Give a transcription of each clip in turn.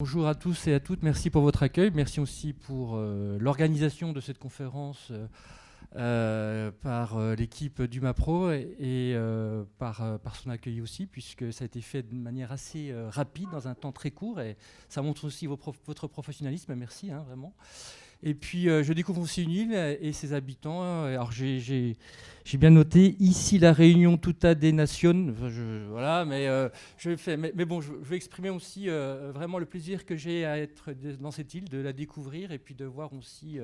Bonjour à tous et à toutes, merci pour votre accueil, merci aussi pour l'organisation de cette conférence par l'équipe du MAPRO et par son accueil aussi, puisque ça a été fait de manière assez rapide, dans un temps très court, et ça montre aussi votre professionnalisme, merci vraiment. Et puis je découvre aussi une île et ses habitants. Alors j'ai bien noté ici la Réunion Tuta des Nations. Voilà, mais bon, je vais exprimer aussi vraiment le plaisir que j'ai à être dans cette île, de la découvrir et puis de voir aussi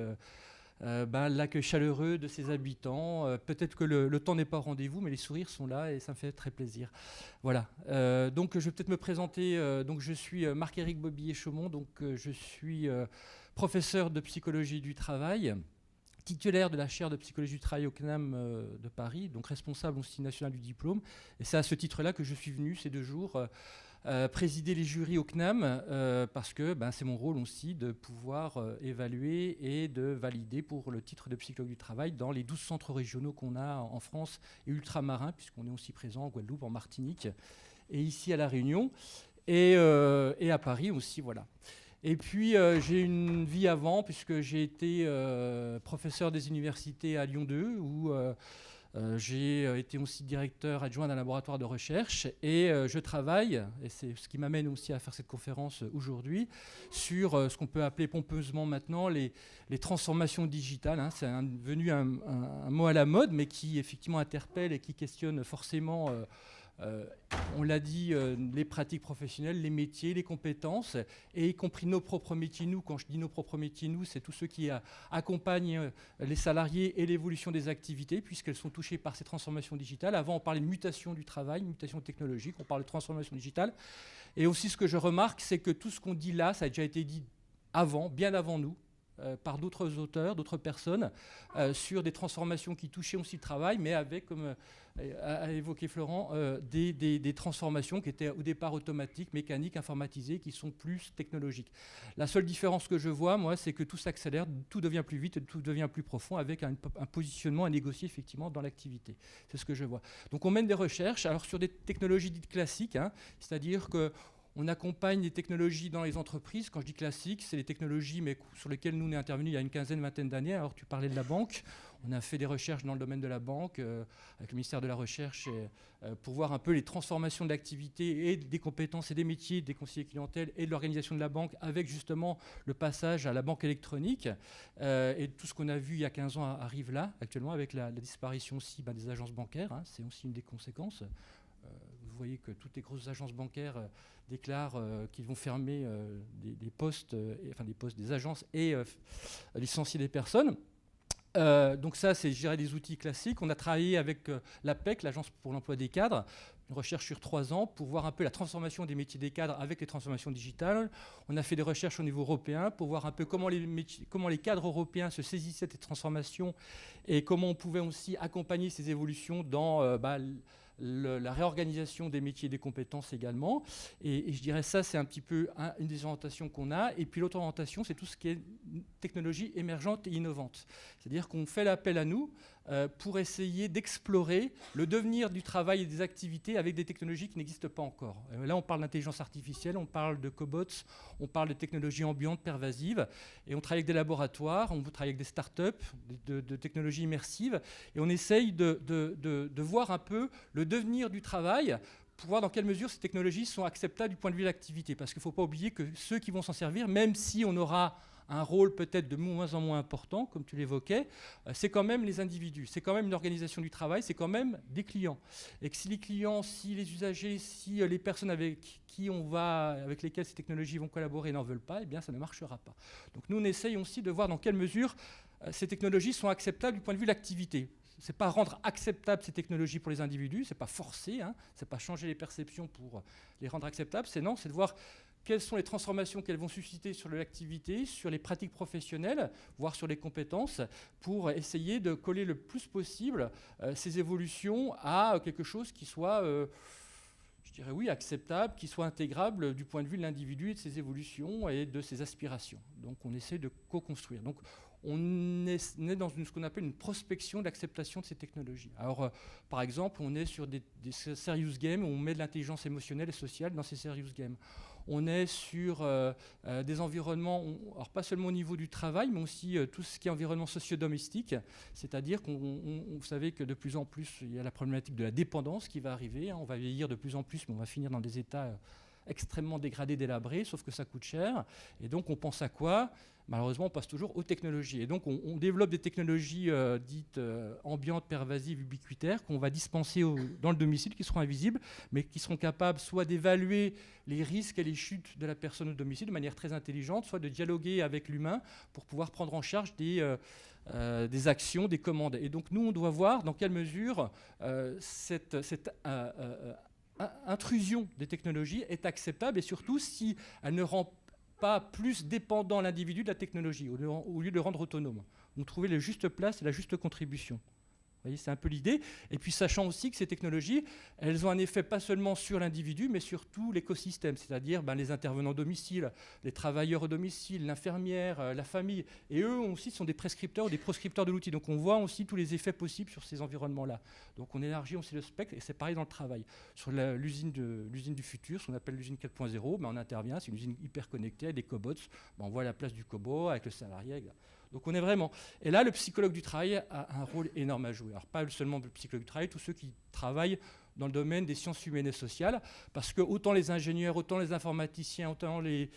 l'accueil chaleureux de ses habitants. Peut-être que le temps n'est pas au rendez-vous, mais les sourires sont là et ça me fait très plaisir. Voilà. Donc je vais peut-être me présenter. Donc je suis Marc-Éric Bobillier-Chaumont. Donc je suis professeur de psychologie du travail, titulaire de la chaire de psychologie du travail au CNAM de Paris, donc responsable aussi national du diplôme. Et c'est à ce titre-là que je suis venu ces 2 jours présider les jurys au CNAM, parce que c'est mon rôle aussi de pouvoir évaluer et de valider pour le titre de psychologue du travail dans les 12 centres régionaux qu'on a en France et ultramarins, puisqu'on est aussi présent en Guadeloupe, en Martinique, et ici à La Réunion, et à Paris aussi, voilà. Et puis, j'ai une vie avant, puisque j'ai été professeur des universités à Lyon 2, où j'ai été aussi directeur adjoint d'un laboratoire de recherche. Et je travaille, et c'est ce qui m'amène aussi à faire cette conférence aujourd'hui, sur ce qu'on peut appeler pompeusement maintenant les transformations digitales. Hein. C'est devenu un mot à la mode, mais qui effectivement interpelle et qui questionne forcément... on l'a dit, les pratiques professionnelles, les métiers, les compétences, et y compris nos propres métiers, nous. Quand je dis nos propres métiers, nous, c'est tous ceux qui accompagnent les salariés et l'évolution des activités, puisqu'elles sont touchées par ces transformations digitales. Avant, on parlait de mutation du travail, mutation technologique, on parle de transformation digitale. Et aussi, ce que je remarque, c'est que tout ce qu'on dit là, ça a déjà été dit avant, bien avant nous, par d'autres auteurs, d'autres personnes, sur des transformations qui touchaient aussi le travail, mais avec, comme a évoqué Florent, des transformations qui étaient au départ automatiques, mécaniques, informatisées, qui sont plus technologiques. La seule différence que je vois, moi, c'est que tout s'accélère, tout devient plus vite, tout devient plus profond, avec un positionnement à négocier effectivement dans l'activité. C'est ce que je vois. Donc on mène des recherches, alors sur des technologies dites classiques, hein, c'est-à-dire que on accompagne les technologies dans les entreprises. Quand je dis classique, c'est les technologies mais sur lesquelles nous on est intervenus il y a une quinzaine, vingtaine d'années. Alors tu parlais de la banque. On a fait des recherches dans le domaine de la banque avec le ministère de la Recherche pour voir un peu les transformations de l'activité et des compétences et des métiers des conseillers clientèle et de l'organisation de la banque avec justement le passage à la banque électronique. Et tout ce qu'on a vu il y a 15 ans arrive là actuellement avec la disparition aussi des agences bancaires. Hein, c'est aussi une des conséquences. Vous voyez que toutes les grosses agences bancaires déclarent qu'ils vont fermer des postes, des agences et licencier des personnes. Donc ça, c'est gérer des outils classiques. On a travaillé avec l'APEC, l'Agence pour l'emploi des cadres, une recherche sur 3 ans pour voir un peu la transformation des métiers des cadres avec les transformations digitales. On a fait des recherches au niveau européen pour voir un peu comment les cadres européens se saisissaient des transformations et comment on pouvait aussi accompagner ces évolutions dans la réorganisation des métiers et des compétences également. Et je dirais ça, c'est un petit peu une des orientations qu'on a. Et puis l'autre orientation, c'est tout ce qui est technologie émergente et innovante. C'est-à-dire qu'on fait l'appel à nous pour essayer d'explorer le devenir du travail et des activités avec des technologies qui n'existent pas encore. Là, on parle d'intelligence artificielle, on parle de cobots, on parle de technologies ambiantes, pervasives, et on travaille avec des laboratoires, on travaille avec des startups, de technologies immersives, et on essaye de voir un peu le devenir du travail pour voir dans quelle mesure ces technologies sont acceptables du point de vue de l'activité. Parce qu'il ne faut pas oublier que ceux qui vont s'en servir, même si on aura un rôle peut-être de moins en moins important, comme tu l'évoquais, c'est quand même les individus, c'est quand même une organisation du travail, c'est quand même des clients. Et que si les clients, si les usagers, si les personnes avec lesquelles ces technologies vont collaborer n'en veulent pas, eh bien ça ne marchera pas. Donc nous, on essaye aussi de voir dans quelle mesure ces technologies sont acceptables du point de vue de l'activité. Ce n'est pas rendre acceptables ces technologies pour les individus, ce n'est pas forcer, hein, ce n'est pas changer les perceptions pour les rendre acceptables, c'est de voir quelles sont les transformations qu'elles vont susciter sur l'activité, sur les pratiques professionnelles, voire sur les compétences, pour essayer de coller le plus possible ces évolutions à quelque chose qui soit, je dirais oui, acceptable, qui soit intégrable du point de vue de l'individu et de ses évolutions et de ses aspirations. Donc on essaie de co-construire. Donc on est dans ce qu'on appelle une prospection d'acceptation de ces technologies. Alors, par exemple, on est sur des serious games où on met de l'intelligence émotionnelle et sociale dans ces serious games. On est sur des environnements, alors pas seulement au niveau du travail, mais aussi tout ce qui est environnement socio-domestique. C'est-à-dire vous savez que de plus en plus, il y a la problématique de la dépendance qui va arriver. On va vieillir de plus en plus, mais on va finir dans des états extrêmement dégradés, délabrés, sauf que ça coûte cher. Et donc, on pense à quoi ? Malheureusement, on passe toujours aux technologies. Et donc, on développe des technologies dites ambiantes, pervasives, ubiquitaires, qu'on va dispenser dans le domicile, qui seront invisibles, mais qui seront capables soit d'évaluer les risques et les chutes de la personne au domicile de manière très intelligente, soit de dialoguer avec l'humain pour pouvoir prendre en charge des actions, des commandes. Et donc, nous, on doit voir dans quelle mesure cette intrusion des technologies est acceptable, et surtout si elle ne rend pas plus dépendant l'individu de la technologie, au lieu de le rendre autonome. Donc trouver la juste place et la juste contribution. Vous voyez, c'est un peu l'idée. Et puis sachant aussi que ces technologies, elles ont un effet pas seulement sur l'individu, mais sur tout l'écosystème, c'est-à-dire les intervenants au domicile, les travailleurs au domicile, l'infirmière, la famille. Et eux aussi sont des prescripteurs ou des proscripteurs de l'outil. Donc on voit aussi tous les effets possibles sur ces environnements-là. Donc on élargit aussi le spectre, et c'est pareil dans le travail. Sur l'usine du futur, ce qu'on appelle l'usine 4.0, on intervient, c'est une usine hyper connectée avec des cobots. On voit la place du cobot avec le salarié. Donc on est vraiment... Et là, le psychologue du travail a un rôle énorme à jouer. Alors pas seulement le psychologue du travail, tous ceux qui travaillent dans le domaine des sciences humaines et sociales, parce que autant les ingénieurs, autant les informaticiens, autant les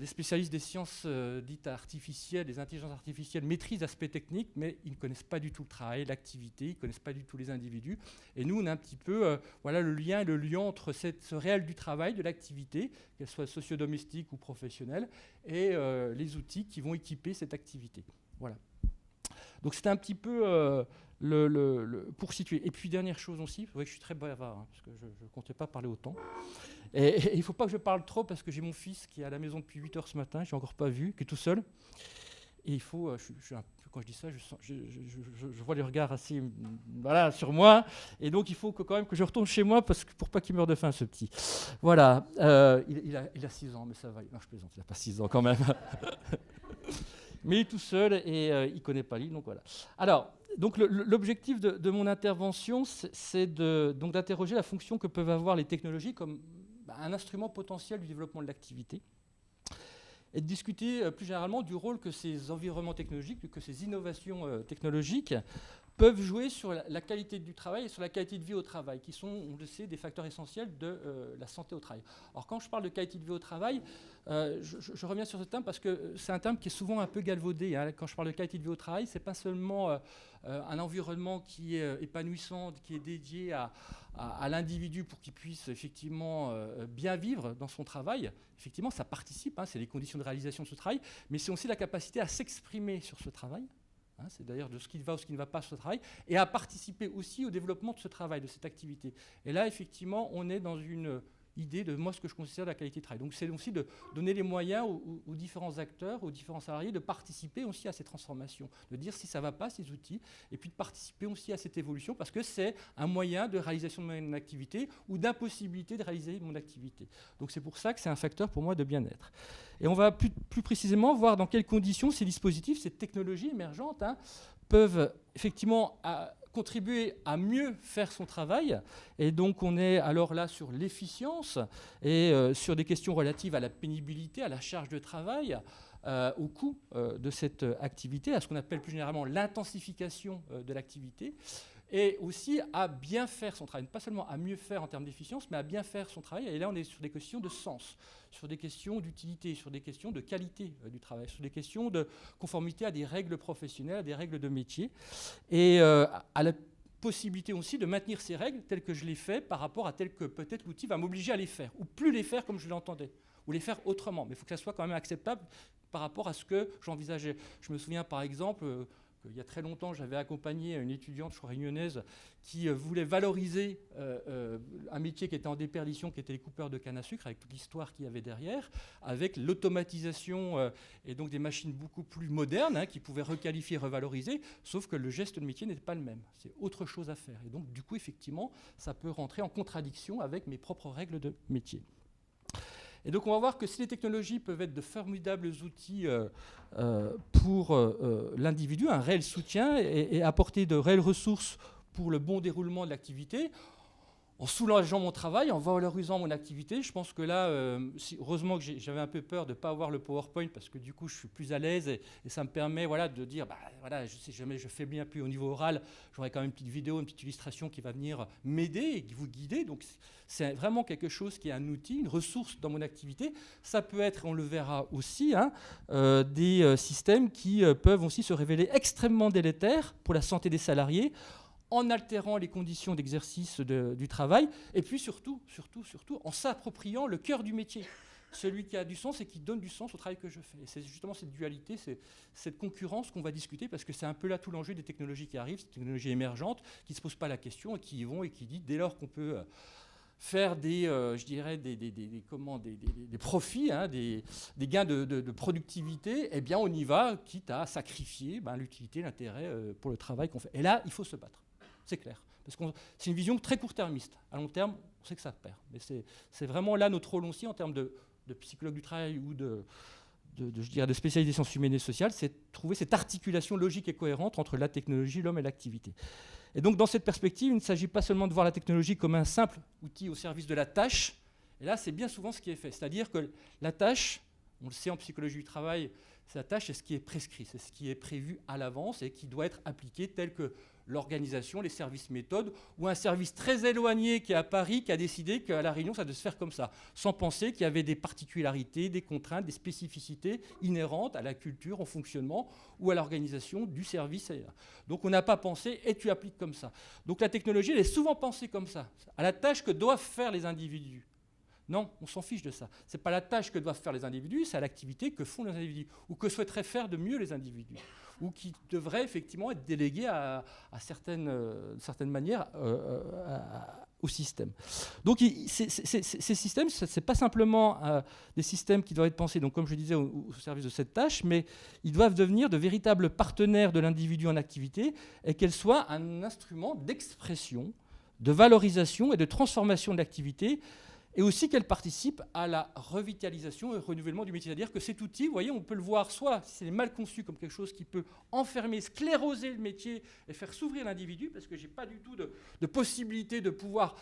spécialistes des sciences dites artificielles, des intelligences artificielles maîtrisent l'aspect technique, mais ils ne connaissent pas du tout le travail, l'activité, ils ne connaissent pas du tout les individus. Et nous, on a un petit peu le lien et le lien entre ce réel du travail, de l'activité, qu'elle soit socio-domestique ou professionnelle, et les outils qui vont équiper cette activité. Voilà. Donc c'était un petit peu pour situer. Et puis dernière chose aussi, vous voyez que je suis très bavard, parce que je ne comptais pas parler autant. Et il ne faut pas que je parle trop, parce que j'ai mon fils qui est à la maison depuis 8 heures ce matin, je ne l'ai encore pas vu, qui est tout seul. Et il faut, quand je dis ça, je vois les regards assez sur moi. Et donc il faut quand même que je retourne chez moi pour pas qu'il meure de faim, ce petit. Voilà, il a 6 ans, mais ça va. Non, je plaisante, il n'a pas 6 ans quand même. Mais il est tout seul et il ne connaît pas l'île, donc voilà. Alors, l'objectif de mon intervention, c'est d'interroger la fonction que peuvent avoir les technologies comme un instrument potentiel du développement de l'activité, et de discuter plus généralement du rôle que ces environnements technologiques, que ces innovations technologiques peuvent jouer sur la qualité du travail et sur la qualité de vie au travail, qui sont, on le sait, des facteurs essentiels de la santé au travail. Alors quand je parle de qualité de vie au travail, je reviens sur ce terme parce que c'est un terme qui est souvent un peu galvaudé. Quand je parle de qualité de vie au travail, ce n'est pas seulement un environnement qui est épanouissant, qui est dédié à l'individu pour qu'il puisse effectivement bien vivre dans son travail. Effectivement, ça participe, c'est les conditions de réalisation de ce travail, mais c'est aussi la capacité à s'exprimer sur ce travail. C'est d'ailleurs de ce qui va ou ce qui ne va pas sur ce travail, et à participer aussi au développement de ce travail, de cette activité. Et là, effectivement, on est dans une idée de ce que je considère la qualité de travail. Donc c'est aussi de donner les moyens aux différents acteurs, aux différents salariés de participer aussi à ces transformations, de dire si ça ne va pas, ces outils, et puis de participer aussi à cette évolution, parce que c'est un moyen de réalisation de mon activité ou d'impossibilité de réaliser mon activité. Donc c'est pour ça que c'est un facteur pour moi de bien-être. Et on va plus précisément voir dans quelles conditions ces dispositifs, ces technologies émergentes peuvent effectivement contribuer à mieux faire son travail. Et donc on est alors là sur l'efficience et sur des questions relatives à la pénibilité, à la charge de travail, au coût de cette activité, à ce qu'on appelle plus généralement l'intensification de l'activité, et aussi à bien faire son travail, pas seulement à mieux faire en termes d'efficience, mais à bien faire son travail. Et là, on est sur des questions de sens, sur des questions d'utilité, sur des questions de qualité du travail, sur des questions de conformité à des règles professionnelles, à des règles de métier, et à la possibilité aussi de maintenir ces règles telles que je les fais par rapport à telles que peut-être l'outil va m'obliger à les faire, ou plus les faire comme je l'entendais, ou les faire autrement. Mais il faut que ça soit quand même acceptable par rapport à ce que j'envisageais. Je me souviens par exemple... Il y a très longtemps, j'avais accompagné une étudiante, je crois réunionnaise, qui voulait valoriser un métier qui était en déperdition, qui était les coupeurs de canne à sucre, avec toute l'histoire qu'il y avait derrière, avec l'automatisation et donc des machines beaucoup plus modernes qui pouvaient requalifier, revaloriser, sauf que le geste de métier n'était pas le même. C'est autre chose à faire. Et donc, du coup, effectivement, ça peut rentrer en contradiction avec mes propres règles de métier. Et donc on va voir que si les technologies peuvent être de formidables outils pour l'individu, un réel soutien et apporter de réelles ressources pour le bon déroulement de l'activité, en soulageant mon travail, en valorisant mon activité. Je pense que là, heureusement que j'avais un peu peur de ne pas avoir le PowerPoint parce que du coup, je suis plus à l'aise et ça me permet de dire, voilà, si jamais je faiblis un peu au niveau oral, j'aurai quand même une petite vidéo, une petite illustration qui va venir m'aider et vous guider. Donc, c'est vraiment quelque chose qui est un outil, une ressource dans mon activité. Ça peut être, on le verra aussi, des systèmes qui peuvent aussi se révéler extrêmement délétères pour la santé des salariés, en altérant les conditions d'exercice du travail, et puis surtout, en s'appropriant le cœur du métier, celui qui a du sens et qui donne du sens au travail que je fais. Et c'est justement cette dualité, cette concurrence qu'on va discuter, parce que c'est un peu là tout l'enjeu des technologies qui arrivent, ces technologies émergentes, qui ne se posent pas la question et qui y vont et qui disent, dès lors qu'on peut faire des profits, des gains de productivité, eh bien on y va, quitte à sacrifier l'utilité, l'intérêt pour le travail qu'on fait. Et là, il faut se battre. C'est clair. Parce que c'est une vision très court-termiste. À long terme, on sait que ça perd. Mais c'est vraiment là notre rôle aussi en termes de psychologue du travail ou de spécialité des sciences humaines et sociales, c'est de trouver cette articulation logique et cohérente entre la technologie, l'homme et l'activité. Et donc dans cette perspective, il ne s'agit pas seulement de voir la technologie comme un simple outil au service de la tâche. Et là, c'est bien souvent ce qui est fait. C'est-à-dire que la tâche, on le sait en psychologie du travail, la tâche, c'est ce qui est prescrit, c'est ce qui est prévu à l'avance et qui doit être appliqué tel que l'organisation, les services méthodes, ou un service très éloigné qui est à Paris, qui a décidé qu'à La Réunion, ça devait se faire comme ça, sans penser qu'il y avait des particularités, des contraintes, des spécificités inhérentes à la culture, au fonctionnement ou à l'organisation du service. Donc on n'a pas pensé et tu appliques comme ça. Donc la technologie, elle est souvent pensée comme ça, à la tâche que doivent faire les individus. Non, on s'en fiche de ça. Ce n'est pas la tâche que doivent faire les individus, c'est l'activité que font les individus, ou que souhaiteraient faire de mieux les individus, ou qui devrait effectivement être déléguée à certaines manières au système. Donc ces systèmes, ce n'est pas simplement des systèmes qui doivent être pensés, donc, comme je disais, au service de cette tâche, mais ils doivent devenir de véritables partenaires de l'individu en activité et qu'elles soient un instrument d'expression, de valorisation et de transformation de l'activité, et aussi qu'elle participe à la revitalisation et au renouvellement du métier. C'est-à-dire que cet outil, vous voyez, on peut le voir soit, si c'est mal conçu, comme quelque chose qui peut enfermer, scléroser le métier et faire s'ouvrir l'individu, parce que je n'ai pas du tout de possibilité de pouvoir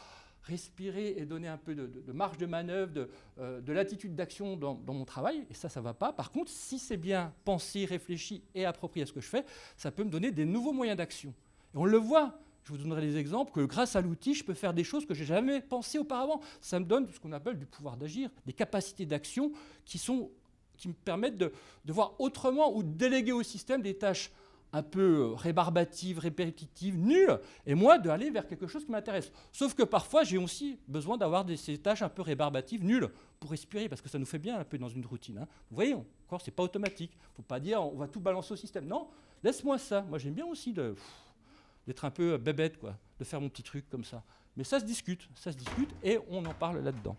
respirer et donner un peu de marge de manœuvre, de latitude d'action dans mon travail, et ça ne va pas. Par contre, si c'est bien pensé, réfléchi et approprié à ce que je fais, ça peut me donner des nouveaux moyens d'action. Et on le voit. Je vous donnerai des exemples que grâce à l'outil, je peux faire des choses que je n'ai jamais pensées auparavant. Ça me donne ce qu'on appelle du pouvoir d'agir, des capacités d'action qui me permettent de voir autrement ou de déléguer au système des tâches un peu rébarbatives, répétitives, nulles, et moi d'aller vers quelque chose qui m'intéresse. Sauf que parfois, j'ai aussi besoin d'avoir ces tâches un peu rébarbatives, nulles, pour respirer, parce que ça nous fait bien un peu dans une routine. Vous voyez, encore, ce n'est pas automatique. Il ne faut pas dire on va tout balancer au système. Non, laisse-moi ça. Moi, j'aime bien aussi d'être un peu bébête, quoi, de faire mon petit truc comme ça. Mais ça se discute, et on en parle là-dedans.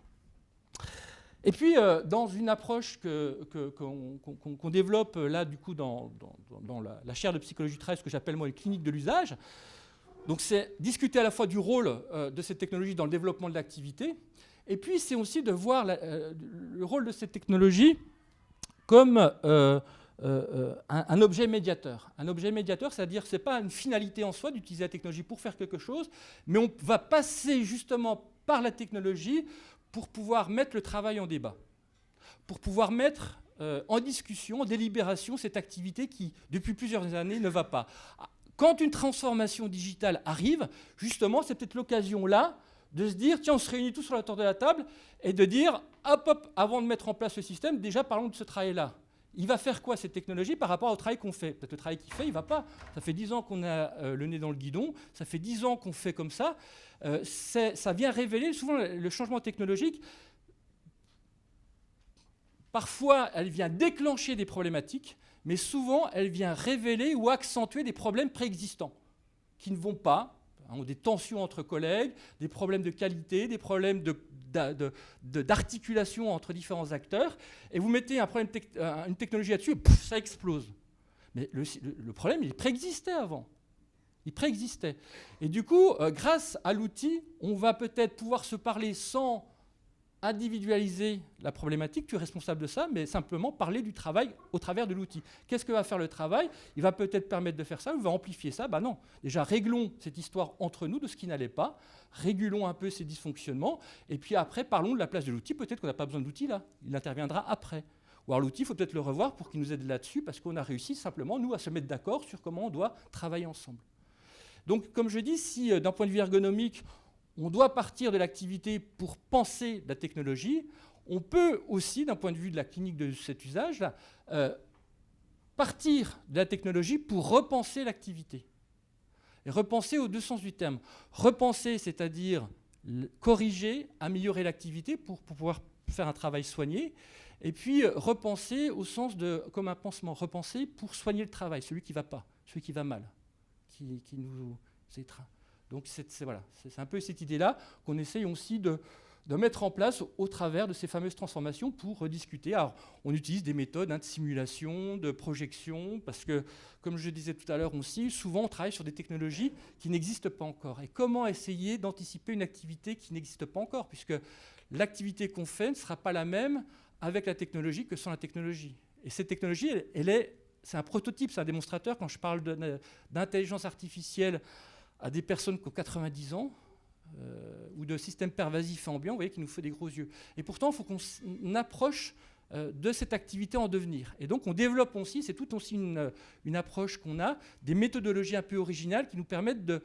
Et puis, dans une approche qu'on développe là, du coup, dans la chaire de psychologie du travail, ce que j'appelle moi une clinique de l'usage, donc c'est discuter à la fois du rôle de cette technologie dans le développement de l'activité, et puis c'est aussi de voir le rôle de cette technologie comme un objet médiateur. Un objet médiateur, c'est-à-dire que ce n'est pas une finalité en soi d'utiliser la technologie pour faire quelque chose, mais on va passer justement par la technologie pour pouvoir mettre le travail en débat, pour pouvoir mettre en discussion, en délibération, cette activité qui, depuis plusieurs années, ne va pas. Quand une transformation digitale arrive, justement, c'est peut-être l'occasion là de se dire, tiens, on se réunit tous sur la tour de la table, et de dire, hop, avant de mettre en place le système, déjà parlons de ce travail-là. Il va faire quoi, cette technologie, par rapport au travail qu'on fait? Peut-être le travail qu'il fait, il ne va pas. Ça fait 10 ans qu'on a le nez dans le guidon, ça fait 10 ans qu'on fait comme ça. Ça vient révéler souvent le changement technologique. Parfois, elle vient déclencher des problématiques, mais souvent, elle vient révéler ou accentuer des problèmes préexistants qui ne vont pas, ont des tensions entre collègues, des problèmes de qualité, des problèmes d'articulation entre différents acteurs, et vous mettez une technologie là-dessus, et ça explose. Mais le problème, il préexistait avant. Il préexistait. Et du coup, grâce à l'outil, on va peut-être pouvoir se parler sans individualiser la problématique, tu es responsable de ça, mais simplement parler du travail au travers de l'outil. Qu'est-ce que va faire le travail? Il va peut-être permettre de faire ça, ou il va amplifier ça. Ben non, déjà réglons cette histoire entre nous de ce qui n'allait pas, régulons un peu ces dysfonctionnements, et puis après parlons de la place de l'outil. Peut-être qu'on n'a pas besoin de l'outil là, il interviendra après. Ou alors l'outil, il faut peut-être le revoir pour qu'il nous aide là-dessus, parce qu'on a réussi simplement, nous, à se mettre d'accord sur comment on doit travailler ensemble. Donc, comme je dis, si d'un point de vue ergonomique, on doit partir de l'activité pour penser la technologie, on peut aussi, d'un point de vue de la clinique de cet usage-là, partir de la technologie pour repenser l'activité. Et repenser aux deux sens du terme. Repenser, c'est-à-dire corriger, améliorer l'activité pour pouvoir faire un travail soigné, et puis repenser au sens de, comme un pansement, repenser pour soigner le travail, celui qui ne va pas, celui qui va mal, qui nous étreint. Donc c'est un peu cette idée-là qu'on essaye aussi de mettre en place au travers de ces fameuses transformations pour rediscuter. Alors on utilise des méthodes de simulation, de projection, parce que, comme je disais tout à l'heure aussi, souvent on travaille sur des technologies qui n'existent pas encore. Et comment essayer d'anticiper une activité qui n'existe pas encore, puisque l'activité qu'on fait ne sera pas la même avec la technologie que sans la technologie. Et cette technologie, c'est un prototype, c'est un démonstrateur. Quand je parle d'intelligence artificielle à des personnes qui ont 90 ans, ou de systèmes pervasifs et ambiants, vous voyez qu'il nous faut des gros yeux. Et pourtant, il faut qu'on approche de cette activité en devenir. Et donc, on développe aussi, c'est tout aussi une approche qu'on a, des méthodologies un peu originales qui nous permettent de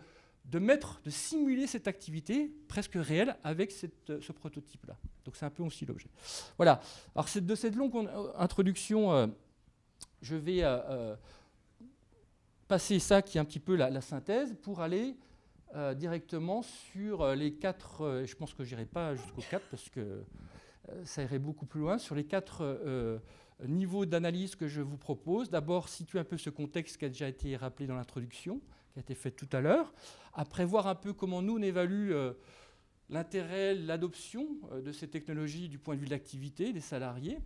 simuler cette activité presque réelle avec ce prototype-là. Donc c'est un peu aussi l'objet. Voilà. Alors de cette longue introduction, je vais passer ça qui est un petit peu la synthèse pour aller directement sur les 4, je pense que je n'irai pas jusqu'aux 4 parce que ça irait beaucoup plus loin, sur les 4 niveaux d'analyse que je vous propose. D'abord, situer un peu ce contexte qui a déjà été rappelé dans l'introduction, qui a été fait tout à l'heure. Après, voir un peu comment nous, on évalue l'intérêt, l'adoption de ces technologies du point de vue de l'activité des salariés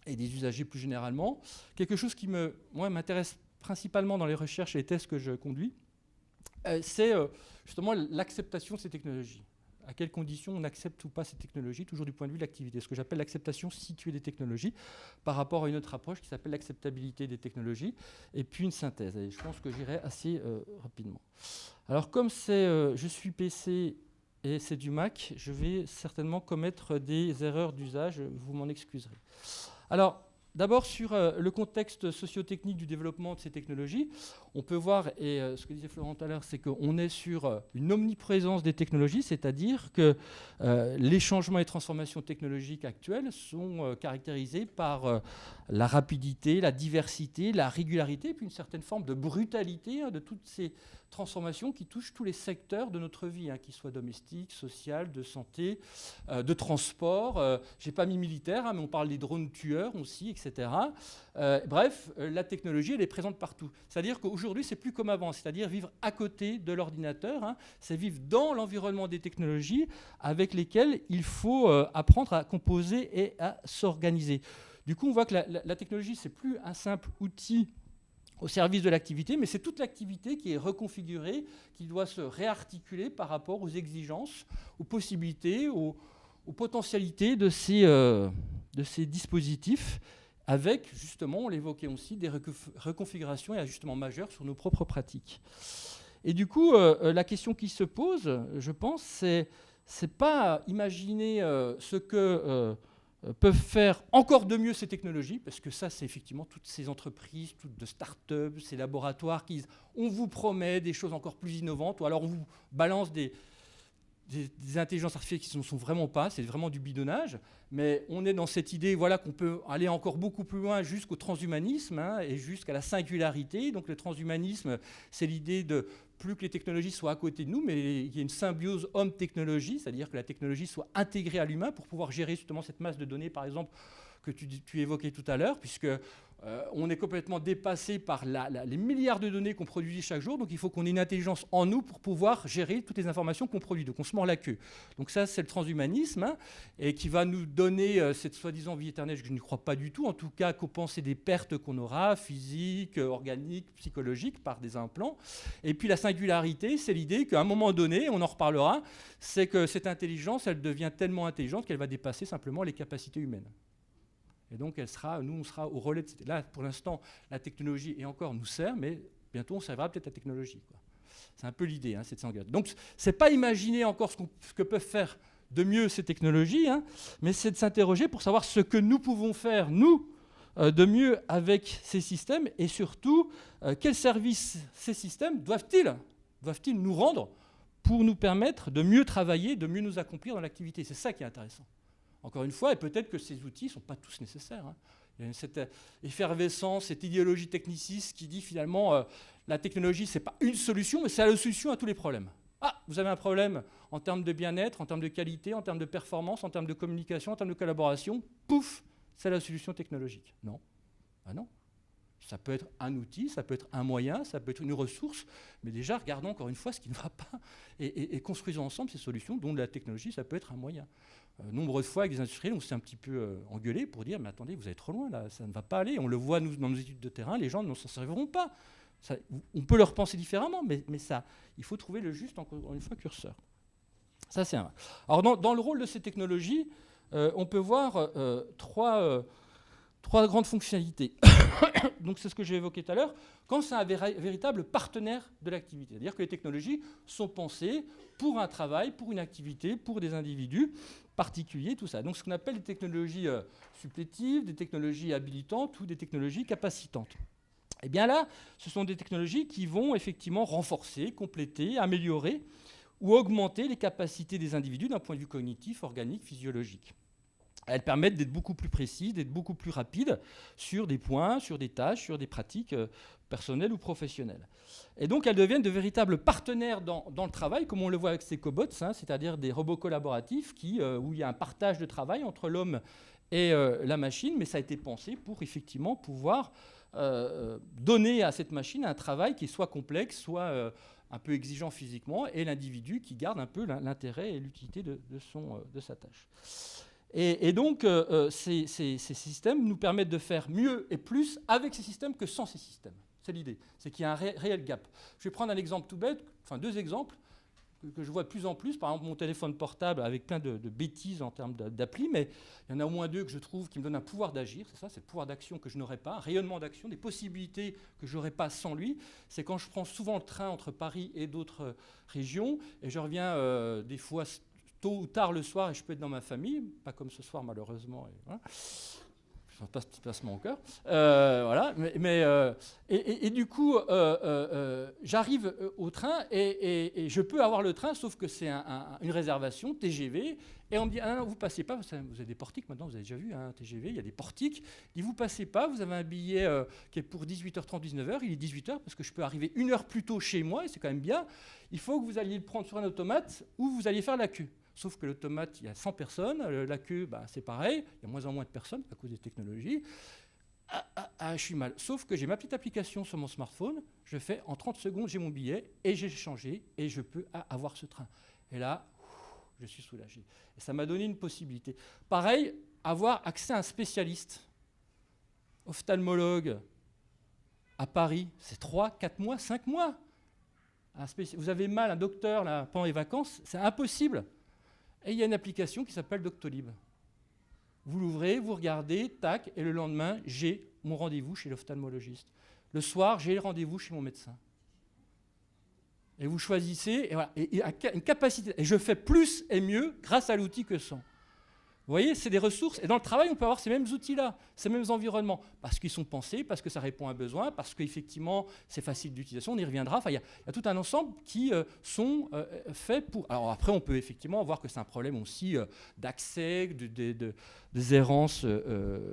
et des usagers plus généralement. Quelque chose qui m'intéresse principalement dans les recherches et les tests que je conduis, c'est justement l'acceptation de ces technologies. À quelles conditions on accepte ou pas ces technologies, toujours du point de vue de l'activité. Ce que j'appelle l'acceptation située des technologies par rapport à une autre approche qui s'appelle l'acceptabilité des technologies, et puis une synthèse. Et je pense que j'irai assez rapidement. Alors comme je suis PC et c'est du Mac, je vais certainement commettre des erreurs d'usage, vous m'en excuserez. Alors, d'abord, sur le contexte socio-technique du développement de ces technologies, on peut voir, et ce que disait Florent tout à l'heure, c'est qu'on est sur une omniprésence des technologies, c'est-à-dire que les changements et transformations technologiques actuelles sont caractérisés par la rapidité, la diversité, la régularité, et puis une certaine forme de brutalité de toutes ces transformations qui touchent tous les secteurs de notre vie, qu'ils soient domestiques, social, de santé, de transport. Je n'ai pas mis militaire, mais on parle des drones tueurs aussi, etc. Bref, la technologie, elle est présente partout. C'est-à-dire qu'aujourd'hui, c'est plus comme avant, c'est-à-dire vivre à côté de l'ordinateur, c'est vivre dans l'environnement des technologies avec lesquelles il faut apprendre à composer et à s'organiser. Du coup, on voit que la technologie, c'est plus un simple outil au service de l'activité, mais c'est toute l'activité qui est reconfigurée, qui doit se réarticuler par rapport aux exigences, aux possibilités, aux potentialités de ces dispositifs, avec, justement, on l'évoquait aussi, des reconfigurations et ajustements majeurs sur nos propres pratiques. Et du coup, la question qui se pose, je pense, c'est pas imaginer ce que peuvent faire encore de mieux ces technologies, parce que ça, c'est effectivement toutes ces entreprises, toutes de start-up, ces laboratoires qui disent on vous promet des choses encore plus innovantes, ou alors on vous balance des intelligences artificielles qui ne sont vraiment pas, c'est vraiment du bidonnage, mais on est dans cette idée qu'on peut aller encore beaucoup plus loin jusqu'au transhumanisme et jusqu'à la singularité. Donc le transhumanisme, c'est l'idée de plus que les technologies soient à côté de nous, mais il y a une symbiose homme-technologie, c'est-à-dire que la technologie soit intégrée à l'humain pour pouvoir gérer justement cette masse de données, par exemple, que tu évoquais tout à l'heure, puisque on est complètement dépassé par les milliards de données qu'on produit chaque jour. Donc il faut qu'on ait une intelligence en nous pour pouvoir gérer toutes les informations qu'on produit. Donc on se mord la queue. Donc ça, c'est le transhumanisme, hein, et qui va nous donner cette soi-disant vie éternelle, je n'y crois pas du tout. En tout cas, compenser des pertes qu'on aura, physiques, organiques, psychologiques, par des implants. Et puis la singularité, c'est l'idée qu'à un moment donné, on en reparlera, c'est que cette intelligence, elle devient tellement intelligente qu'elle va dépasser simplement les capacités humaines. Et donc, nous, on sera au relais de cette... Là, pour l'instant, la technologie, et encore, nous sert, mais bientôt, on servira peut-être la technologie, quoi. C'est un peu l'idée, hein, c'est de s'engager. Donc, ce n'est pas imaginer encore ce que peuvent faire de mieux ces technologies, hein, mais c'est de s'interroger pour savoir ce que nous pouvons faire, nous, de mieux avec ces systèmes, et surtout, quels services ces systèmes doivent-ils nous rendre pour nous permettre de mieux travailler, de mieux nous accomplir dans l'activité. C'est ça qui est intéressant. Encore une fois, et peut-être que ces outils ne sont pas tous nécessaires, hein. Il y a cette effervescence, cette idéologie techniciste qui dit finalement la technologie, ce n'est pas une solution, mais c'est la solution à tous les problèmes. Ah, vous avez un problème en termes de bien-être, en termes de qualité, en termes de performance, en termes de communication, en termes de collaboration, pouf, c'est la solution technologique. Non. Ah non. Ça peut être un outil, ça peut être un moyen, ça peut être une ressource, mais déjà, regardons encore une fois ce qui ne va pas et construisons ensemble ces solutions, dont la technologie, ça peut être un moyen. Nombreuses fois, avec des industriels, on s'est un petit peu engueulé pour dire « mais attendez, vous allez trop loin, là, ça ne va pas aller ». On le voit, nous, dans nos études de terrain, les gens ne s'en serviront pas. Ça, on peut leur penser différemment, mais ça, il faut trouver le juste, encore une fois, curseur. Ça, c'est un... Alors, dans le rôle de ces technologies, on peut voir trois grandes fonctionnalités. Donc, c'est ce que j'ai évoqué tout à l'heure. Quand c'est un véritable partenaire de l'activité, c'est-à-dire que les technologies sont pensées pour un travail, pour une activité, pour des individus particuliers, tout ça. Donc, ce qu'on appelle des technologies supplétives, des technologies habilitantes ou des technologies capacitantes. Et bien là, ce sont des technologies qui vont effectivement renforcer, compléter, améliorer ou augmenter les capacités des individus d'un point de vue cognitif, organique, physiologique. Elles permettent d'être beaucoup plus précises, d'être beaucoup plus rapides sur des points, sur des tâches, sur des pratiques personnelles ou professionnelles. Et donc, elles deviennent de véritables partenaires dans le travail, comme on le voit avec ces cobots, hein, c'est-à-dire des robots collaboratifs où il y a un partage de travail entre l'homme et la machine, mais ça a été pensé pour effectivement pouvoir donner à cette machine un travail qui soit complexe, soit un peu exigeant physiquement, et l'individu qui garde un peu l'intérêt et l'utilité de sa tâche. Et donc, ces systèmes nous permettent de faire mieux et plus avec ces systèmes que sans ces systèmes. C'est l'idée. C'est qu'il y a un réel gap. Je vais prendre un exemple tout bête, enfin deux exemples que je vois de plus en plus. Par exemple, mon téléphone portable avec plein de bêtises en termes d'appli, mais il y en a au moins deux que je trouve qui me donnent un pouvoir d'agir. C'est ça, c'est le pouvoir d'action que je n'aurais pas, un rayonnement d'action, des possibilités que je n'aurais pas sans lui. C'est quand je prends souvent le train entre Paris et d'autres régions, et je reviens des fois tôt ou tard le soir, et je peux être dans ma famille, pas comme ce soir malheureusement. Et voilà. Je ne passe petit passement au cœur. Voilà. Et du coup, j'arrive au train et je peux avoir le train, sauf que c'est une réservation TGV. Et on me dit, ah non, vous ne passez pas, vous avez des portiques maintenant, vous avez déjà vu un TGV, il y a des portiques. Il dit, vous ne passez pas, vous avez un billet qui est pour 18h30, 19h, il est 18h parce que je peux arriver 1 heure plus tôt chez moi, et c'est quand même bien. Il faut que vous alliez le prendre sur un automate ou vous alliez faire la queue. Sauf que l'automate, il y a 100 personnes. La queue, c'est pareil. Il y a moins en moins de personnes à cause des technologies. Je suis mal. Sauf que j'ai ma petite application sur mon smartphone. Je fais en 30 secondes, j'ai mon billet et j'ai changé et je peux avoir ce train. Et là, je suis soulagé. Et ça m'a donné une possibilité. Pareil, avoir accès à un spécialiste, ophtalmologue, à Paris, c'est 3, 4 mois, 5 mois. Vous avez mal, un docteur là, pendant les vacances, c'est impossible. Et il y a une application qui s'appelle Doctolib. Vous l'ouvrez, vous regardez, tac, et le lendemain, j'ai mon rendez-vous chez l'ophtalmologiste. Le soir, j'ai le rendez-vous chez mon médecin. Et vous choisissez, et voilà, et une capacité. Et je fais plus et mieux grâce à l'outil que sans. Vous voyez, c'est des ressources. Et dans le travail, on peut avoir ces mêmes outils-là, ces mêmes environnements, parce qu'ils sont pensés, parce que ça répond à un besoin, parce qu'effectivement, c'est facile d'utilisation, on y reviendra. Enfin, il y a tout un ensemble qui sont faits pour... Alors après, on peut effectivement voir que c'est un problème aussi d'accès, de errance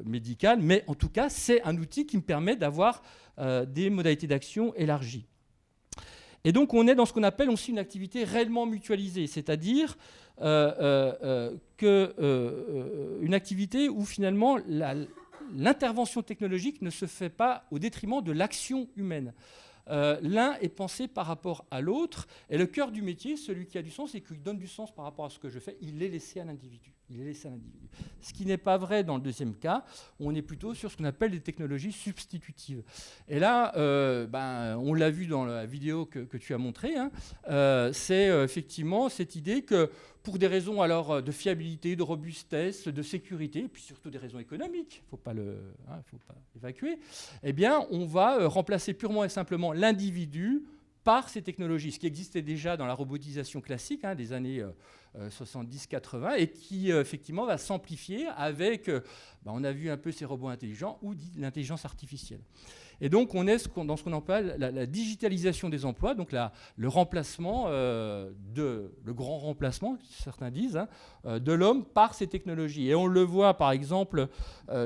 médicale, mais en tout cas, c'est un outil qui me permet d'avoir des modalités d'action élargies. Et donc, on est dans ce qu'on appelle aussi une activité réellement mutualisée, c'est-à-dire une activité où finalement l'intervention technologique ne se fait pas au détriment de l'action humaine. L'un est pensé par rapport à l'autre, et le cœur du métier, celui qui a du sens et qui donne du sens par rapport à ce que je fais, il est laissé à l'individu. Ce qui n'est pas vrai dans le deuxième cas, où on est plutôt sur ce qu'on appelle des technologies substitutives. Et là, on l'a vu dans la vidéo que tu as montrée, hein, c'est effectivement cette idée que pour des raisons alors de fiabilité, de robustesse, de sécurité, et puis surtout des raisons économiques, faut pas évacuer, eh bien, on va remplacer purement et simplement l'individu par ces technologies, ce qui existait déjà dans la robotisation classique des années 70-80 et qui effectivement va s'amplifier avec, on a vu un peu ces robots intelligents ou l'intelligence artificielle. Et donc on est dans ce qu'on appelle la digitalisation des emplois, donc le remplacement, le grand remplacement, certains disent, de l'homme par ces technologies. Et on le voit par exemple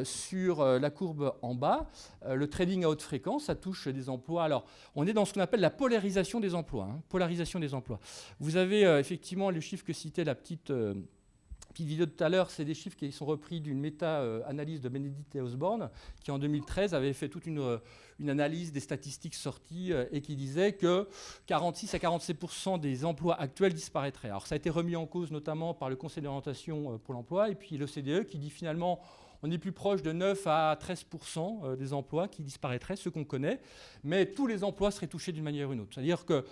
sur la courbe en bas, le trading à haute fréquence, ça touche des emplois. Alors on est dans ce qu'on appelle la polarisation des emplois. Polarisation des emplois. Vous avez effectivement le chiffre que citait la petite vidéo de tout à l'heure, c'est des chiffres qui sont repris d'une méta-analyse de Benedict et Osborne, qui en 2013 avait fait toute une analyse des statistiques sorties et qui disait que 46 à 47% des emplois actuels disparaîtraient. Alors ça a été remis en cause notamment par le Conseil d'orientation pour l'emploi et puis l'OCDE qui dit finalement on est plus proche de 9 à 13% des emplois qui disparaîtraient, ceux qu'on connaît, mais tous les emplois seraient touchés d'une manière ou d'une autre. C'est-à-dire que,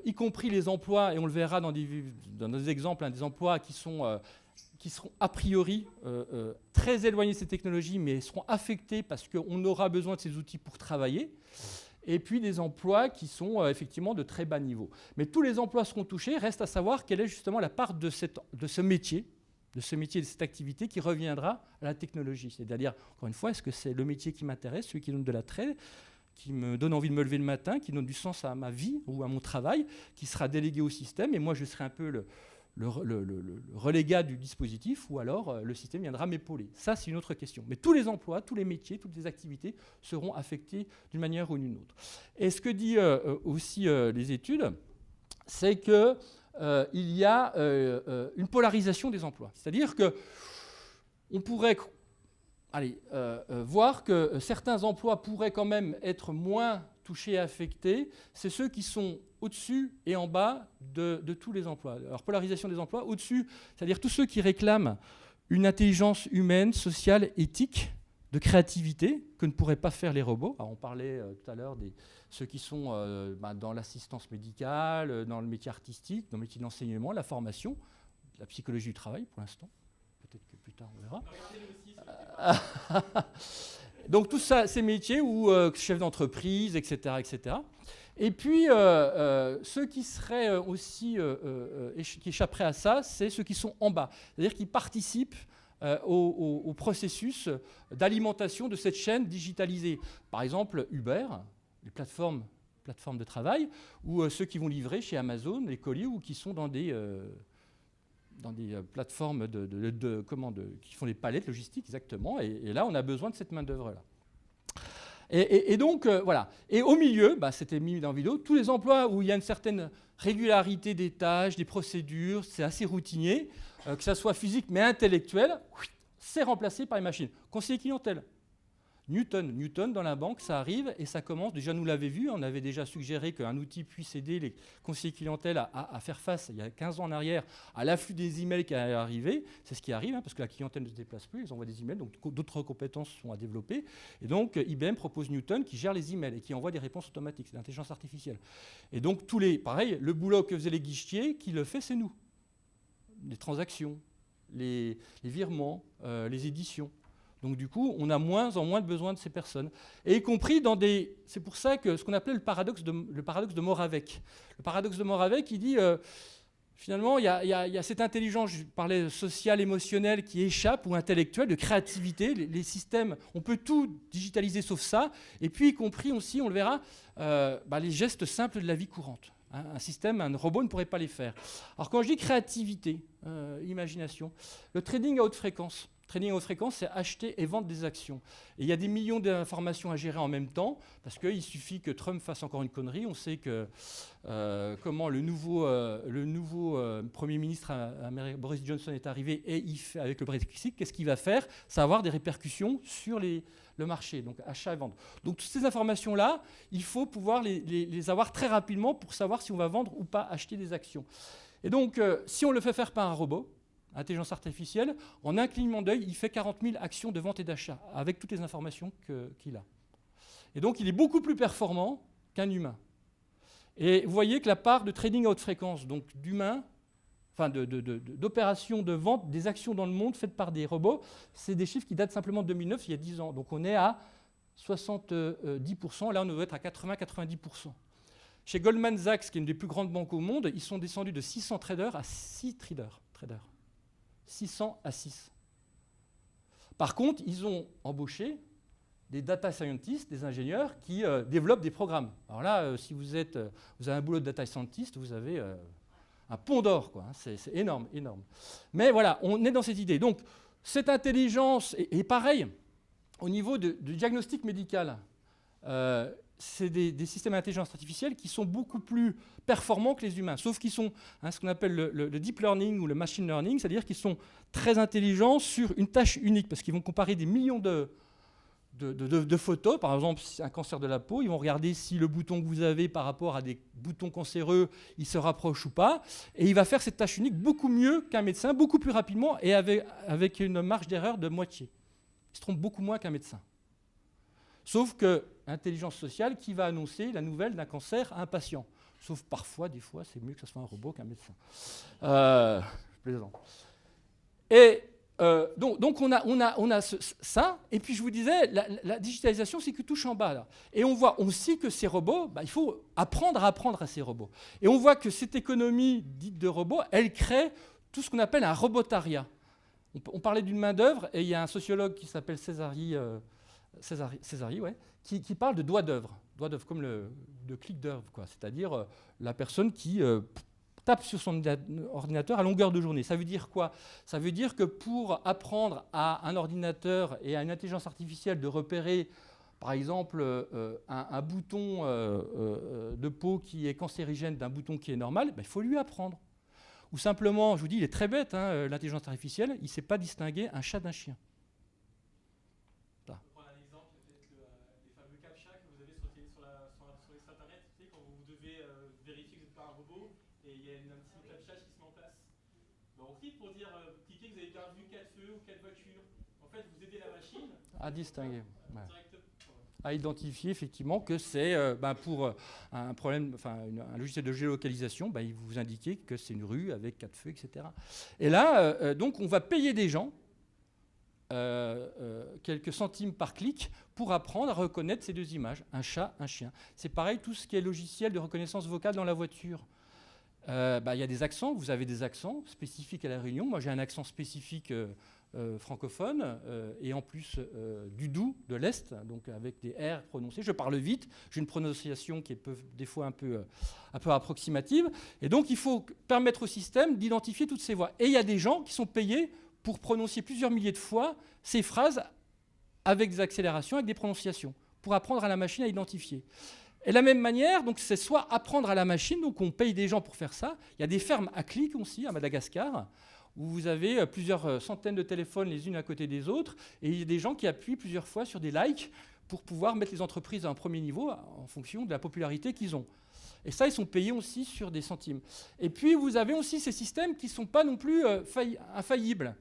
y compris les emplois, et on le verra dans des exemples, des emplois qui seront a priori très éloignés de ces technologies, mais seront affectés parce qu'on aura besoin de ces outils pour travailler, et puis des emplois qui sont effectivement de très bas niveau. Mais tous les emplois seront touchés, reste à savoir quelle est justement la part de ce métier, de cette activité qui reviendra à la technologie. C'est-à-dire, encore une fois, est-ce que c'est le métier qui m'intéresse, celui qui donne de l'attrait, qui me donne envie de me lever le matin, qui donne du sens à ma vie ou à mon travail, qui sera délégué au système, et moi je serai un peu le relégat du dispositif, ou alors le système viendra m'épauler. Ça, c'est une autre question. Mais tous les emplois, tous les métiers, toutes les activités seront affectés d'une manière ou d'une autre. Et ce que disent aussi les études, c'est que il y a une polarisation des emplois. C'est-à-dire qu'on pourrait voir que certains emplois pourraient quand même être moins touchés et affectés. C'est ceux qui sont au-dessus et en bas de tous les emplois. Alors, polarisation des emplois, au-dessus, c'est-à-dire tous ceux qui réclament une intelligence humaine, sociale, éthique, de créativité, que ne pourraient pas faire les robots. Alors, on parlait tout à l'heure de ceux qui sont dans l'assistance médicale, dans le métier artistique, dans le métier de l'enseignement, la formation, la psychologie du travail pour l'instant. Peut-être que plus tard on verra. Donc tous ces métiers où chef d'entreprise, etc., etc. Et puis ceux qui seraient aussi qui échapperaient à ça, c'est ceux qui sont en bas, c'est-à-dire qui participent au processus d'alimentation de cette chaîne digitalisée. Par exemple, Uber, les plateformes de travail, ou ceux qui vont livrer chez Amazon les colis ou qui sont dans des plateformes qui font des palettes logistiques, exactement. Et là, on a besoin de cette main-d'œuvre-là. Et donc, voilà. Et au milieu, c'était mis dans la vidéo, tous les emplois où il y a une certaine régularité des tâches, des procédures, c'est assez routinier, que ça soit physique mais intellectuel, c'est remplacé par les machines. Conseiller clientèle. Newton, dans la banque, ça arrive et ça commence. Déjà, nous l'avons vu, on avait déjà suggéré qu'un outil puisse aider les conseillers clientèle à faire face, il y a 15 ans en arrière, à l'afflux des emails qui est arrivé. C'est ce qui arrive, parce que la clientèle ne se déplace plus, ils envoient des emails, donc d'autres compétences sont à développer. Et donc, IBM propose Newton qui gère les emails et qui envoie des réponses automatiques, c'est l'intelligence artificielle. Et donc, pareil, le boulot que faisaient les guichetiers, qui le fait, c'est nous. Les transactions, les virements, les éditions. Donc du coup, on a moins en moins de besoin de ces personnes. Et y compris dans des... C'est pour ça que ce qu'on appelait le paradoxe de Moravec. Le paradoxe de Moravec, il dit, finalement, il y a cette intelligence, je parlais sociale, émotionnelle, qui échappe, ou intellectuelle, de créativité. Les systèmes, on peut tout digitaliser sauf ça. Et puis, y compris aussi, on le verra, les gestes simples de la vie courante. Un robot ne pourrait pas les faire. Alors quand je dis créativité, imagination, le trading à haute fréquence, Trading à haute fréquence, c'est acheter et vendre des actions. Et il y a des millions d'informations à gérer en même temps, parce qu'il suffit que Trump fasse encore une connerie. On sait que comment le nouveau Premier ministre Boris Johnson est arrivé et il fait avec le Brexit, qu'est-ce qu'il va faire? Ça va avoir des répercussions sur le marché, donc achat et vente. Donc toutes ces informations-là, il faut pouvoir les avoir très rapidement pour savoir si on va vendre ou pas acheter des actions. Et donc, si on le fait faire par un robot, intelligence artificielle, en un clignement d'œil, il fait 40 000 actions de vente et d'achat, avec toutes les informations qu'il a. Et donc, il est beaucoup plus performant qu'un humain. Et vous voyez que la part de trading à haute fréquence, donc d'humains, enfin d'opérations de vente des actions dans le monde faites par des robots, c'est des chiffres qui datent simplement de 2009, il y a 10 ans. Donc, on est à 70%, là, on doit être à 80-90%. Chez Goldman Sachs, qui est une des plus grandes banques au monde, ils sont descendus de 600 traders à 6 traders. 600 à 6. Par contre, ils ont embauché des data scientists, des ingénieurs qui développent des programmes. Alors là, si vous avez un boulot de data scientist, vous avez un pont d'or, quoi. C'est énorme, énorme. Mais voilà, on est dans cette idée. Donc, cette intelligence, et pareil, au niveau du diagnostic médical, c'est des systèmes d'intelligence artificielle qui sont beaucoup plus performants que les humains, sauf qu'ils sont ce qu'on appelle le deep learning ou le machine learning, c'est-à-dire qu'ils sont très intelligents sur une tâche unique, parce qu'ils vont comparer des millions de photos, par exemple un cancer de la peau, ils vont regarder si le bouton que vous avez par rapport à des boutons cancéreux, il se rapproche ou pas, et il va faire cette tâche unique beaucoup mieux qu'un médecin, beaucoup plus rapidement, et avec une marge d'erreur de moitié. Il se trompe beaucoup moins qu'un médecin. Sauf que intelligence sociale qui va annoncer la nouvelle d'un cancer à un patient. Sauf parfois, des fois, c'est mieux que ce soit un robot qu'un médecin. Je plaisante. Et donc on a ça. Et puis je vous disais, la digitalisation, c'est que touche en bas. Là. Et on voit aussi que ces robots, il faut apprendre à ces robots. Et on voit que cette économie dite de robots, elle crée tout ce qu'on appelle un robotariat. On parlait d'une main-d'œuvre, et il y a un sociologue qui s'appelle Césari, ouais, qui parle de doigt d'œuvre comme de clic d'œuvre, c'est-à-dire la personne qui tape sur son ordinateur à longueur de journée. Ça veut dire quoi? Ça veut dire que pour apprendre à un ordinateur et à une intelligence artificielle de repérer, par exemple, un bouton de peau qui est cancérigène d'un bouton qui est normal, il faut lui apprendre. Ou simplement, je vous dis, il est très bête, l'intelligence artificielle, il ne sait pas distinguer un chat d'un chien. Pour dire, cliquez que vous avez bien vu 4 feux ou 4 voitures. En fait, vous aidez la machine à distinguer, directement. À identifier effectivement que c'est pour un problème, un logiciel de géolocalisation, il vous indiquer que c'est une rue avec 4 feux, etc. Et là, donc, on va payer des gens quelques centimes par clic pour apprendre à reconnaître ces deux images, un chat, un chien. C'est pareil, tout ce qui est logiciel de reconnaissance vocale dans la voiture. Il y a des accents, vous avez des accents spécifiques à La Réunion. Moi, j'ai un accent spécifique francophone et en plus du Doubs, de l'Est, donc avec des R prononcés. Je parle vite, j'ai une prononciation qui est des fois un peu approximative. Et donc, il faut permettre au système d'identifier toutes ces voix. Et il y a des gens qui sont payés pour prononcer plusieurs milliers de fois ces phrases avec des accélérations, avec des prononciations, pour apprendre à la machine à identifier. Et de la même manière, donc c'est soit apprendre à la machine, donc on paye des gens pour faire ça. Il y a des fermes à clics aussi, à Madagascar, où vous avez plusieurs centaines de téléphones les unes à côté des autres, et il y a des gens qui appuient plusieurs fois sur des likes pour pouvoir mettre les entreprises à un premier niveau en fonction de la popularité qu'ils ont. Et ça, ils sont payés aussi sur des centimes. Et puis, vous avez aussi ces systèmes qui ne sont pas non plus infaillibles.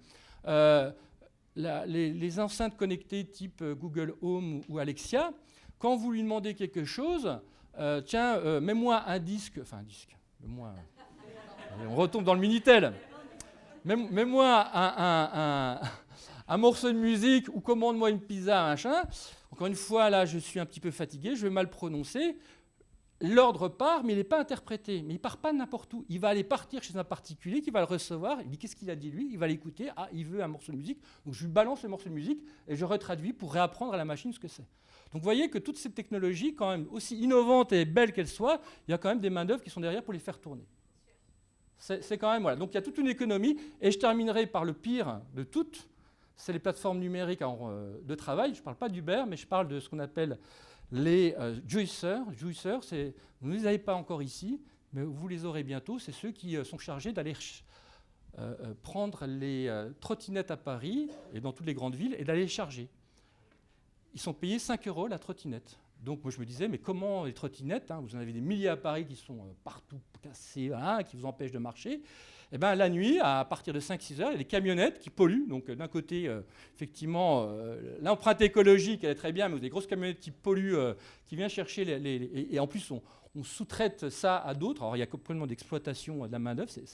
Les enceintes connectées type Google Home ou Alexia, quand vous lui demandez quelque chose, mets-moi un disque, on retombe dans le Minitel, mets-moi un morceau de musique ou commande-moi une pizza, machin. Encore une fois, là, je suis un petit peu fatigué, je vais mal prononcer. L'ordre part, mais il n'est pas interprété. Mais il ne part pas n'importe où. Il va aller partir chez un particulier qui va le recevoir. Il dit qu'est-ce qu'il a dit lui. Il va l'écouter. Ah, il veut un morceau de musique. Donc je lui balance le morceau de musique et je retraduis pour réapprendre à la machine ce que c'est. Donc vous voyez que toutes ces technologies, quand même, aussi innovantes et belles qu'elles soient, il y a quand même des main-d'œuvre qui sont derrière pour les faire tourner. C'est quand même, voilà. Donc il y a toute une économie. Et je terminerai par le pire de toutes. c'est les plateformes numériques de travail. Je ne parle pas d'Uber, mais je parle de ce qu'on appelle les juicers. Juicers, vous ne les avez pas encore ici, mais vous les aurez bientôt. C'est ceux qui sont chargés d'aller prendre les trottinettes à Paris et dans toutes les grandes villes et d'aller les charger. Ils sont payés 5 € la trottinette. Donc moi je me disais, mais comment les trottinettes, vous en avez des milliers à Paris qui sont partout cassées, qui vous empêchent de marcher. Et bien la nuit, à partir de 5-6 heures, il y a des camionnettes qui polluent. Donc d'un côté, effectivement, l'empreinte écologique, elle est très bien, mais vous avez des grosses camionnettes qui polluent, qui viennent chercher et en plus on sous-traite ça à d'autres. Alors il y a complètement d'exploitation de la main-d'œuvre, c'est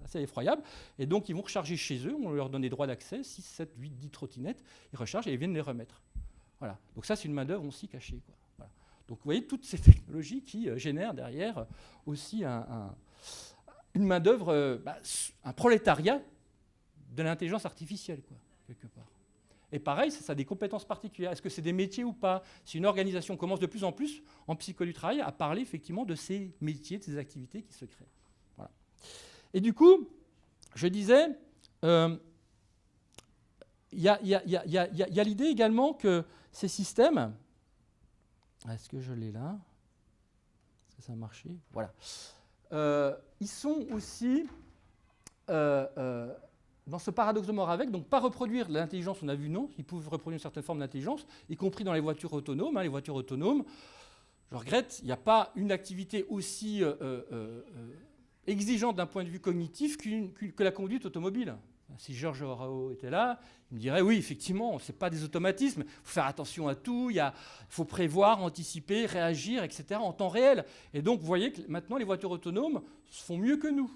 assez effroyable. Et donc ils vont recharger chez eux, on leur donne des droits d'accès, 6, 7, 8, 10 trottinettes, ils rechargent et ils viennent les remettre. Voilà. Donc ça c'est une main-d'œuvre aussi cachée, quoi. Voilà. Donc vous voyez toutes ces technologies qui génèrent derrière aussi une main-d'œuvre, un prolétariat de l'intelligence artificielle, quoi, quelque part. Et pareil, ça a des compétences particulières. Est-ce que c'est des métiers ou pas? Si une organisation commence de plus en plus, en psychologie du travail, à parler effectivement de ces métiers, de ces activités qui se créent. Voilà. Et du coup, je disais, il y a l'idée également que ces systèmes... Est-ce que je l'ai là? Est-ce que ça a marché? Voilà. Ils sont aussi... dans ce paradoxe de Moravec, donc pas reproduire l'intelligence, on a vu non, ils peuvent reproduire une certaine forme d'intelligence, y compris dans les voitures autonomes. Les voitures autonomes, je regrette, il n'y a pas une activité aussi exigeante d'un point de vue cognitif que la conduite automobile. Si Georges Orao était là, il me dirait oui, effectivement, ce n'est pas des automatismes, il faut faire attention à tout, il faut prévoir, anticiper, réagir, etc. en temps réel. Et donc, vous voyez que maintenant, les voitures autonomes font mieux que nous.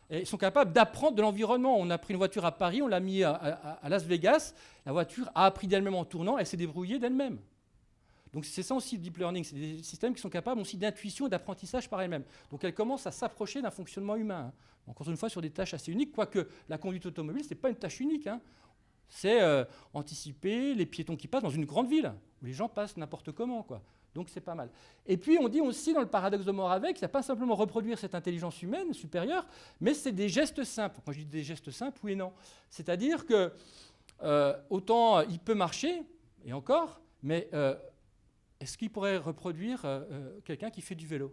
Et ils sont capables d'apprendre de l'environnement. On a pris une voiture à Paris, on l'a mis à Las Vegas. La voiture a appris d'elle-même en tournant, elle s'est débrouillée d'elle-même. Donc c'est ça aussi le deep learning, c'est des systèmes qui sont capables aussi d'intuition et d'apprentissage par elles-mêmes. Donc elles commencent à s'approcher d'un fonctionnement humain. Encore une fois, sur des tâches assez uniques, quoique la conduite automobile, ce n'est pas une tâche unique. C'est anticiper les piétons qui passent dans une grande ville, où les gens passent n'importe comment, quoi. Donc c'est pas mal. Et puis on dit aussi dans le paradoxe de Moravec, il n'y a pas simplement reproduire cette intelligence humaine supérieure, mais c'est des gestes simples. Quand je dis des gestes simples, oui et non. C'est-à-dire que autant il peut marcher, et encore, mais est-ce qu'il pourrait reproduire quelqu'un qui fait du vélo?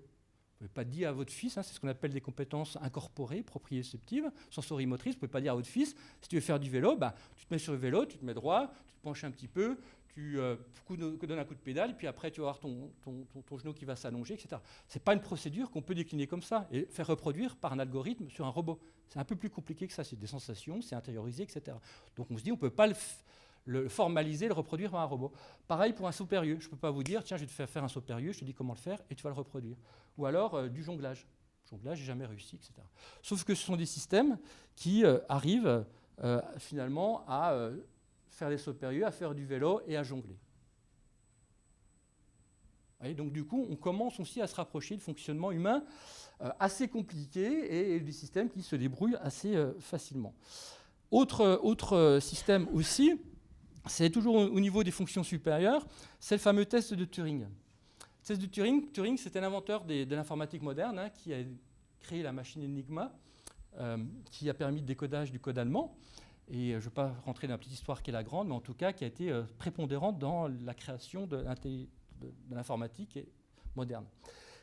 Vous ne pouvez pas dire à votre fils, c'est ce qu'on appelle des compétences incorporées, proprioceptives, sensorimotrices, vous ne pouvez pas dire à votre fils, si tu veux faire du vélo, tu te mets sur le vélo, tu te mets droit, tu te penches un petit peu, tu donnes un coup de pédale, et puis après tu vas avoir ton genou qui va s'allonger, etc. Ce n'est pas une procédure qu'on peut décliner comme ça et faire reproduire par un algorithme sur un robot. C'est un peu plus compliqué que ça, c'est des sensations, c'est intériorisé, etc. Donc on se dit on ne peut pas le formaliser, le reproduire par un robot. Pareil pour un saut périlleux. Je ne peux pas vous dire, tiens, je vais te faire faire un saut périlleux, je te dis comment le faire, et tu vas le reproduire. Ou alors du jonglage. Jonglage, j'ai jamais réussi, etc. Sauf que ce sont des systèmes qui arrivent finalement à faire des sauts périlleux, à faire du vélo et à jongler. Et donc du coup, on commence aussi à se rapprocher du fonctionnement humain assez compliqué et des systèmes qui se débrouillent assez facilement. Autre système aussi, c'est toujours au niveau des fonctions supérieures, c'est le fameux test de Turing. Le test de Turing, c'était l'inventeur de l'informatique moderne qui a créé la machine Enigma, qui a permis le décodage du code allemand. Et je ne vais pas rentrer dans la petite histoire qui est la grande, mais en tout cas qui a été prépondérante dans la création de l'informatique moderne.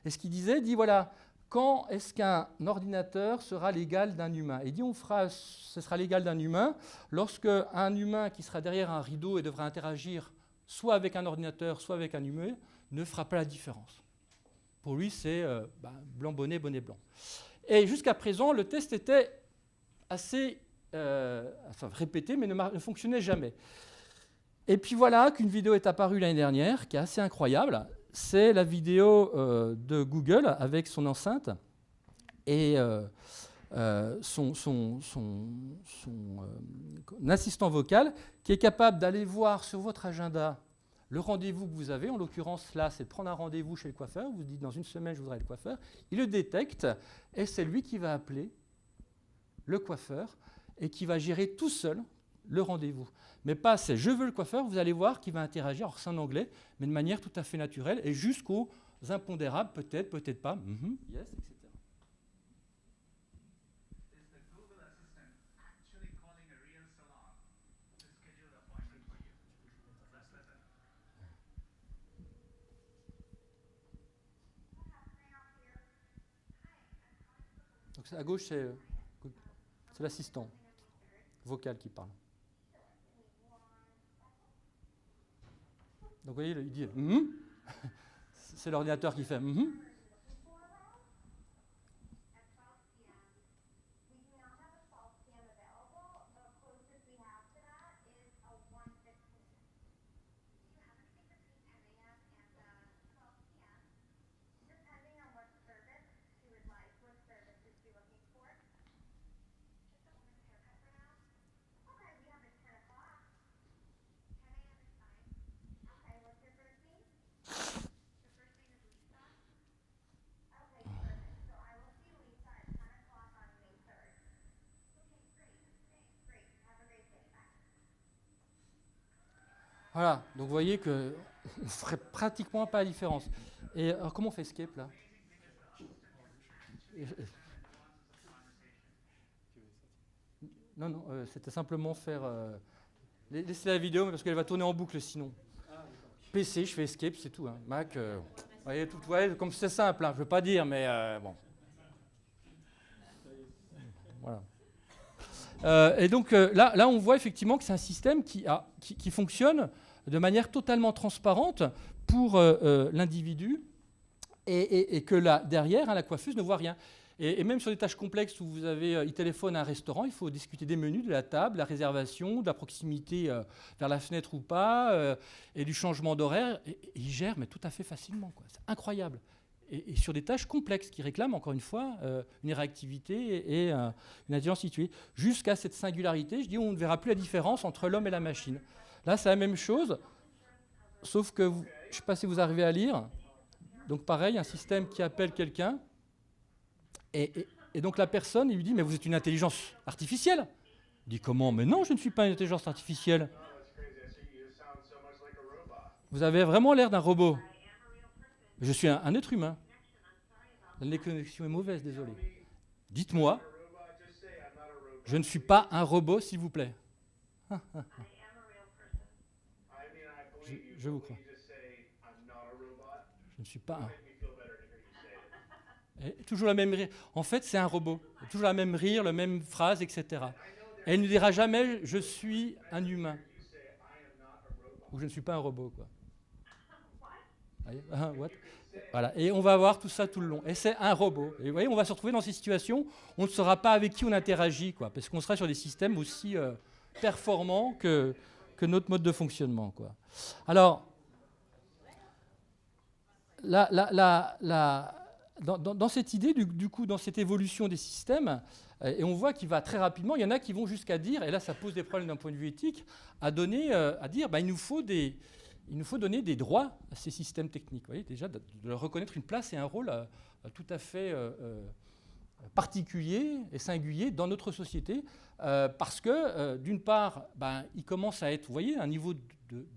Et ce qu'il dit voilà, quand est-ce qu'un ordinateur sera l'égal d'un humain? Il dit ce sera l'égal d'un humain lorsque un humain qui sera derrière un rideau et devra interagir soit avec un ordinateur, soit avec un humain, ne fera pas la différence. Pour lui, c'est blanc bonnet, bonnet blanc. Et jusqu'à présent, le test était assez répété, mais ne fonctionnait jamais. Et puis voilà qu'une vidéo est apparue l'année dernière, qui est assez incroyable. C'est la vidéo de Google avec son enceinte et son assistant vocal qui est capable d'aller voir sur votre agenda le rendez-vous que vous avez. En l'occurrence, là, c'est de prendre un rendez-vous chez le coiffeur. Vous dites, dans une semaine, je voudrais être coiffeur. Il le détecte et c'est lui qui va appeler le coiffeur et qui va gérer tout seul le rendez-vous. Mais pas c'est je veux le coiffeur, vous allez voir qu'il va interagir, alors c'est en anglais, mais de manière tout à fait naturelle et jusqu'aux impondérables, peut-être, peut-être pas, yes, etc. Donc à gauche, c'est l'assistant vocal qui parle. Donc vous voyez, il dit c'est l'ordinateur qui fait Voilà, donc vous voyez que ne ferait pratiquement pas la différence. Et alors comment on fait escape là? Non, c'était simplement faire... laissez la vidéo parce qu'elle va tourner en boucle sinon. PC, je fais escape, c'est tout. Hein. Mac, vous voyez, tout, ouais, comme c'est simple, hein, je ne veux pas dire, mais bon. Voilà. Et donc là, on voit effectivement que c'est un système qui fonctionne de manière totalement transparente pour l'individu et que là, derrière, hein, la coiffeuse ne voit rien. Et même sur des tâches complexes où vous avez, il téléphone à un restaurant, il faut discuter des menus, de la table, la réservation, de la proximité vers la fenêtre ou pas, et du changement d'horaire. Et il gère, mais tout à fait facilement, quoi. C'est incroyable. Et sur des tâches complexes qui réclament, encore une fois, une réactivité et une intelligence située. Jusqu'à cette singularité, je dis, on ne verra plus la différence entre l'homme et la machine. Là, c'est la même chose, sauf que, je ne sais pas si vous arrivez à lire. Donc pareil, un système qui appelle quelqu'un. Et donc la personne, il lui dit, mais vous êtes une intelligence artificielle. Il dit, comment? Mais non, je ne suis pas une intelligence artificielle. Vous avez vraiment l'air d'un robot. Je suis un être humain. La connexion est mauvaise, désolé. Dites-moi, je ne suis pas un robot, s'il vous plaît. Je vous crois. Je ne suis pas un... Et toujours la même rire. En fait, c'est un robot. Toujours la même rire, la même phrase, etc. Et elle ne dira jamais « je suis un humain » ou « je ne suis pas un robot ». Quoi. What? Voilà. Et on va voir tout ça tout le long. Et c'est un robot. Et vous voyez, on va se retrouver dans ces situations où on ne saura pas avec qui on interagit, quoi, parce qu'on sera sur des systèmes aussi performants que notre mode de fonctionnement. Quoi. Alors, dans cette idée, du coup, dans cette évolution des systèmes, et on voit qu'il va très rapidement, il y en a qui vont jusqu'à dire, et là ça pose des problèmes d'un point de vue éthique, à dire il nous faut donner des droits à ces systèmes techniques. Vous voyez, déjà, de leur reconnaître une place et un rôle tout à fait particulier et singulier dans notre société, parce que, d'une part, il commence à être, vous voyez, un niveau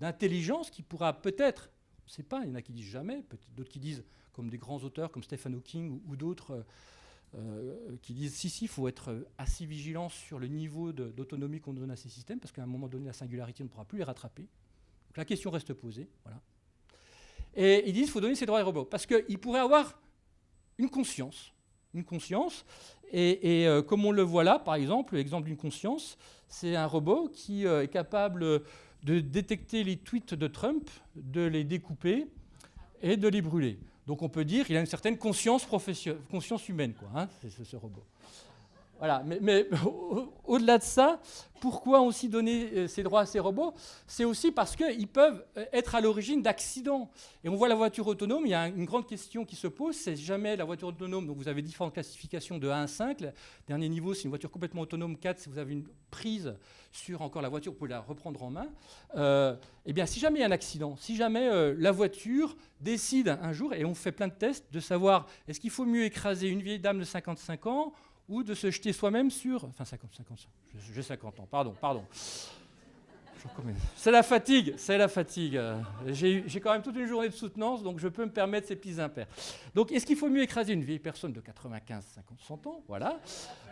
d'intelligence qui pourra peut-être, on ne sait pas, il y en a qui disent jamais, peut-être d'autres qui disent, comme des grands auteurs comme Stephen Hawking ou d'autres, qui disent si, il faut être assez vigilant sur le niveau d'autonomie qu'on donne à ces systèmes, parce qu'à un moment donné, la singularité ne pourra plus les rattraper. Donc la question reste posée. Voilà. Et ils disent qu'il faut donner ces droits aux robots, parce qu'ils pourraient avoir une conscience. Et comme on le voit là, par exemple, l'exemple d'une conscience, c'est un robot qui est capable de détecter les tweets de Trump, de les découper et de les brûler. Donc on peut dire qu'il a une certaine conscience humaine, quoi, hein, c'est ce robot. Voilà, mais au-delà de ça, pourquoi aussi donner ces droits à ces robots? C'est aussi parce qu'ils peuvent être à l'origine d'accidents. Et on voit la voiture autonome, il y a une grande question qui se pose, c'est jamais la voiture autonome, donc vous avez différentes classifications de 1 à 5. Le dernier niveau, c'est une voiture complètement autonome. 4, si vous avez une prise sur encore la voiture, vous pouvez la reprendre en main. Eh bien, si jamais il y a un accident, si jamais la voiture décide un jour, et on fait plein de tests, de savoir est-ce qu'il faut mieux écraser une vieille dame de 55 ans ou de se jeter soi-même sur... Enfin, 50 j'ai 50 ans, pardon. C'est la fatigue. J'ai quand même toute une journée de soutenance, donc je peux me permettre ces petits impairs. Donc, est-ce qu'il faut mieux écraser une vieille personne de 95, 50, 100 ans, voilà,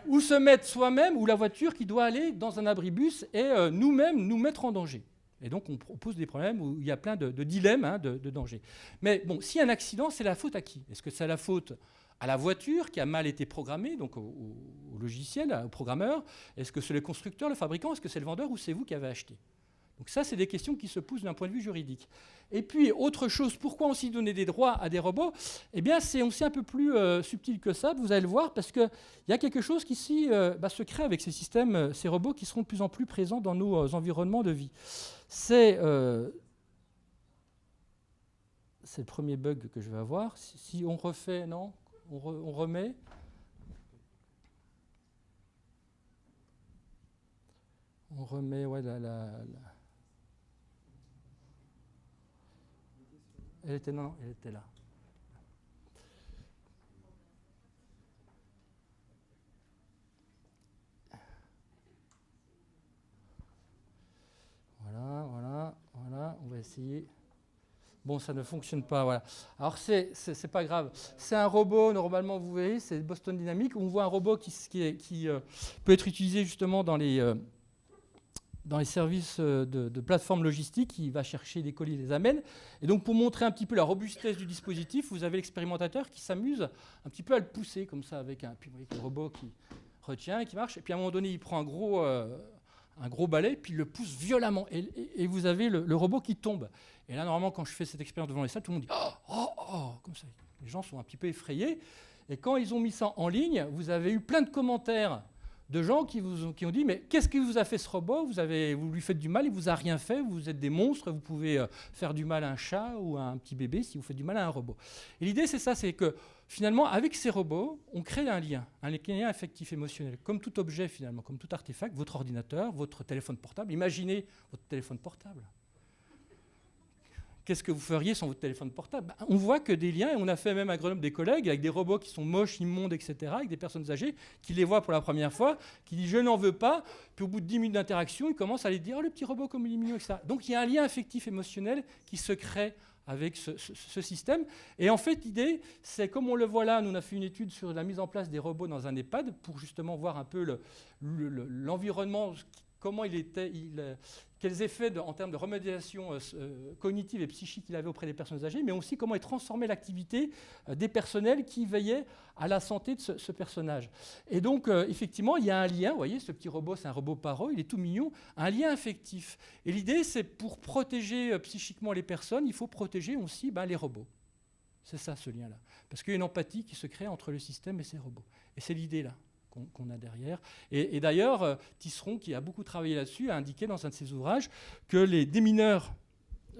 ou se mettre soi-même, ou la voiture qui doit aller dans un abribus et nous-mêmes nous mettre en danger? Et donc, on pose des problèmes où il y a plein de dilemmes, hein, de dangers. Mais bon, s'il y a un accident, c'est la faute à qui? Est-ce que c'est la faute à la voiture qui a mal été programmée, donc au logiciel, au programmeur? Est-ce que c'est le constructeur, le fabricant? Est-ce que c'est le vendeur ou c'est vous qui avez acheté? Donc ça, c'est des questions qui se posent d'un point de vue juridique. Et puis, autre chose, pourquoi aussi donner des droits à des robots? Eh bien, c'est aussi un peu plus subtil que ça, vous allez le voir, parce qu'il y a quelque chose qui ici se crée avec ces systèmes, ces robots qui seront de plus en plus présents dans nos environnements de vie. C'est le premier bug que je vais avoir. Si on refait, non, on remet. On remet, ouais, Elle était, non, elle était là. Voilà, on va essayer. Bon, ça ne fonctionne pas, voilà. Alors, c'est pas grave. C'est un robot, normalement, vous voyez, c'est Boston Dynamics. On voit un robot qui peut être utilisé justement dans les services de plateforme logistique, qui va chercher des colis et les amène. Et donc, pour montrer un petit peu la robustesse du dispositif, vous avez l'expérimentateur qui s'amuse un petit peu à le pousser, comme ça, avec le robot qui retient et qui marche. Et puis, à un moment donné, il prend un gros balai, puis il le pousse violemment. Et vous avez le robot qui tombe. Et là, normalement, quand je fais cette expérience devant les salles, tout le monde dit « Oh !» comme ça. Les gens sont un petit peu effrayés. Et quand ils ont mis ça en ligne, vous avez eu plein de commentaires de gens qui ont dit « Mais qu'est-ce qui vous a fait ce robot? Vous lui faites du mal, il ne vous a rien fait, vous êtes des monstres, vous pouvez faire du mal à un chat ou à un petit bébé si vous faites du mal à un robot. » Et l'idée, c'est ça, c'est que finalement, avec ces robots, on crée un lien affectif émotionnel, comme tout objet finalement, comme tout artefact, votre ordinateur, votre téléphone portable. Imaginez votre téléphone portable. Qu'est-ce que vous feriez sans votre téléphone portable? On voit que des liens, et on a fait même à Grenoble des collègues avec des robots qui sont moches, immondes, etc., avec des personnes âgées qui les voient pour la première fois, qui disent « je n'en veux pas », puis au bout de 10 minutes d'interaction, ils commencent à les dire « oh, le petit robot comme il est mignon », etc. Donc il y a un lien affectif émotionnel qui se crée avec ce système. Et en fait, l'idée, c'est comme on le voit là, nous on a fait une étude sur la mise en place des robots dans un EHPAD pour justement voir un peu l'environnement, comment il était, quels effets en termes de remédiation cognitive et psychique il avait auprès des personnes âgées, mais aussi comment il transformait l'activité des personnels qui veillaient à la santé de ce personnage. Et donc, effectivement, il y a un lien, vous voyez, ce petit robot, c'est un robot paro, il est tout mignon, un lien affectif. Et l'idée, c'est pour protéger psychiquement les personnes, il faut protéger aussi les robots. C'est ça, ce lien-là. Parce qu'il y a une empathie qui se crée entre le système et ces robots. Et c'est l'idée, là, qu'on a derrière. Et d'ailleurs, Tisseron, qui a beaucoup travaillé là-dessus, a indiqué dans un de ses ouvrages que les démineurs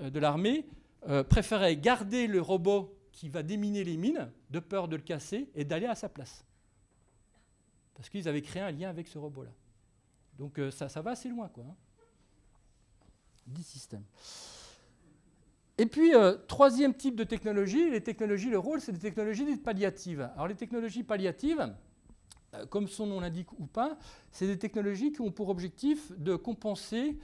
de l'armée préféraient garder le robot qui va déminer les mines, de peur de le casser, et d'aller à sa place. Parce qu'ils avaient créé un lien avec ce robot-là. Donc ça va assez loin, quoi. 10 systèmes. Et puis, troisième type de technologie, les technologies, le rôle, c'est des technologies dites palliatives. Alors les technologies palliatives, comme son nom l'indique ou pas, c'est des technologies qui ont pour objectif de compenser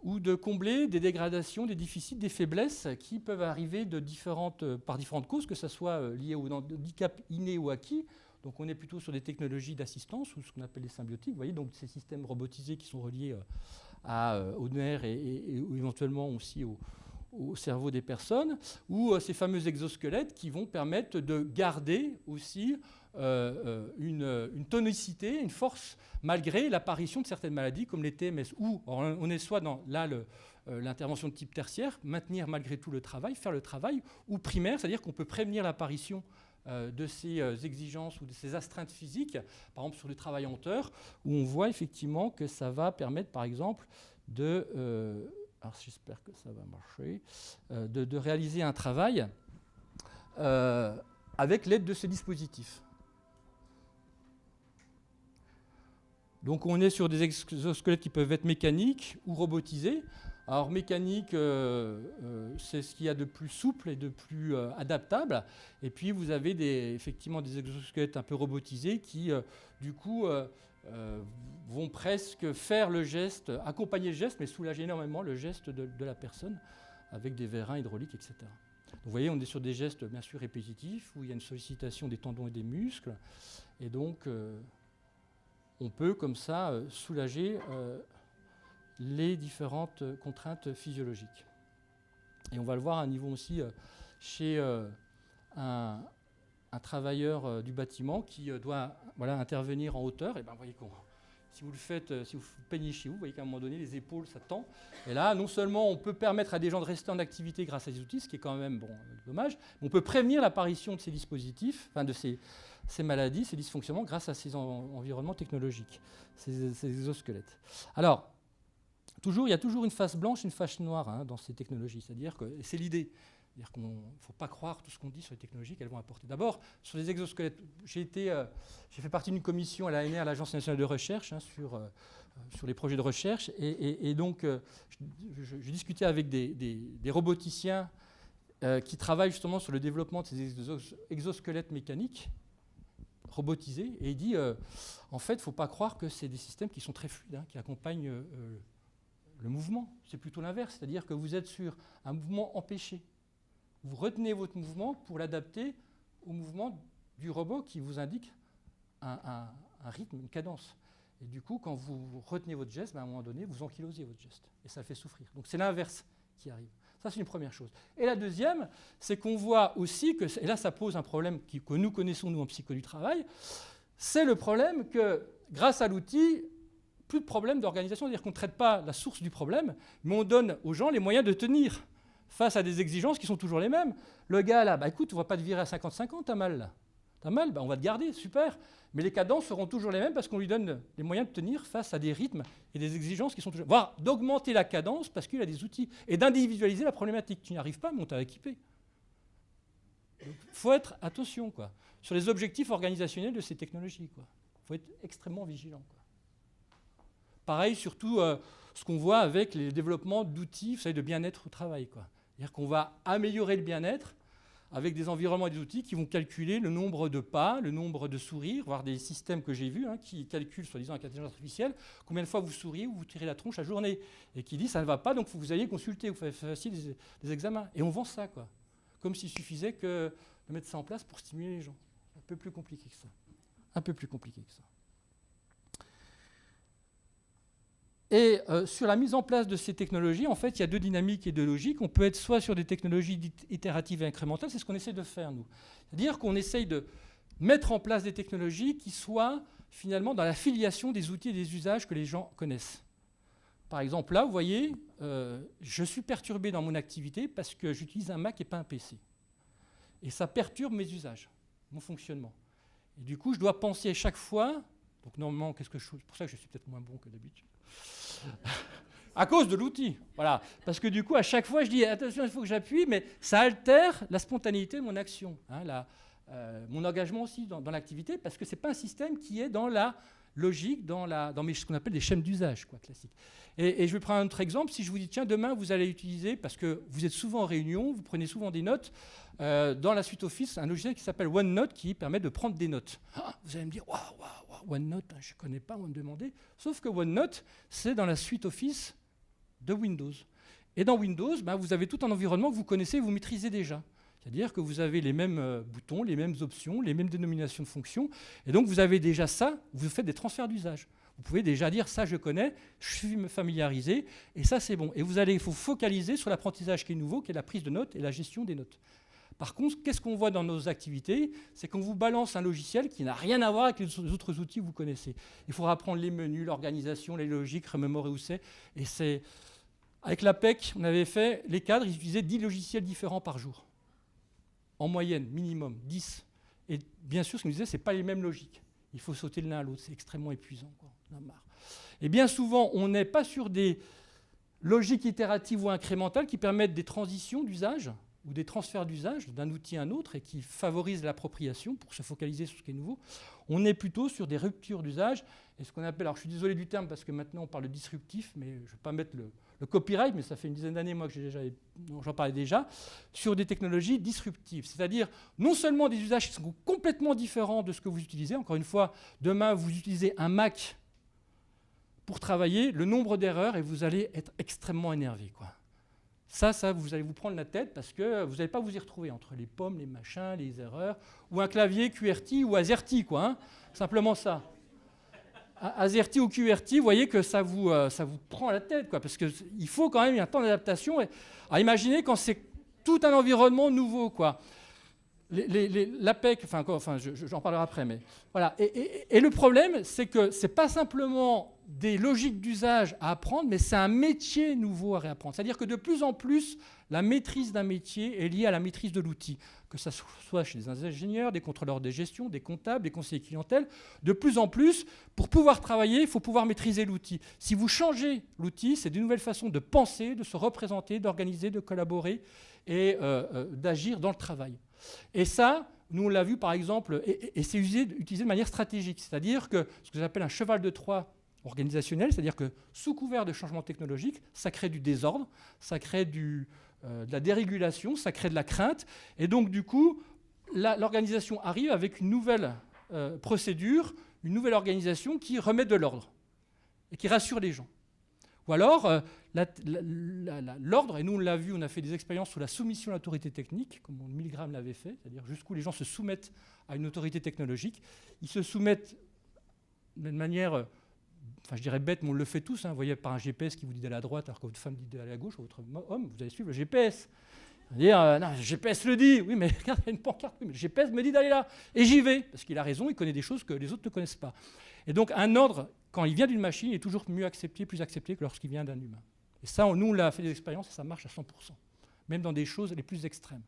ou de combler des dégradations, des déficits, des faiblesses qui peuvent arriver par différentes causes, que ce soit lié au handicap inné ou acquis. Donc on est plutôt sur des technologies d'assistance, ou ce qu'on appelle les symbiotiques, vous voyez, donc ces systèmes robotisés qui sont reliés aux nerfs et éventuellement aussi au cerveau des personnes, ou ces fameux exosquelettes qui vont permettre de garder aussi une tonicité, une force, malgré l'apparition de certaines maladies comme les TMS, où on est soit dans l'intervention de type tertiaire, maintenir malgré tout le travail, faire le travail, ou primaire, c'est-à-dire qu'on peut prévenir l'apparition de ces exigences ou de ces astreintes physiques, par exemple sur le travail en hauteur, où on voit effectivement que ça va permettre, par exemple, alors j'espère que ça va marcher, de réaliser un travail avec l'aide de ces dispositifs. Donc on est sur des exosquelettes qui peuvent être mécaniques ou robotisés. Alors mécanique, c'est ce qu'il y a de plus souple et de plus adaptable. Et puis vous avez effectivement des exosquelettes un peu robotisés qui, du coup, vont presque faire le geste, accompagner le geste, mais soulager énormément le geste de la personne avec des vérins hydrauliques, etc. Donc, vous voyez, on est sur des gestes bien sûr répétitifs où il y a une sollicitation des tendons et des muscles. Et donc, on peut comme ça soulager les différentes contraintes physiologiques. Et on va le voir à un niveau aussi chez un un travailleur du bâtiment qui doit intervenir en hauteur, et ben, vous voyez si vous le faites, si vous peignez chez vous, vous voyez qu'à un moment donné, les épaules, ça tend. Et là, non seulement on peut permettre à des gens de rester en activité grâce à des outils, ce qui est quand même dommage, mais on peut prévenir l'apparition de ces dispositifs, enfin de ces maladies, ces dysfonctionnements, grâce à ces environnements technologiques, ces exosquelettes. Alors, il y a toujours une face blanche et une face noire dans ces technologies, c'est-à-dire que c'est l'idée. C'est-à-dire qu'il ne faut pas croire tout ce qu'on dit sur les technologies qu'elles vont apporter. D'abord, sur les exosquelettes, j'ai fait partie d'une commission à l'ANR, à l'Agence nationale de recherche, sur les projets de recherche. Et donc, je discutais avec des roboticiens qui travaillent justement sur le développement de ces exosquelettes mécaniques robotisés. Et il dit, en fait, il ne faut pas croire que c'est des systèmes qui sont très fluides, qui accompagnent le mouvement. C'est plutôt l'inverse, c'est-à-dire que vous êtes sur un mouvement empêché. Vous retenez votre mouvement pour l'adapter au mouvement du robot qui vous indique un rythme, une cadence. Et du coup, quand vous retenez votre geste, à un moment donné, vous ankylosez votre geste. Et ça fait souffrir. Donc c'est l'inverse qui arrive. Ça, c'est une première chose. Et la deuxième, c'est qu'on voit aussi que, et là, ça pose un problème que nous connaissons, nous, en psycho du travail, c'est le problème que, grâce à l'outil, plus de problème d'organisation. C'est-à-dire qu'on ne traite pas la source du problème, mais on donne aux gens les moyens de tenir face à des exigences qui sont toujours les mêmes. Le gars, là, écoute, on ne va pas te virer à 50-50, t'as mal, là. T'as mal, on va te garder, super. Mais les cadences seront toujours les mêmes parce qu'on lui donne les moyens de tenir face à des rythmes et des exigences qui sont toujours... Voire d'augmenter la cadence parce qu'il a des outils et d'individualiser la problématique. Tu n'y arrives pas, mais on t'a équipé. Il faut être attention, quoi, sur les objectifs organisationnels de ces technologies, quoi. Il faut être extrêmement vigilant, quoi. Pareil, surtout ce qu'on voit avec les développements d'outils, vous savez, de bien-être au travail, quoi. C'est-à-dire qu'on va améliorer le bien-être avec des environnements et des outils qui vont calculer le nombre de pas, le nombre de sourires, voire des systèmes que j'ai vus qui calculent, soi-disant avec l'intelligence artificielle, combien de fois vous souriez ou vous tirez la tronche à journée, et qui dit ça ne va pas, donc vous alliez consulter, vous fassiez des examens. Et on vend ça, quoi. Comme s'il suffisait de mettre ça en place pour stimuler les gens. Un peu plus compliqué que ça. Un peu plus compliqué que ça. Et sur la mise en place de ces technologies, en fait, il y a deux dynamiques et deux logiques. On peut être soit sur des technologies dites itératives et incrémentales, c'est ce qu'on essaie de faire, nous. C'est-à-dire qu'on essaye de mettre en place des technologies qui soient finalement dans la filiation des outils et des usages que les gens connaissent. Par exemple, là, vous voyez, je suis perturbé dans mon activité parce que j'utilise un Mac et pas un PC. Et ça perturbe mes usages, mon fonctionnement. Et du coup, je dois penser à chaque fois, donc normalement, c'est pour ça que je suis peut-être moins bon que d'habitude, à cause de l'outil, voilà. Parce que du coup, à chaque fois, je dis attention, il faut que j'appuie, mais ça altère la spontanéité de mon action, mon engagement aussi dans l'activité, parce que c'est pas un système qui est dans la logique, dans ce qu'on appelle des schèmes d'usage, quoi, classiques. Et je vais prendre un autre exemple. Si je vous dis tiens, demain vous allez utiliser, parce que vous êtes souvent en réunion, vous prenez souvent des notes, dans la suite Office, un logiciel qui s'appelle OneNote qui permet de prendre des notes. Vous allez me dire waouh, OneNote, je ne connais pas, on va me demander. Sauf que OneNote, c'est dans la suite Office de Windows. Et dans Windows, vous avez tout un environnement que vous connaissez et vous maîtrisez déjà. C'est-à-dire que vous avez les mêmes boutons, les mêmes options, les mêmes dénominations de fonctions. Et donc, vous avez déjà ça, vous faites des transferts d'usage. Vous pouvez déjà dire, ça, je connais, je suis familiarisé, et ça, c'est bon. Et vous allez vous focaliser sur l'apprentissage qui est nouveau, qui est la prise de notes et la gestion des notes. Par contre, qu'est-ce qu'on voit dans nos activités? C'est qu'on vous balance un logiciel qui n'a rien à voir avec les autres outils que vous connaissez. Il faudra apprendre les menus, l'organisation, les logiques, remémorer où c'est. Et c'est... Avec l'APEC, on avait fait, les cadres, ils utilisaient 10 logiciels différents par jour. En moyenne, minimum, 10. Et bien sûr, ce qu'on disait, ce n'est pas les mêmes logiques. Il faut sauter de l'un à l'autre, c'est extrêmement épuisant, quoi. On en a marre. Et bien souvent, on n'est pas sur des logiques itératives ou incrémentales qui permettent des transitions d'usage ou des transferts d'usage d'un outil à un autre et qui favorisent l'appropriation pour se focaliser sur ce qui est nouveau. On est plutôt sur des ruptures d'usage et ce qu'on appelle, alors je suis désolé du terme parce que maintenant on parle de disruptif, mais je ne vais pas mettre le copyright, mais ça fait une dizaine d'années moi que j'en parlais déjà, sur des technologies disruptives. C'est-à-dire non seulement des usages qui sont complètement différents de ce que vous utilisez. Encore une fois, demain vous utilisez un Mac pour travailler, le nombre d'erreurs et vous allez être extrêmement énervé, quoi. Ça, vous allez vous prendre la tête parce que vous n'allez pas vous y retrouver entre les pommes, les machins, les erreurs, ou un clavier QWERTY ou AZERTY, quoi, hein, simplement ça. AZERTY ou QWERTY, vous voyez que ça vous prend la tête, quoi, parce qu'il faut quand même un temps d'adaptation. À imaginer quand c'est tout un environnement nouveau, quoi. l'APEC, j'en parlerai après, mais voilà. Et le problème, c'est que ce n'est pas simplement des logiques d'usage à apprendre, mais c'est un métier nouveau à réapprendre. C'est-à-dire que de plus en plus, la maîtrise d'un métier est liée à la maîtrise de l'outil, que ce soit chez des ingénieurs, des contrôleurs de gestion, des comptables, des conseillers clientèle. De plus en plus, pour pouvoir travailler, il faut pouvoir maîtriser l'outil. Si vous changez l'outil, c'est de nouvelles façons de penser, de se représenter, d'organiser, de collaborer et d'agir dans le travail. Et ça, nous on l'a vu par exemple, et c'est utilisé de manière stratégique, c'est-à-dire que ce que j'appelle un cheval de Troie organisationnel, c'est-à-dire que sous couvert de changement technologique, ça crée du désordre, ça crée de la dérégulation, ça crée de la crainte, et donc du coup, l'organisation arrive avec une nouvelle procédure, une nouvelle organisation qui remet de l'ordre et qui rassure les gens. Ou alors, l'ordre, et nous on l'a vu, on a fait des expériences sous la soumission à l'autorité technique, comme Milgram l'avait fait, c'est-à-dire jusqu'où les gens se soumettent à une autorité technologique. Ils se soumettent d'une manière, je dirais bête, mais on le fait tous. Vous voyez, par un GPS qui vous dit d'aller à droite, alors que votre femme dit d'aller à gauche, ou votre homme, vous allez suivre le GPS. Dire, non, le GPS le dit, oui, mais regarde, il y a une pancarte, oui, mais le GPS me dit d'aller là, et j'y vais, parce qu'il a raison, il connaît des choses que les autres ne connaissent pas. Et donc, un ordre, quand il vient d'une machine, il est toujours mieux accepté, plus accepté que lorsqu'il vient d'un humain. Et ça, nous, on l'a fait des expériences, et ça marche à 100%, même dans des choses les plus extrêmes.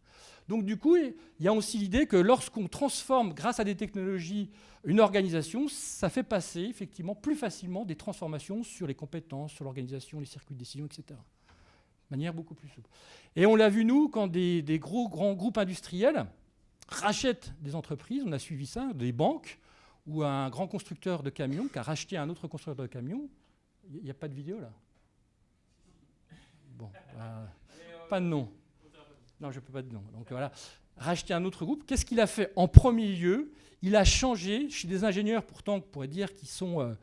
Donc, du coup, il y a aussi l'idée que lorsqu'on transforme, grâce à des technologies, une organisation, ça fait passer, effectivement, plus facilement des transformations sur les compétences, sur l'organisation, les circuits de décision, etc. De manière beaucoup plus souple. Et on l'a vu, nous, quand des grands groupes industriels rachètent des entreprises, on a suivi ça, des banques, ou un grand constructeur de camions qui a racheté un autre constructeur de camions. Il n'y a pas de vidéo, là? Bon, pas de nom. Non, je ne peux pas de nom. Donc voilà, racheter un autre groupe. Qu'est-ce qu'il a fait en premier lieu? Il a changé, chez des ingénieurs pourtant, on pourrait dire, qui sont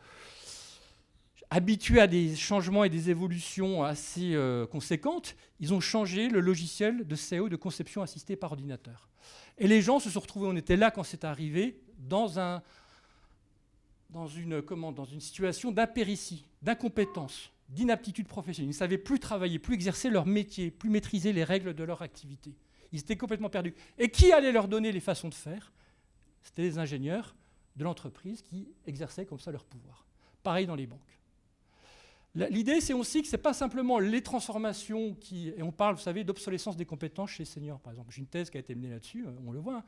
habitués à des changements et des évolutions assez conséquentes, ils ont changé le logiciel de CO, de conception assistée par ordinateur. Et les gens se sont retrouvés, on était là quand c'est arrivé, dans une situation d'impéritie, d'incompétence, d'inaptitude professionnelle. Ils ne savaient plus travailler, plus exercer leur métier, plus maîtriser les règles de leur activité. Ils étaient complètement perdus. Et qui allait leur donner les façons de faire? C'était les ingénieurs de l'entreprise qui exerçaient comme ça leur pouvoir. Pareil dans les banques. L'idée, c'est aussi que ce n'est pas simplement les transformations et on parle, vous savez, d'obsolescence des compétences chez les seniors, par exemple. J'ai une thèse qui a été menée là-dessus, on le voit.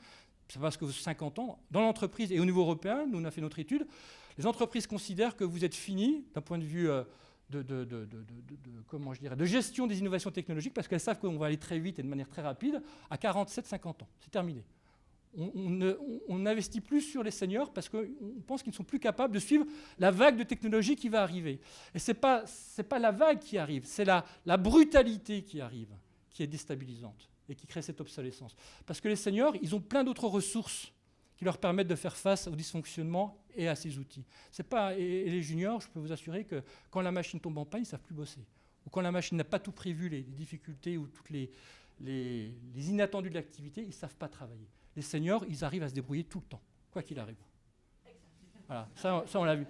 C'est parce que 50 ans, dans l'entreprise et au niveau européen, nous on a fait notre étude, les entreprises considèrent que vous êtes fini d'un point de vue de gestion des innovations technologiques, parce qu'elles savent qu'on va aller très vite et de manière très rapide, à 47-50 ans. C'est terminé. On n'investit plus sur les seniors parce qu'on pense qu'ils ne sont plus capables de suivre la vague de technologie qui va arriver. Et ce n'est pas la vague qui arrive, c'est la brutalité qui arrive, qui est déstabilisante et qui crée cette obsolescence. Parce que les seniors, ils ont plein d'autres ressources qui leur permettent de faire face au dysfonctionnement et à ces outils. Et les juniors, je peux vous assurer que quand la machine tombe en panne, ils ne savent plus bosser. Ou quand la machine n'a pas tout prévu, les difficultés ou toutes les inattendus de l'activité, ils ne savent pas travailler. Les seniors, ils arrivent à se débrouiller tout le temps, quoi qu'il arrive. Voilà, ça on l'a vu.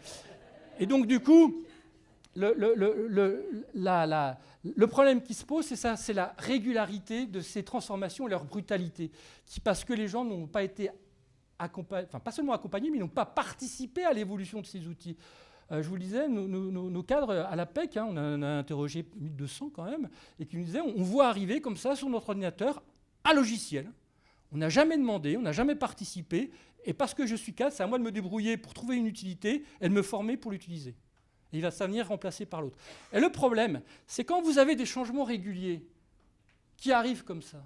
Et donc, du coup, le problème qui se pose, c'est ça, c'est la régularité de ces transformations et leur brutalité, parce que les gens n'ont pas été accompagnés, enfin pas seulement accompagnés, mais ils n'ont pas participé à l'évolution de ces outils. Je vous le disais, nos cadres à l'APEC, on a interrogé 1200 quand même, et qui nous disaient, on voit arriver comme ça sur notre ordinateur un logiciel. On n'a jamais demandé, on n'a jamais participé, et parce que je suis cadre, c'est à moi de me débrouiller pour trouver une utilité et de me former pour l'utiliser. Et il va s'en venir remplacé par l'autre. Et le problème, c'est quand vous avez des changements réguliers qui arrivent comme ça,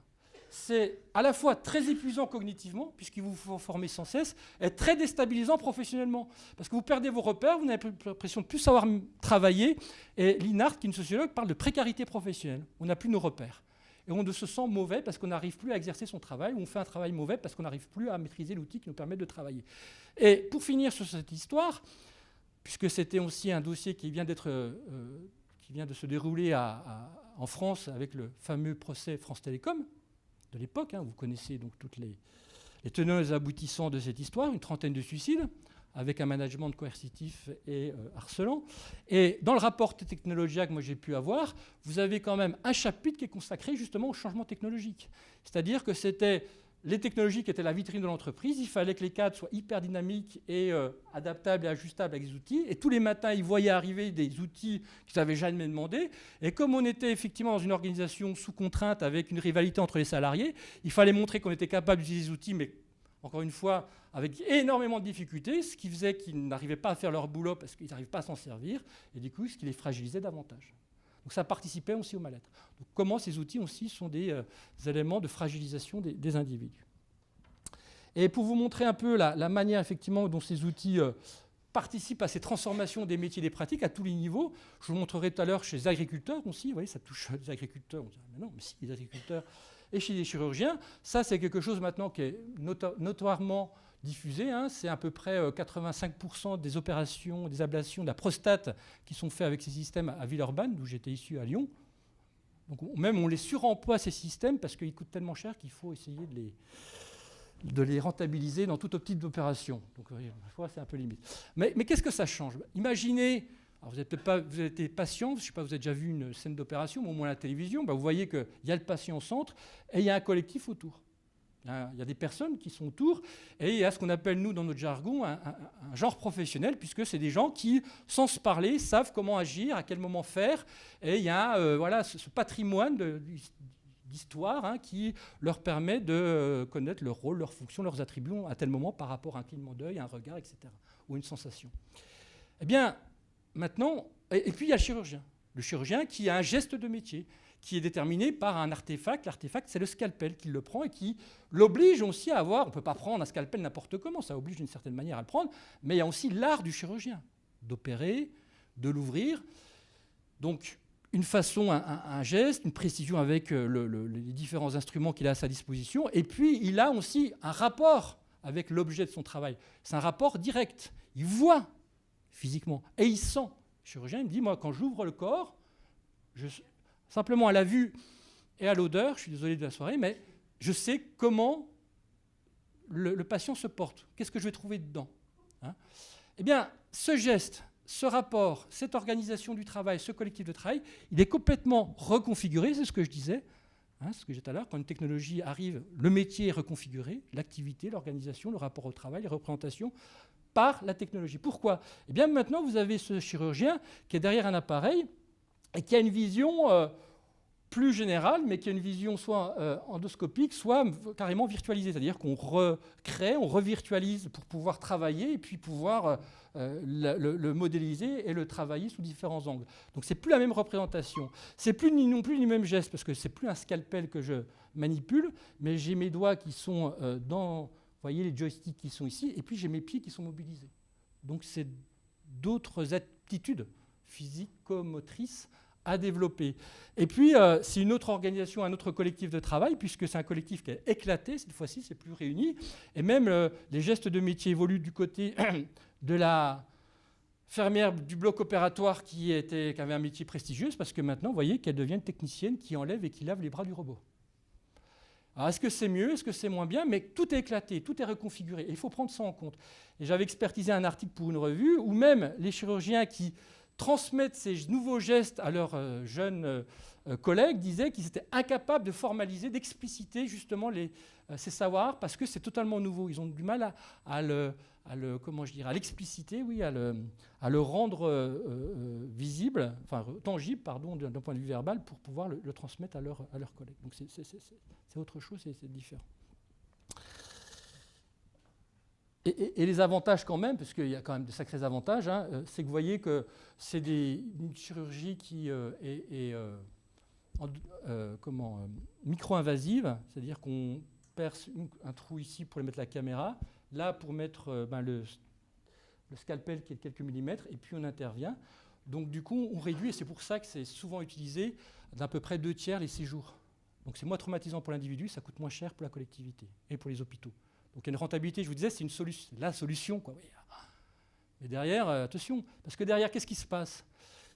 c'est à la fois très épuisant cognitivement, puisqu'il vous faut former sans cesse, et très déstabilisant professionnellement. Parce que vous perdez vos repères, vous n'avez plus l'impression de plus savoir travailler. Et Linhart, qui est une sociologue, parle de précarité professionnelle. On n'a plus nos repères. Et on se sent mauvais parce qu'on n'arrive plus à exercer son travail, ou on fait un travail mauvais parce qu'on n'arrive plus à maîtriser l'outil qui nous permet de travailler. Et pour finir sur cette histoire, puisque c'était aussi un dossier qui vient de se dérouler en France avec le fameux procès France Télécom de l'époque, vous connaissez donc toutes les tenants et aboutissants de cette histoire, une trentaine de suicides, avec un management coercitif et harcelant. Et dans le rapport Technologia que moi j'ai pu avoir, vous avez quand même un chapitre qui est consacré justement au changement technologique. C'est-à-dire que c'était les technologies qui étaient la vitrine de l'entreprise, il fallait que les cadres soient hyper dynamiques et adaptables et ajustables avec des outils. Et tous les matins, ils voyaient arriver des outils qu'ils n'avaient jamais demandé. Et comme on était effectivement dans une organisation sous contrainte avec une rivalité entre les salariés, il fallait montrer qu'on était capable d'utiliser des outils, mais encore une fois, avec énormément de difficultés, ce qui faisait qu'ils n'arrivaient pas à faire leur boulot parce qu'ils n'arrivaient pas à s'en servir, et du coup, ce qui les fragilisait davantage. Donc ça participait aussi au mal-être. Donc comment ces outils aussi sont des éléments de fragilisation des individus. Et pour vous montrer un peu la manière effectivement dont ces outils participent à ces transformations des métiers et des pratiques à tous les niveaux, je vous montrerai tout à l'heure chez les agriculteurs aussi, vous voyez, ça touche les agriculteurs, on dirait, mais non, mais si, les agriculteurs, et chez les chirurgiens, ça c'est quelque chose maintenant qui est notoirement diffusé, hein, c'est à peu près 85% des opérations, des ablations de la prostate qui sont faites avec ces systèmes à Villeurbanne, d'où j'étais issu à Lyon. Donc même on les suremploie ces systèmes parce qu'ils coûtent tellement cher qu'il faut essayer de les rentabiliser dans toute optique d'opération. Donc parfois c'est un peu limite. Mais qu'est-ce que ça change? Imaginez, alors vous n'êtes peut-être pas, vous êtes patient, je ne sais pas, vous avez déjà vu une scène d'opération, mais au moins à la télévision, vous voyez qu'il y a le patient au centre et il y a un collectif autour. Il y a des personnes qui sont autour et il y a ce qu'on appelle, nous, dans notre jargon, un genre professionnel, puisque c'est des gens qui, sans se parler, savent comment agir, à quel moment faire. Et il y a voilà, ce patrimoine d'histoire hein, qui leur permet de connaître leur rôle, leurs fonctions, leurs attributs à tel moment par rapport à un clignement d'œil, un regard, etc. ou une sensation. Eh bien, maintenant, et puis il y a le chirurgien. Le chirurgien qui a un geste de métier, qui est déterminé par un artefact. L'artefact, c'est le scalpel qui le prend et qui l'oblige aussi à avoir, on ne peut pas prendre un scalpel n'importe comment, ça oblige d'une certaine manière à le prendre, mais il y a aussi l'art du chirurgien, d'opérer, de l'ouvrir. Donc, une façon, un geste, une précision avec les différents instruments qu'il a à sa disposition. Et puis, il a aussi un rapport avec l'objet de son travail. C'est un rapport direct. Il voit physiquement et il sent. Le chirurgien, il me dit, moi, quand j'ouvre le corps, simplement à la vue et à l'odeur, je suis désolé de la soirée, mais je sais comment le patient se porte. Qu'est-ce que je vais trouver dedans hein? Eh bien, ce geste, ce rapport, cette organisation du travail, ce collectif de travail, il est complètement reconfiguré, c'est ce que je disais, hein, ce que j'ai dit tout à l'heure, quand une technologie arrive, le métier est reconfiguré, l'activité, l'organisation, le rapport au travail, les représentations, par la technologie. Pourquoi? Eh bien, maintenant, vous avez ce chirurgien qui est derrière un appareil et qui a une vision plus générale, mais qui a une vision soit endoscopique, soit carrément virtualisée. C'est-à-dire qu'on recrée, on revirtualise pour pouvoir travailler et puis pouvoir le modéliser et le travailler sous différents angles. Donc c'est plus la même représentation. C'est plus non plus les mêmes gestes, parce que c'est plus un scalpel que je manipule, mais j'ai mes doigts qui sont dans, vous voyez les joysticks qui sont ici, et puis j'ai mes pieds qui sont mobilisés. Donc c'est d'autres aptitudes physico-motrices à développer. Et puis, c'est une autre organisation, un autre collectif de travail, puisque c'est un collectif qui est éclaté, cette fois-ci, c'est plus réuni. Et même les gestes de métier évoluent du côté de la infirmière du bloc opératoire qui avait un métier prestigieux, parce que maintenant, vous voyez qu'elle devient une technicienne qui enlève et qui lave les bras du robot. Alors, est-ce que c'est mieux, est-ce que c'est moins bien? Mais tout est éclaté, tout est reconfiguré. Et il faut prendre ça en compte. Et j'avais expertisé un article pour une revue, où même les chirurgiens qui transmettre ces nouveaux gestes à leurs jeunes collègues disaient qu'ils étaient incapables de formaliser, d'expliciter justement ces savoirs parce que c'est totalement nouveau. Ils ont du mal à l'expliciter, oui, à le rendre visible, enfin tangible, pardon, d'un point de vue verbal pour pouvoir le transmettre à leurs collègues. Donc c'est autre chose, c'est différent. Et les avantages quand même, parce qu'il y a quand même de sacrés avantages, hein, c'est que vous voyez que c'est une chirurgie qui est micro-invasive, c'est-à-dire qu'on perce un trou ici pour mettre la caméra, là pour mettre le scalpel qui est de quelques millimètres, et puis on intervient. Donc du coup, on réduit, et c'est pour ça que c'est souvent utilisé d'à peu près 2/3 les séjours. Donc c'est moins traumatisant pour l'individu, ça coûte moins cher pour la collectivité et pour les hôpitaux. Donc il y a une rentabilité, je vous disais, c'est la solution, quoi. Mais derrière, attention, parce que derrière, qu'est-ce qui se passe?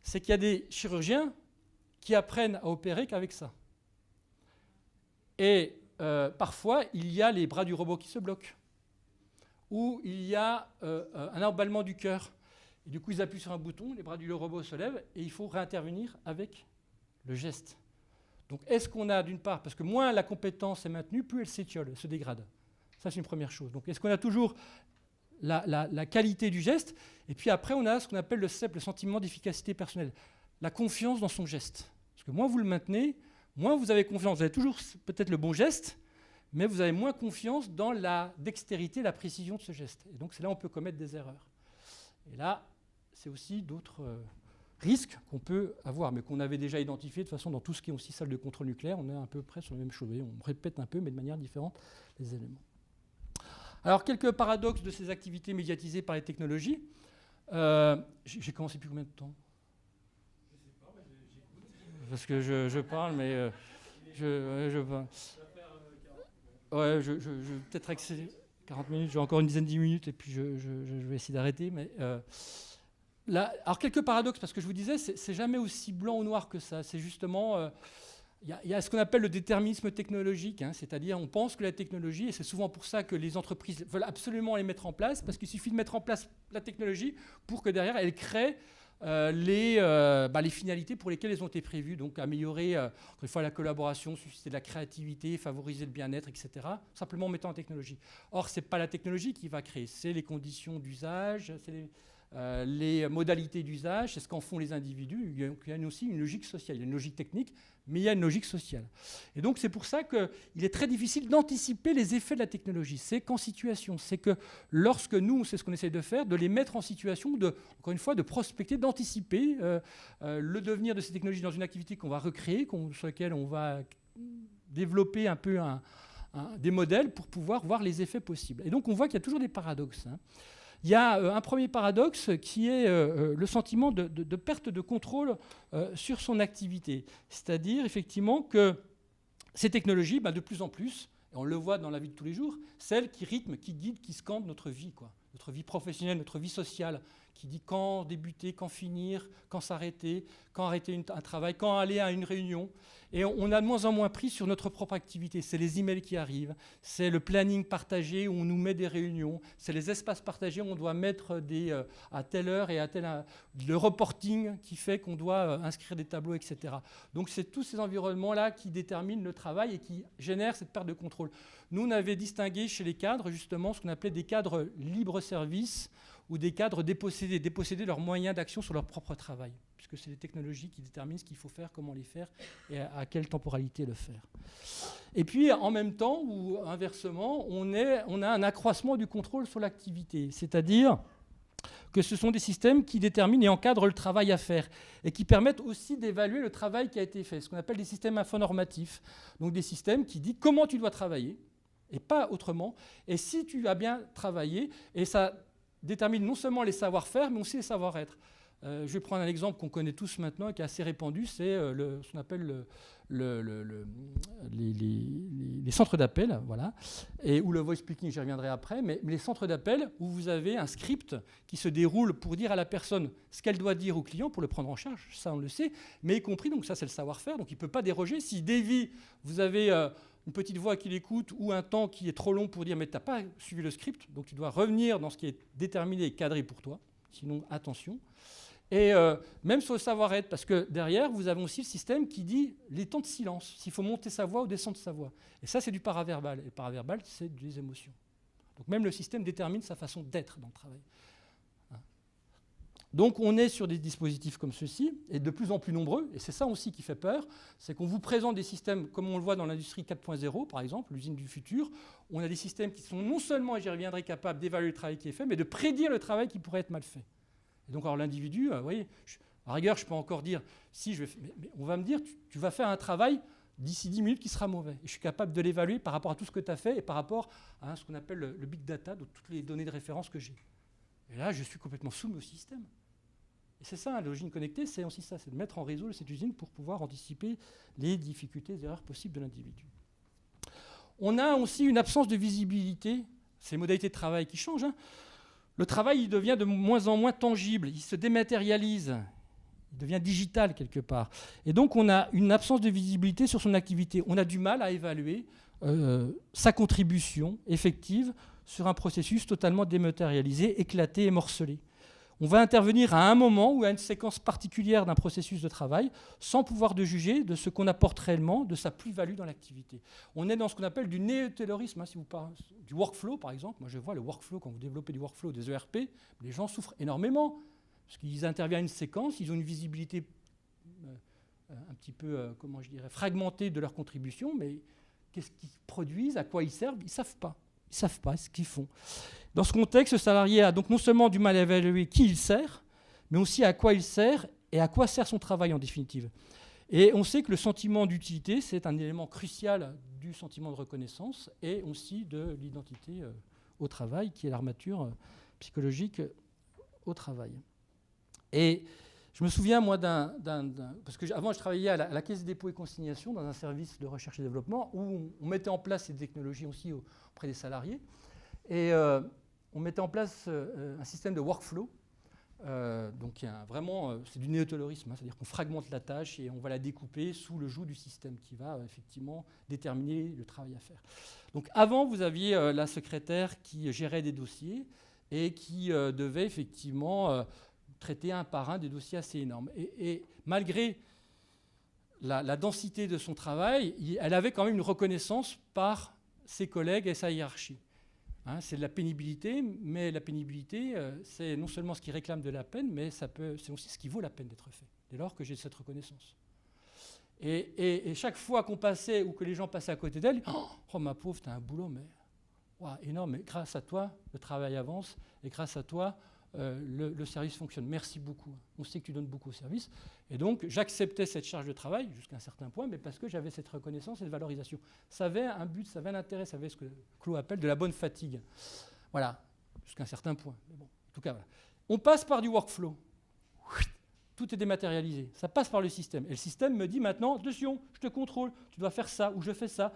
C'est qu'il y a des chirurgiens qui apprennent à opérer qu'avec ça. Et parfois, il y a les bras du robot qui se bloquent, ou il y a un emballement du cœur. Et du coup, ils appuient sur un bouton, les bras du robot se lèvent, et il faut réintervenir avec le geste. Donc est-ce qu'on a d'une part, parce que moins la compétence est maintenue, plus elle s'étiole, elle se dégrade. Ça, c'est une première chose. Donc est-ce qu'on a toujours la qualité du geste? Et puis après, on a ce qu'on appelle le CEP, le sentiment d'efficacité personnelle. La confiance dans son geste. Parce que moins vous le maintenez, moins vous avez confiance. Vous avez toujours peut-être le bon geste, mais vous avez moins confiance dans la dextérité, la précision de ce geste. Et donc c'est là où on peut commettre des erreurs. Et là, c'est aussi d'autres risques qu'on peut avoir, mais qu'on avait déjà identifiés de toute façon dans tout ce qui est aussi salle de contrôle nucléaire. On est à peu près sur la même chose. On répète un peu, mais de manière différente, les éléments. Alors, quelques paradoxes de ces activités médiatisées par les technologies. J'ai commencé depuis combien de temps? Je ne sais pas, mais j'écoute. Parce que je parle, mais je parle. Ouais, je vais peut-être accélérer 40 minutes, j'ai encore une dizaine de 10 minutes, et puis je vais essayer d'arrêter. Mais là, alors, quelques paradoxes, parce que je vous disais, c'est jamais aussi blanc ou noir que ça. C'est justement... Il y a ce qu'on appelle le déterminisme technologique, hein, c'est-à-dire on pense que la technologie, et c'est souvent pour ça que les entreprises veulent absolument les mettre en place, parce qu'il suffit de mettre en place la technologie pour que derrière, elle crée les finalités pour lesquelles elles ont été prévues, donc améliorer encore une fois la collaboration, susciter de la créativité, favoriser le bien-être, etc., simplement en mettant en technologie. Or, ce n'est pas la technologie qui va créer, c'est les conditions d'usage, c'est les modalités d'usage, c'est ce qu'en font les individus. Il y a aussi une logique sociale, il y a une logique technique, mais il y a une logique sociale. Et donc c'est pour ça qu'il est très difficile d'anticiper les effets de la technologie. C'est qu'en situation, c'est que lorsque nous, c'est ce qu'on essaie de faire, de les mettre en situation, encore une fois, de prospecter, d'anticiper le devenir de ces technologies dans une activité qu'on va recréer, sur laquelle on va développer un peu des modèles pour pouvoir voir les effets possibles. Et donc on voit qu'il y a toujours des paradoxes, hein. Il y a un premier paradoxe qui est le sentiment de perte de contrôle sur son activité. C'est-à-dire effectivement que ces technologies, de plus en plus, et on le voit dans la vie de tous les jours, celles qui rythment, qui guident, qui scandent notre vie, notre vie professionnelle, notre vie sociale, qui dit quand débuter, quand finir, quand s'arrêter, quand arrêter un travail, quand aller à une réunion. Et on a de moins en moins pris sur notre propre activité. C'est les emails qui arrivent, c'est le planning partagé où on nous met des réunions, c'est les espaces partagés où on doit mettre à telle heure et à telle heure, le reporting qui fait qu'on doit inscrire des tableaux, etc. Donc c'est tous ces environnements-là qui déterminent le travail et qui génèrent cette perte de contrôle. Nous, on avait distingué chez les cadres justement ce qu'on appelait des cadres libre-service ou des cadres déposséder leurs moyens d'action sur leur propre travail, puisque c'est les technologies qui déterminent ce qu'il faut faire, comment les faire et à quelle temporalité le faire. Et puis, en même temps, ou inversement, on a un accroissement du contrôle sur l'activité, c'est-à-dire que ce sont des systèmes qui déterminent et encadrent le travail à faire et qui permettent aussi d'évaluer le travail qui a été fait, ce qu'on appelle des systèmes infonormatifs, donc des systèmes qui disent comment tu dois travailler et pas autrement, et si tu as bien travaillé, et ça détermine non seulement les savoir-faire, mais aussi les savoir-être. Je vais prendre un exemple qu'on connaît tous maintenant et qui est assez répandu, c'est ce qu'on appelle les centres d'appel, voilà, ou le voice speaking, j'y reviendrai après, mais les centres d'appel où vous avez un script qui se déroule pour dire à la personne ce qu'elle doit dire au client pour le prendre en charge, ça on le sait, mais y compris, donc ça c'est le savoir-faire, donc il ne peut pas déroger. Si dévie, vous avez une petite voix qui l'écoute ou un temps qui est trop long pour dire mais tu n'as pas suivi le script, donc tu dois revenir dans ce qui est déterminé et cadré pour toi, sinon attention. Et même sur le savoir-être, parce que derrière, vous avez aussi le système qui dit les temps de silence, s'il faut monter sa voix ou descendre sa voix. Et ça, c'est du paraverbal. Et le paraverbal, c'est des émotions. Donc même le système détermine sa façon d'être dans le travail. Donc on est sur des dispositifs comme ceux-ci, et de plus en plus nombreux, et c'est ça aussi qui fait peur, c'est qu'on vous présente des systèmes, comme on le voit dans l'industrie 4.0, par exemple, l'usine du futur, on a des systèmes qui sont non seulement, et j'y reviendrai, capables d'évaluer le travail qui est fait, mais de prédire le travail qui pourrait être mal fait. Et donc alors l'individu, vous voyez, à rigueur, je peux encore dire, si je vais, mais on va me dire, tu vas faire un travail d'ici 10 minutes qui sera mauvais. Et je suis capable de l'évaluer par rapport à tout ce que tu as fait et par rapport à ce qu'on appelle le big data, donc toutes les données de référence que j'ai. Et là, je suis complètement soumis au système. Et c'est ça, l'usine connectée, c'est aussi ça, c'est de mettre en réseau cette usine pour pouvoir anticiper les difficultés, les erreurs possibles de l'individu. On a aussi une absence de visibilité, c'est les modalités de travail qui changent, hein. Le travail, il devient de moins en moins tangible, il se dématérialise, il devient digital quelque part. Et donc, on a une absence de visibilité sur son activité. On a du mal à évaluer sa contribution effective sur un processus totalement dématérialisé, éclaté et morcelé. On va intervenir à un moment ou à une séquence particulière d'un processus de travail sans pouvoir de juger de ce qu'on apporte réellement, de sa plus-value dans l'activité. On est dans ce qu'on appelle du néo-taylorisme, hein, si vous parlez du workflow par exemple. Moi je vois le workflow, quand vous développez du workflow, des ERP, les gens souffrent énormément parce qu'ils interviennent à une séquence, ils ont une visibilité un petit peu, comment je dirais, fragmentée de leur contribution, mais qu'est-ce qu'ils produisent, à quoi ils servent, ils ne savent pas. Ils ne savent pas ce qu'ils font. Dans ce contexte, le salarié a donc non seulement du mal à évaluer qui il sert, mais aussi à quoi il sert et à quoi sert son travail en définitive. Et on sait que le sentiment d'utilité, c'est un élément crucial du sentiment de reconnaissance et aussi de l'identité au travail, qui est l'armature psychologique au travail. Et je me souviens, moi, parce que avant, je travaillais à la Caisse des dépôts et consignations, dans un service de recherche et développement, où on mettait en place ces technologies aussi auprès des salariés. Et on mettait en place un système de workflow. Donc, vraiment, c'est du néo-taylorisme, hein, c'est-à-dire qu'on fragmente la tâche et on va la découper sous le joug du système qui va effectivement déterminer le travail à faire. Donc, avant, vous aviez la secrétaire qui gérait des dossiers et qui devait effectivement traiter un par un des dossiers assez énormes. Et malgré la densité de son travail, elle avait quand même une reconnaissance par ses collègues et sa hiérarchie. Hein, c'est de la pénibilité, mais la pénibilité, c'est non seulement ce qui réclame de la peine, mais c'est aussi ce qui vaut la peine d'être fait, dès lors que j'ai cette reconnaissance. Et chaque fois qu'on passait ou que les gens passaient à côté d'elle, oh ma pauvre, t'as un boulot, mais wow, énorme, mais grâce à toi, le travail avance, et grâce à toi, le service fonctionne. Merci beaucoup. On sait que tu donnes beaucoup au service. Et donc, j'acceptais cette charge de travail jusqu'à un certain point, mais parce que j'avais cette reconnaissance et cette valorisation. Ça avait un but, ça avait un intérêt, ça avait ce que Claude appelle de la bonne fatigue. Voilà, jusqu'à un certain point. Mais bon, en tout cas, voilà. On passe par du workflow. Tout est dématérialisé. Ça passe par le système. Et le système me dit maintenant, attention, je te contrôle, tu dois faire ça ou je fais ça.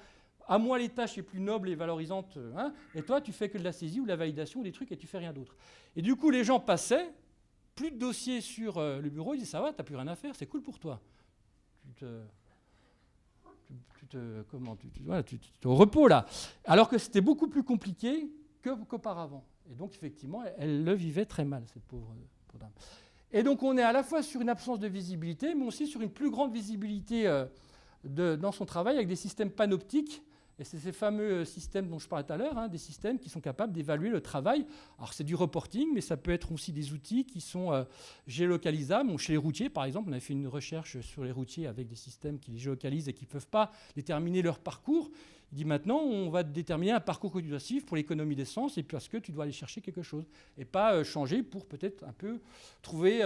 À moi, les tâches les plus nobles et valorisantes, hein, et toi, tu fais que de la saisie ou de la validation ou des trucs et tu fais rien d'autre. Et du coup, les gens passaient, plus de dossiers sur le bureau, ils disaient ça va, tu n'as plus rien à faire, c'est cool pour toi. Tu es au repos là. Alors que c'était beaucoup plus compliqué qu'auparavant. Et donc, effectivement, elle le vivait très mal, cette pauvre dame. Et donc, on est à la fois sur une absence de visibilité, mais aussi sur une plus grande visibilité dans son travail avec des systèmes panoptiques. Et c'est ces fameux systèmes dont je parlais tout à l'heure, hein, des systèmes qui sont capables d'évaluer le travail. Alors c'est du reporting, mais ça peut être aussi des outils qui sont géolocalisables. Bon, chez les routiers, par exemple, on a fait une recherche sur les routiers avec des systèmes qui les géolocalisent et qui ne peuvent pas déterminer leur parcours. Il dit maintenant, on va déterminer un parcours que tu dois suivre pour l'économie d'essence et parce que tu dois aller chercher quelque chose. Et pas changer pour peut-être un peu trouver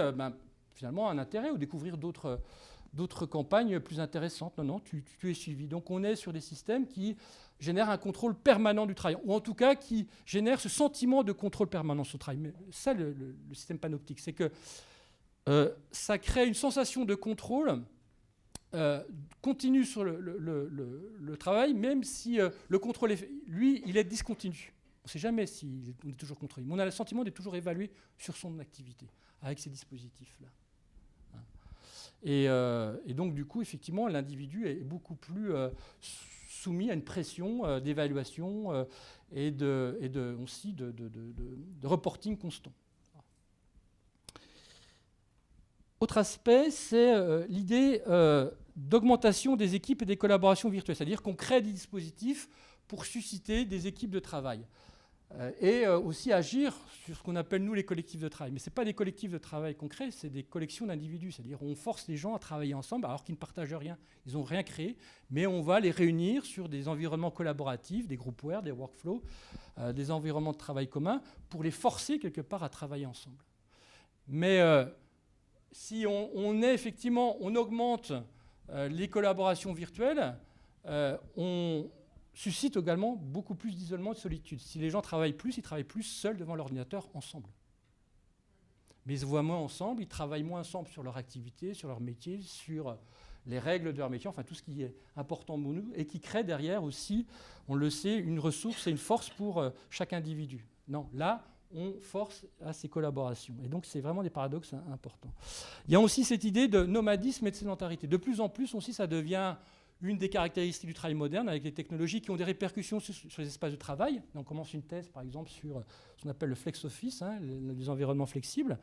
finalement un intérêt ou découvrir d'autres campagnes plus intéressantes. Non, tu es suivi. Donc on est sur des systèmes qui génèrent un contrôle permanent du travail, ou en tout cas qui génèrent ce sentiment de contrôle permanent sur le travail. Mais ça, le système panoptique, c'est que ça crée une sensation de contrôle continu sur le travail, même si le contrôle, lui, il est discontinu. On ne sait jamais si on est toujours contrôlé, mais on a le sentiment d'être toujours évalué sur son activité, avec ces dispositifs-là. Et donc, du coup, effectivement, l'individu est beaucoup plus soumis à une pression d'évaluation et aussi de reporting constant. Autre aspect, c'est l'idée d'augmentation des équipes et des collaborations virtuelles, c'est-à-dire qu'on crée des dispositifs pour susciter des équipes de travail. Et aussi agir sur ce qu'on appelle, nous, les collectifs de travail. Mais ce n'est pas des collectifs de travail qu'on crée, c'est des collections d'individus. C'est-à-dire on force les gens à travailler ensemble alors qu'ils ne partagent rien. Ils n'ont rien créé, mais on va les réunir sur des environnements collaboratifs, des groupware, des workflows, des environnements de travail communs, pour les forcer quelque part à travailler ensemble. Mais si on augmente les collaborations virtuelles, on suscite également beaucoup plus d'isolement et de solitude. Si les gens travaillent plus, ils travaillent plus seuls devant l'ordinateur ensemble. Mais ils se voient moins ensemble, ils travaillent moins ensemble sur leur activité, sur leur métier, sur les règles de leur métier, enfin tout ce qui est important pour nous, et qui crée derrière aussi, on le sait, une ressource et une force pour chaque individu. Non, là, on force à ces collaborations. Et donc, c'est vraiment des paradoxes importants. Il y a aussi cette idée de nomadisme et de sédentarité. De plus en plus, aussi, ça devient une des caractéristiques du travail moderne avec les technologies qui ont des répercussions sur les espaces de travail. On commence une thèse, par exemple, sur ce qu'on appelle le flex office, les environnements flexibles.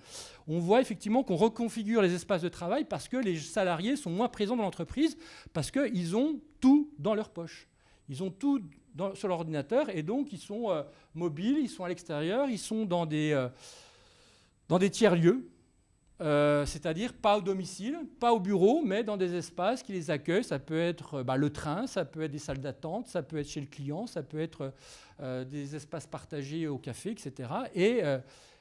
On voit effectivement qu'on reconfigure les espaces de travail parce que les salariés sont moins présents dans l'entreprise, parce qu'ils ont tout dans leur poche. Ils ont tout sur l'ordinateur et donc ils sont mobiles, ils sont à l'extérieur, ils sont dans des tiers-lieux. C'est-à-dire pas au domicile, pas au bureau, mais dans des espaces qui les accueillent. Ça peut être le train, ça peut être des salles d'attente, ça peut être chez le client, ça peut être des espaces partagés au café, etc. Et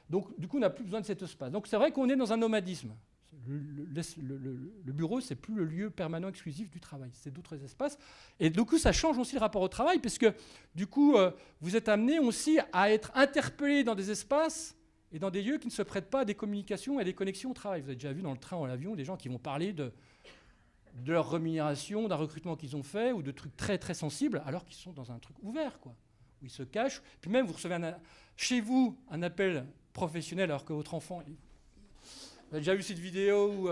donc, du coup, on n'a plus besoin de cet espace. Donc, c'est vrai qu'on est dans un nomadisme. Le bureau, c'est plus le lieu permanent exclusif du travail, c'est d'autres espaces. Et du coup, ça change aussi le rapport au travail, parce que du coup, vous êtes amené aussi à être interpellé dans des espaces et dans des lieux qui ne se prêtent pas à des communications et à des connexions au travail. Vous avez déjà vu dans le train ou l'avion des gens qui vont parler de leur rémunération, d'un recrutement qu'ils ont fait, ou de trucs très très sensibles, alors qu'ils sont dans un truc ouvert, quoi, où ils se cachent. Puis même, vous recevez chez vous un appel professionnel alors que votre enfant... Vous avez déjà vu cette vidéo où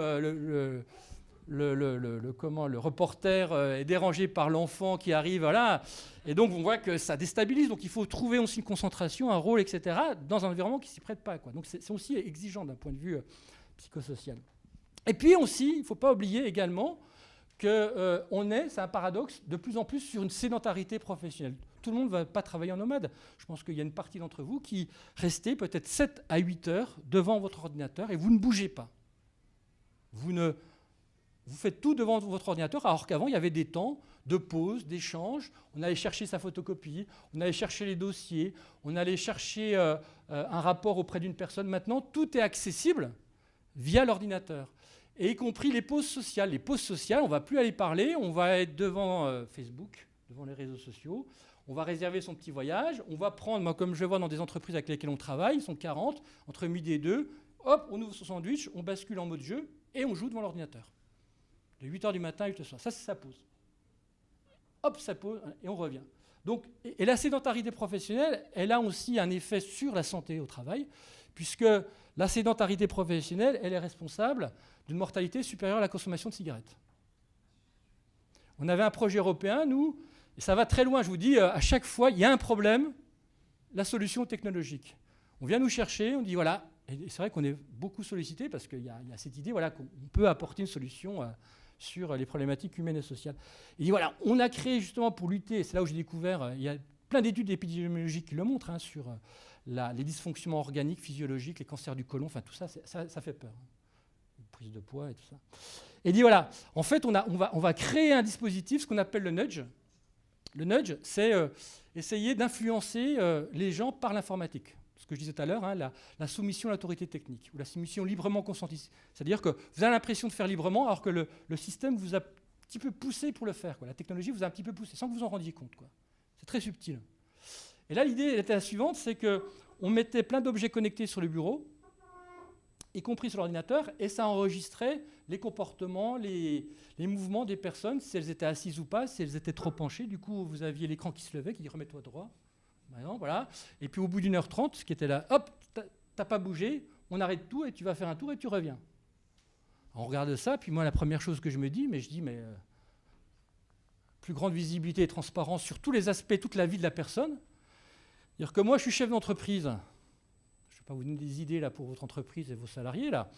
le reporter est dérangé par l'enfant qui arrive, voilà. Et donc, on voit que ça déstabilise. Donc, il faut trouver aussi une concentration, un rôle, etc., dans un environnement qui ne s'y prête pas, quoi. Donc, c'est aussi exigeant d'un point de vue psychosocial. Et puis aussi, il ne faut pas oublier également qu'on est, c'est un paradoxe, de plus en plus sur une sédentarité professionnelle. Tout le monde ne va pas travailler en nomade. Je pense qu'il y a une partie d'entre vous qui restez peut-être 7 à 8 heures devant votre ordinateur et vous ne bougez pas. Vous faites tout devant votre ordinateur, alors qu'avant, il y avait des temps de pause, d'échange. On allait chercher sa photocopie, on allait chercher les dossiers, on allait chercher un rapport auprès d'une personne. Maintenant, tout est accessible via l'ordinateur, et y compris les pauses sociales. Les pauses sociales, on ne va plus aller parler, on va être devant Facebook, devant les réseaux sociaux. On va réserver son petit voyage, on va prendre, moi, comme je vois dans des entreprises avec lesquelles on travaille, ils sont 40, entre midi et 2, hop, on ouvre son sandwich, on bascule en mode jeu, et on joue devant l'ordinateur. De 8h du matin à 8h du soir. Ça, c'est sa pause. Hop, ça pause, et on revient. Donc, et la sédentarité professionnelle, elle a aussi un effet sur la santé au travail, puisque la sédentarité professionnelle, elle est responsable d'une mortalité supérieure à la consommation de cigarettes. On avait un projet européen, nous, et ça va très loin, je vous dis, à chaque fois, il y a un problème, la solution technologique. On vient nous chercher, on dit voilà, et c'est vrai qu'on est beaucoup sollicité parce qu'il y a cette idée voilà, qu'on peut apporter une solution sur les problématiques humaines et sociales. Et voilà, on a créé justement pour lutter, c'est là où j'ai découvert, il y a plein d'études épidémiologiques qui le montrent, sur les dysfonctionnements organiques, physiologiques, les cancers du côlon, enfin tout ça, ça fait peur. Prise de poids et tout ça. Et dit voilà, en fait, on va créer un dispositif, ce qu'on appelle le nudge. Le nudge, c'est essayer d'influencer les gens par l'informatique. Ce que je disais tout à l'heure, la soumission à l'autorité technique, ou la soumission librement consentie. C'est-à-dire que vous avez l'impression de faire librement, alors que le système vous a un petit peu poussé pour le faire, quoi. La technologie vous a un petit peu poussé, sans que vous en rendiez compte, quoi. C'est très subtil. Et là, l'idée était la suivante, c'est qu'on mettait plein d'objets connectés sur le bureau, y compris sur l'ordinateur, et ça enregistrait les comportements, les mouvements des personnes, si elles étaient assises ou pas, si elles étaient trop penchées. Du coup, vous aviez l'écran qui se levait, qui dit « remets-toi droit ». Voilà. Et puis au bout d'1h30, ce qui était là, hop, t'as pas bougé, on arrête tout et tu vas faire un tour et tu reviens. On regarde ça, puis moi, la première chose que je me dis, plus grande visibilité et transparence sur tous les aspects, toute la vie de la personne. C'est-à-dire que moi, je suis chef d'entreprise. Je ne vais pas vous donner des idées là, pour votre entreprise et vos salariés, là.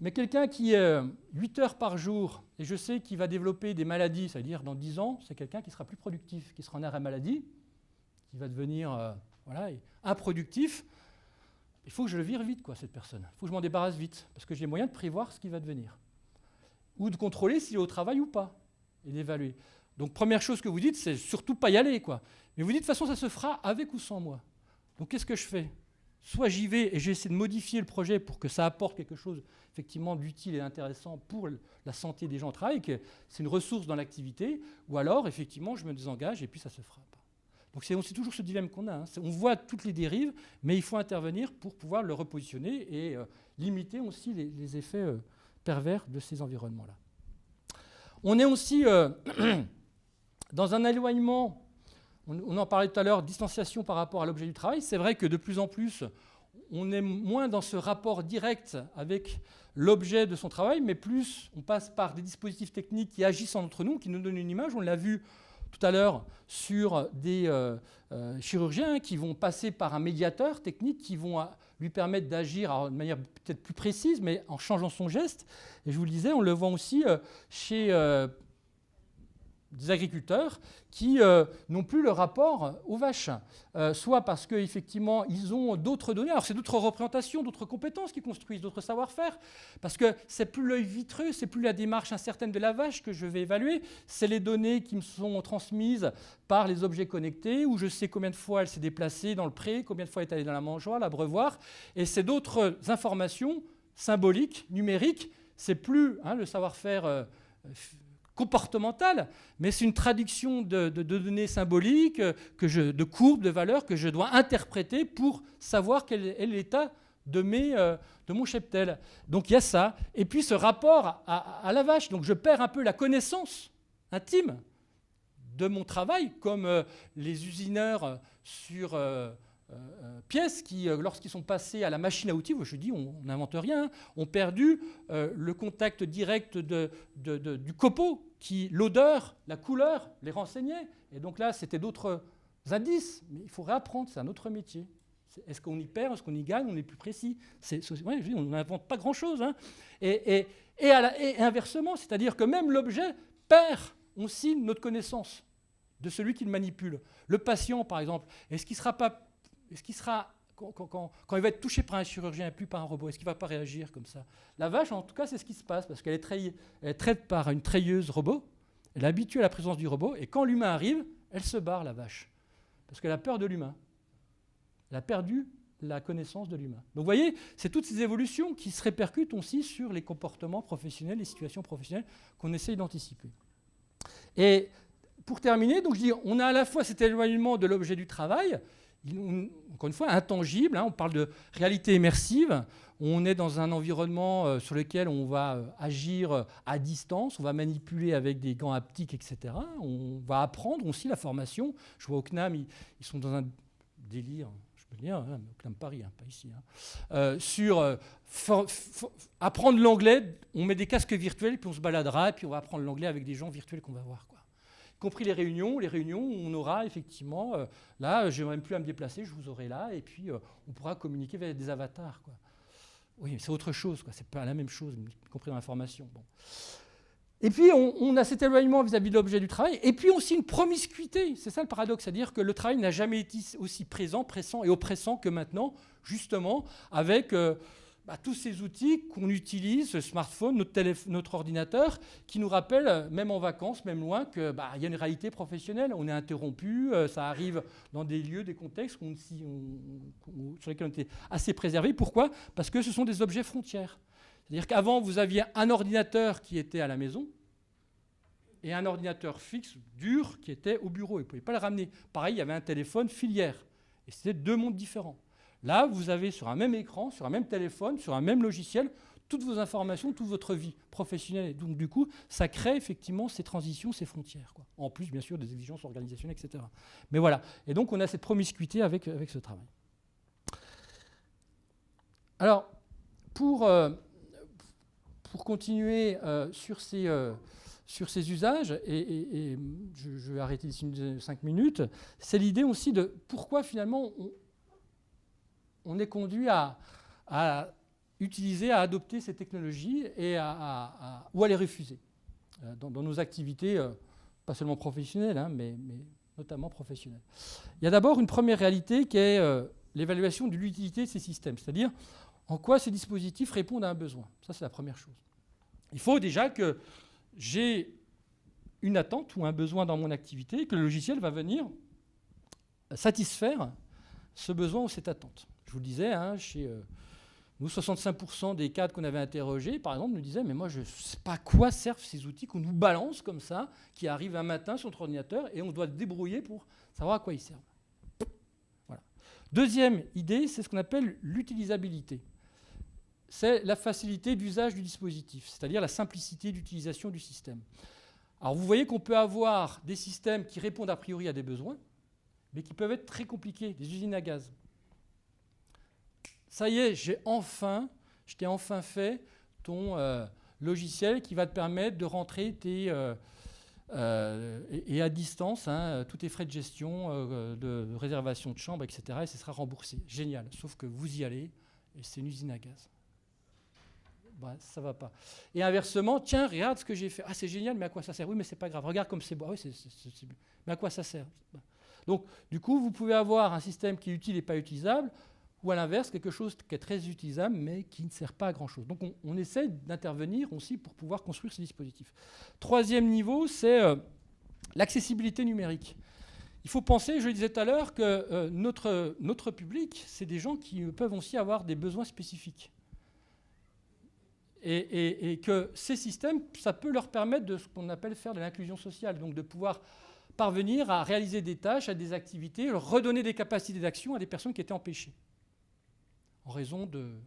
Mais quelqu'un qui est 8 heures par jour, et je sais qu'il va développer des maladies, c'est-à-dire dans 10 ans, c'est quelqu'un qui sera plus productif, qui sera en arrêt maladie, qui va devenir improductif. Il faut que je le vire vite, quoi, cette personne. Il faut que je m'en débarrasse vite, parce que j'ai les moyens de prévoir ce qu'il va devenir. Ou de contrôler s'il est au travail ou pas, et d'évaluer. Donc, première chose que vous dites, c'est surtout pas y aller, quoi. Mais vous dites, de toute façon, ça se fera avec ou sans moi. Donc, qu'est-ce que je fais ? Soit j'y vais et j'essaie de modifier le projet pour que ça apporte quelque chose, effectivement, d'utile et d'intéressant pour la santé des gens au travail, que c'est une ressource dans l'activité, ou alors, effectivement, je me désengage et puis ça se fera pas. Donc, c'est toujours ce dilemme qu'on a. On voit toutes les dérives, mais il faut intervenir pour pouvoir le repositionner et limiter aussi les effets pervers de ces environnements-là. On est aussi dans un éloignement, on en parlait tout à l'heure, distanciation par rapport à l'objet du travail. C'est vrai que de plus en plus, on est moins dans ce rapport direct avec l'objet de son travail, mais plus on passe par des dispositifs techniques qui agissent entre nous, qui nous donnent une image. On l'a vu tout à l'heure sur des chirurgiens qui vont passer par un médiateur technique qui vont lui permettre d'agir de manière peut-être plus précise, mais en changeant son geste. Et je vous le disais, on le voit aussi chez des agriculteurs qui n'ont plus le rapport aux vaches, soit parce qu'effectivement ils ont d'autres données, alors c'est d'autres représentations, d'autres compétences qui construisent, d'autres savoir-faire, parce que c'est plus l'œil vitreux, c'est plus la démarche incertaine de la vache que je vais évaluer, c'est les données qui me sont transmises par les objets connectés, où je sais combien de fois elle s'est déplacée dans le pré, combien de fois elle est allée dans la mangeoire, l'abreuvoir, et c'est d'autres informations symboliques, numériques, c'est plus le savoir-faire comportementale, mais c'est une traduction de données symboliques, de courbes, de valeurs que je dois interpréter pour savoir quel est l'état de mon cheptel. Donc il y a ça. Et puis ce rapport à la vache. Donc je perds un peu la connaissance intime de mon travail, comme les usineurs sur pièces qui, lorsqu'ils sont passés à la machine à outils, je dis, on n'invente rien, ont perdu le contact direct du copeau, qui, l'odeur, la couleur, les renseignait. Et donc là, c'était d'autres indices, mais il faut réapprendre, c'est un autre métier. Est-ce qu'on y perd, est-ce qu'on y gagne, on est plus précis. On n'invente pas grand-chose. Hein. Et inversement, c'est-à-dire que même l'objet perd aussi notre connaissance de celui qui le manipule. Le patient, par exemple, est-ce qu'il sera, quand il va être touché par un chirurgien et plus par un robot, est-ce qu'il ne va pas réagir comme ça? La vache, en tout cas, c'est ce qui se passe, parce qu'elle est traite par une treilleuse robot, elle est habituée à la présence du robot, et quand l'humain arrive, elle se barre, la vache, parce qu'elle a peur de l'humain. Elle a perdu la connaissance de l'humain. Donc vous voyez, c'est toutes ces évolutions qui se répercutent aussi sur les comportements professionnels, les situations professionnelles qu'on essaye d'anticiper. Et pour terminer, donc je dis, on a à la fois cet éloignement de l'objet du travail, encore une fois, intangible, on parle de réalité immersive, on est dans un environnement sur lequel on va agir à distance, on va manipuler avec des gants haptiques, etc. On va apprendre aussi la formation. Je vois au CNAM, ils sont dans un délire, je peux le dire, au CNAM Paris, pas ici, sur apprendre l'anglais, on met des casques virtuels, puis on se baladera, et puis on va apprendre l'anglais avec des gens virtuels qu'on va voir, quoi. Y compris les réunions où on aura effectivement, là, je n'aurai même plus à me déplacer, je vous aurai là, et puis on pourra communiquer avec des avatars, quoi. Oui, mais c'est autre chose, quoi. C'est pas la même chose, y compris dans l'information. Bon. Et puis, on a cet éloignement vis-à-vis de l'objet du travail, et puis aussi une promiscuité. C'est ça le paradoxe, c'est-à-dire que le travail n'a jamais été aussi présent, pressant et oppressant que maintenant, justement, avec tous ces outils qu'on utilise, le smartphone, notre ordinateur, qui nous rappellent, même en vacances, même loin, qu'il y a une réalité professionnelle. On est interrompu, ça arrive dans des lieux, des contextes sur lesquels on était assez préservés. Pourquoi? Parce que ce sont des objets frontières. C'est-à-dire qu'avant, vous aviez un ordinateur qui était à la maison et un ordinateur fixe, dur, qui était au bureau. Vous ne pouvez pas le ramener. Pareil, il y avait un téléphone filière. Et c'était deux mondes différents. Là, vous avez sur un même écran, sur un même téléphone, sur un même logiciel, toutes vos informations, toute votre vie professionnelle. Et donc, du coup, ça crée effectivement ces transitions, ces frontières, quoi. En plus, bien sûr, des exigences organisationnelles, etc. Mais voilà. Et donc, on a cette promiscuité avec ce travail. Alors, pour continuer sur ces usages, et je vais arrêter d'ici 5 minutes, c'est l'idée aussi de pourquoi finalement on est conduit à utiliser, à adopter ces technologies ou à les refuser dans nos activités, pas seulement professionnelles, mais notamment professionnelles. Il y a d'abord une première réalité qui est l'évaluation de l'utilité de ces systèmes, c'est-à-dire en quoi ces dispositifs répondent à un besoin. Ça, c'est la première chose. Il faut déjà que j'ai une attente ou un besoin dans mon activité, que le logiciel va venir satisfaire ce besoin ou cette attente. Je vous le disais, chez nous, 65% des cadres qu'on avait interrogés, par exemple, nous disaient « mais moi, je ne sais pas à quoi servent ces outils qu'on nous balance comme ça, qui arrivent un matin sur notre ordinateur, et on doit se débrouiller pour savoir à quoi ils servent. » Voilà. Deuxième idée, c'est ce qu'on appelle l'utilisabilité. C'est la facilité d'usage du dispositif, c'est-à-dire la simplicité d'utilisation du système. Alors vous voyez qu'on peut avoir des systèmes qui répondent a priori à des besoins, mais qui peuvent être très compliqués, des usines à gaz. ça y est, je t'ai enfin fait ton logiciel qui va te permettre de rentrer et à distance, hein, tous tes frais de gestion, de réservation de chambre, etc. Et ce sera remboursé. Génial. Sauf que vous y allez et c'est une usine à gaz. Bah, ça va pas. Et inversement, tiens, regarde ce que j'ai fait. Ah, c'est génial, mais à quoi ça sert? Oui, mais c'est pas grave. Regarde comme c'est beau. Ah, oui, mais à quoi ça sert? Donc, du coup, vous pouvez avoir un système qui est utile et pas utilisable, ou à l'inverse, quelque chose qui est très utilisable, mais qui ne sert pas à grand-chose. Donc, on essaie d'intervenir aussi pour pouvoir construire ces dispositifs. Troisième niveau, c'est l'accessibilité numérique. Il faut penser, je le disais tout à l'heure, que notre public, c'est des gens qui peuvent aussi avoir des besoins spécifiques. Et que ces systèmes, ça peut leur permettre de ce qu'on appelle faire de l'inclusion sociale, donc de pouvoir parvenir à réaliser des tâches, à des activités, redonner des capacités d'action à des personnes qui étaient empêchées, en raison de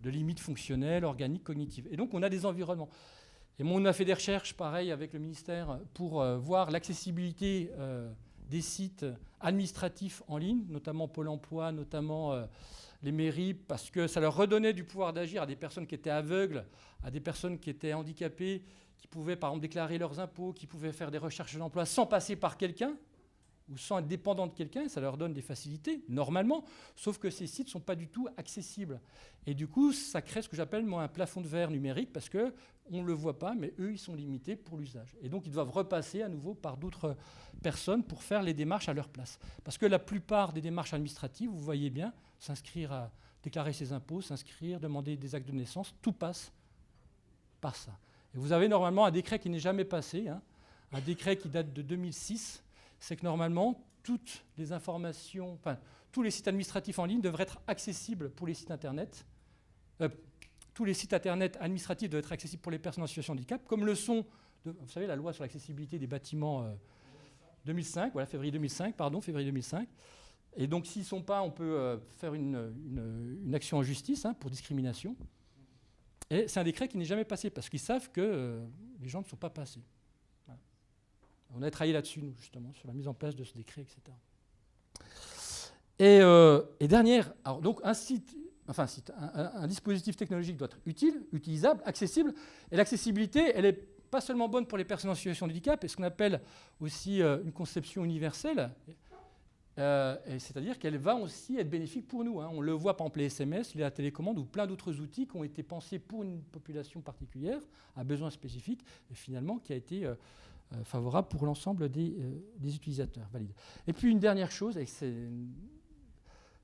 limites fonctionnelles, organiques, cognitives. Et donc on a des environnements. Et on a fait des recherches, pareil, avec le ministère, pour voir l'accessibilité des sites administratifs en ligne, notamment Pôle emploi, notamment les mairies, parce que ça leur redonnait du pouvoir d'agir à des personnes qui étaient aveugles, à des personnes qui étaient handicapées, qui pouvaient par exemple déclarer leurs impôts, qui pouvaient faire des recherches d'emploi sans passer par quelqu'un, ou sans être dépendants de quelqu'un, et ça leur donne des facilités, normalement, sauf que ces sites ne sont pas du tout accessibles. Et du coup, ça crée ce que j'appelle moi un plafond de verre numérique, parce qu'on ne le voit pas, mais eux, ils sont limités pour l'usage. Et donc, ils doivent repasser à nouveau par d'autres personnes pour faire les démarches à leur place. Parce que la plupart des démarches administratives, vous voyez bien, s'inscrire à déclarer ses impôts, s'inscrire, demander des actes de naissance, tout passe par ça. Et vous avez normalement un décret qui n'est jamais passé, hein, un décret qui date de 2006, c'est que normalement, toutes les informations, enfin, tous les sites administratifs en ligne devraient être accessibles pour les sites Internet. Tous les sites Internet administratifs doivent être accessibles pour les personnes en situation de handicap, comme le sont, vous savez, la loi sur l'accessibilité des bâtiments 2005, voilà, février 2005. Et donc, s'ils ne sont pas, on peut faire une action en justice, hein, pour discrimination. Et c'est un décret qui n'est jamais passé, parce qu'ils savent que les gens ne sont pas passés. Voilà. On a travaillé là-dessus, nous, justement, sur la mise en place de ce décret, etc. Et dernière, alors, donc un dispositif technologique doit être utile, utilisable, accessible. Et l'accessibilité, elle n'est pas seulement bonne pour les personnes en situation de handicap, et ce qu'on appelle aussi une conception universelle. C'est-à-dire qu'elle va aussi être bénéfique pour nous, hein. On le voit par exemple les SMS, la télécommande ou plein d'autres outils qui ont été pensés pour une population particulière, à besoins spécifiques, et finalement qui a été favorable pour l'ensemble des utilisateurs valides. Et puis une dernière chose, et c'est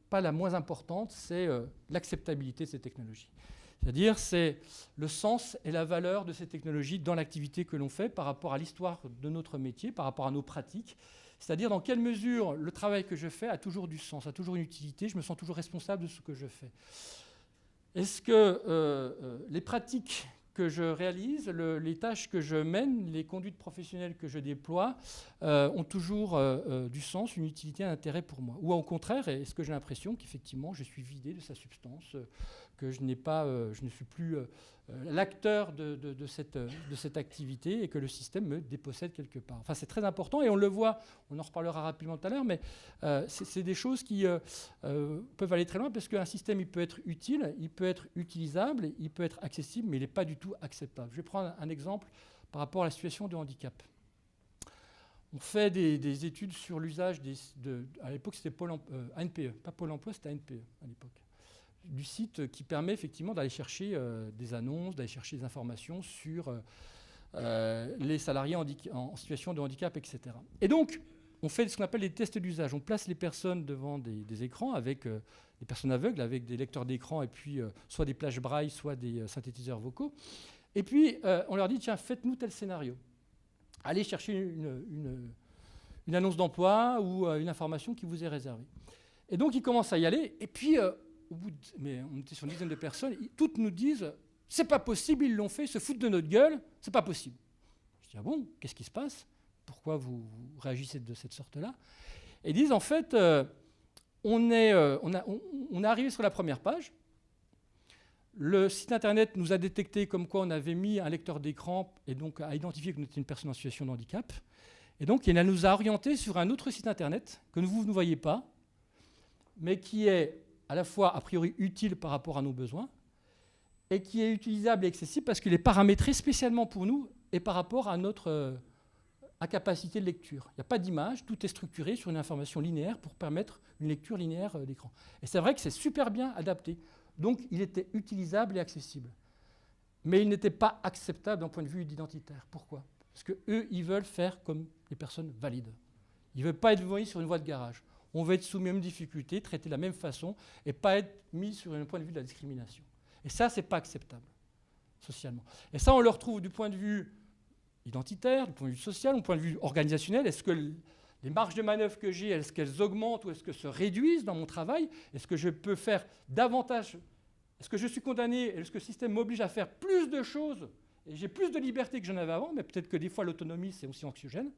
pas la moins importante, c'est l'acceptabilité de ces technologies. C'est-à-dire c'est le sens et la valeur de ces technologies dans l'activité que l'on fait par rapport à l'histoire de notre métier, par rapport à nos pratiques. C'est-à-dire dans quelle mesure le travail que je fais a toujours du sens, a toujours une utilité, je me sens toujours responsable de ce que je fais. Est-ce que les pratiques que je réalise, les tâches que je mène, les conduites professionnelles que je déploie ont toujours du sens, une utilité, un intérêt pour moi? Ou au contraire, est-ce que j'ai l'impression qu'effectivement je suis vidé de sa substance, que je ne suis plus l'acteur de cette activité et que le système me dépossède quelque part. Enfin, c'est très important et on le voit, on en reparlera rapidement tout à l'heure, mais c'est des choses qui peuvent aller très loin parce qu'un système, il peut être utile, il peut être utilisable, il peut être accessible, mais il n'est pas du tout acceptable. Je vais prendre un exemple par rapport à la situation de handicap. On fait des études sur l'usage à l'époque, c'était ANPE, pas Pôle emploi, c'était ANPE à l'époque, du site qui permet effectivement d'aller chercher des annonces, d'aller chercher des informations sur les salariés en situation de handicap, etc. Et donc, on fait ce qu'on appelle des tests d'usage. On place les personnes devant des écrans avec des personnes aveugles, avec des lecteurs d'écran et puis soit des plages braille, soit des synthétiseurs vocaux. Et puis, on leur dit, tiens, faites-nous tel scénario. Allez chercher une annonce d'emploi ou une information qui vous est réservée. Et donc, ils commencent à y aller. Et puis, mais on était sur une dizaine de personnes, toutes nous disent « c'est pas possible, ils l'ont fait, ils se foutent de notre gueule, c'est pas possible ». Je dis « ah bon, qu'est-ce qui se passe? Pourquoi vous réagissez de cette sorte-là » Et ils disent « en fait, on est arrivé sur la première page, le site internet nous a détecté comme quoi on avait mis un lecteur d'écran et donc a identifié que nous étions une personne en situation de handicap, et donc il nous a orienté sur un autre site internet que vous ne voyez pas, mais qui est à la fois a priori utile par rapport à nos besoins et qui est utilisable et accessible parce qu'il est paramétré spécialement pour nous et par rapport à notre incapacité de lecture. Il n'y a pas d'image, tout est structuré sur une information linéaire pour permettre une lecture linéaire d'écran. Et c'est vrai que c'est super bien adapté. Donc il était utilisable et accessible. Mais il n'était pas acceptable d'un point de vue identitaire. Pourquoi ? Parce qu'eux, ils veulent faire comme les personnes valides. Ils ne veulent pas être envoyés sur une voie de garage. On veut être soumis aux mêmes difficultés, traité de la même façon, et pas être mis sur un point de vue de la discrimination. Et ça, ce n'est pas acceptable, socialement. Et ça, on le retrouve du point de vue identitaire, du point de vue social, du point de vue organisationnel. Est-ce que les marges de manœuvre que j'ai, est-ce qu'elles augmentent ou est-ce qu'elles se réduisent dans mon travail ? Est-ce que je peux faire davantage ? Est-ce que je suis condamné ? Est-ce que le système m'oblige à faire plus de choses ? Et j'ai plus de liberté que j'en avais avant, mais peut-être que des fois l'autonomie, c'est aussi anxiogène.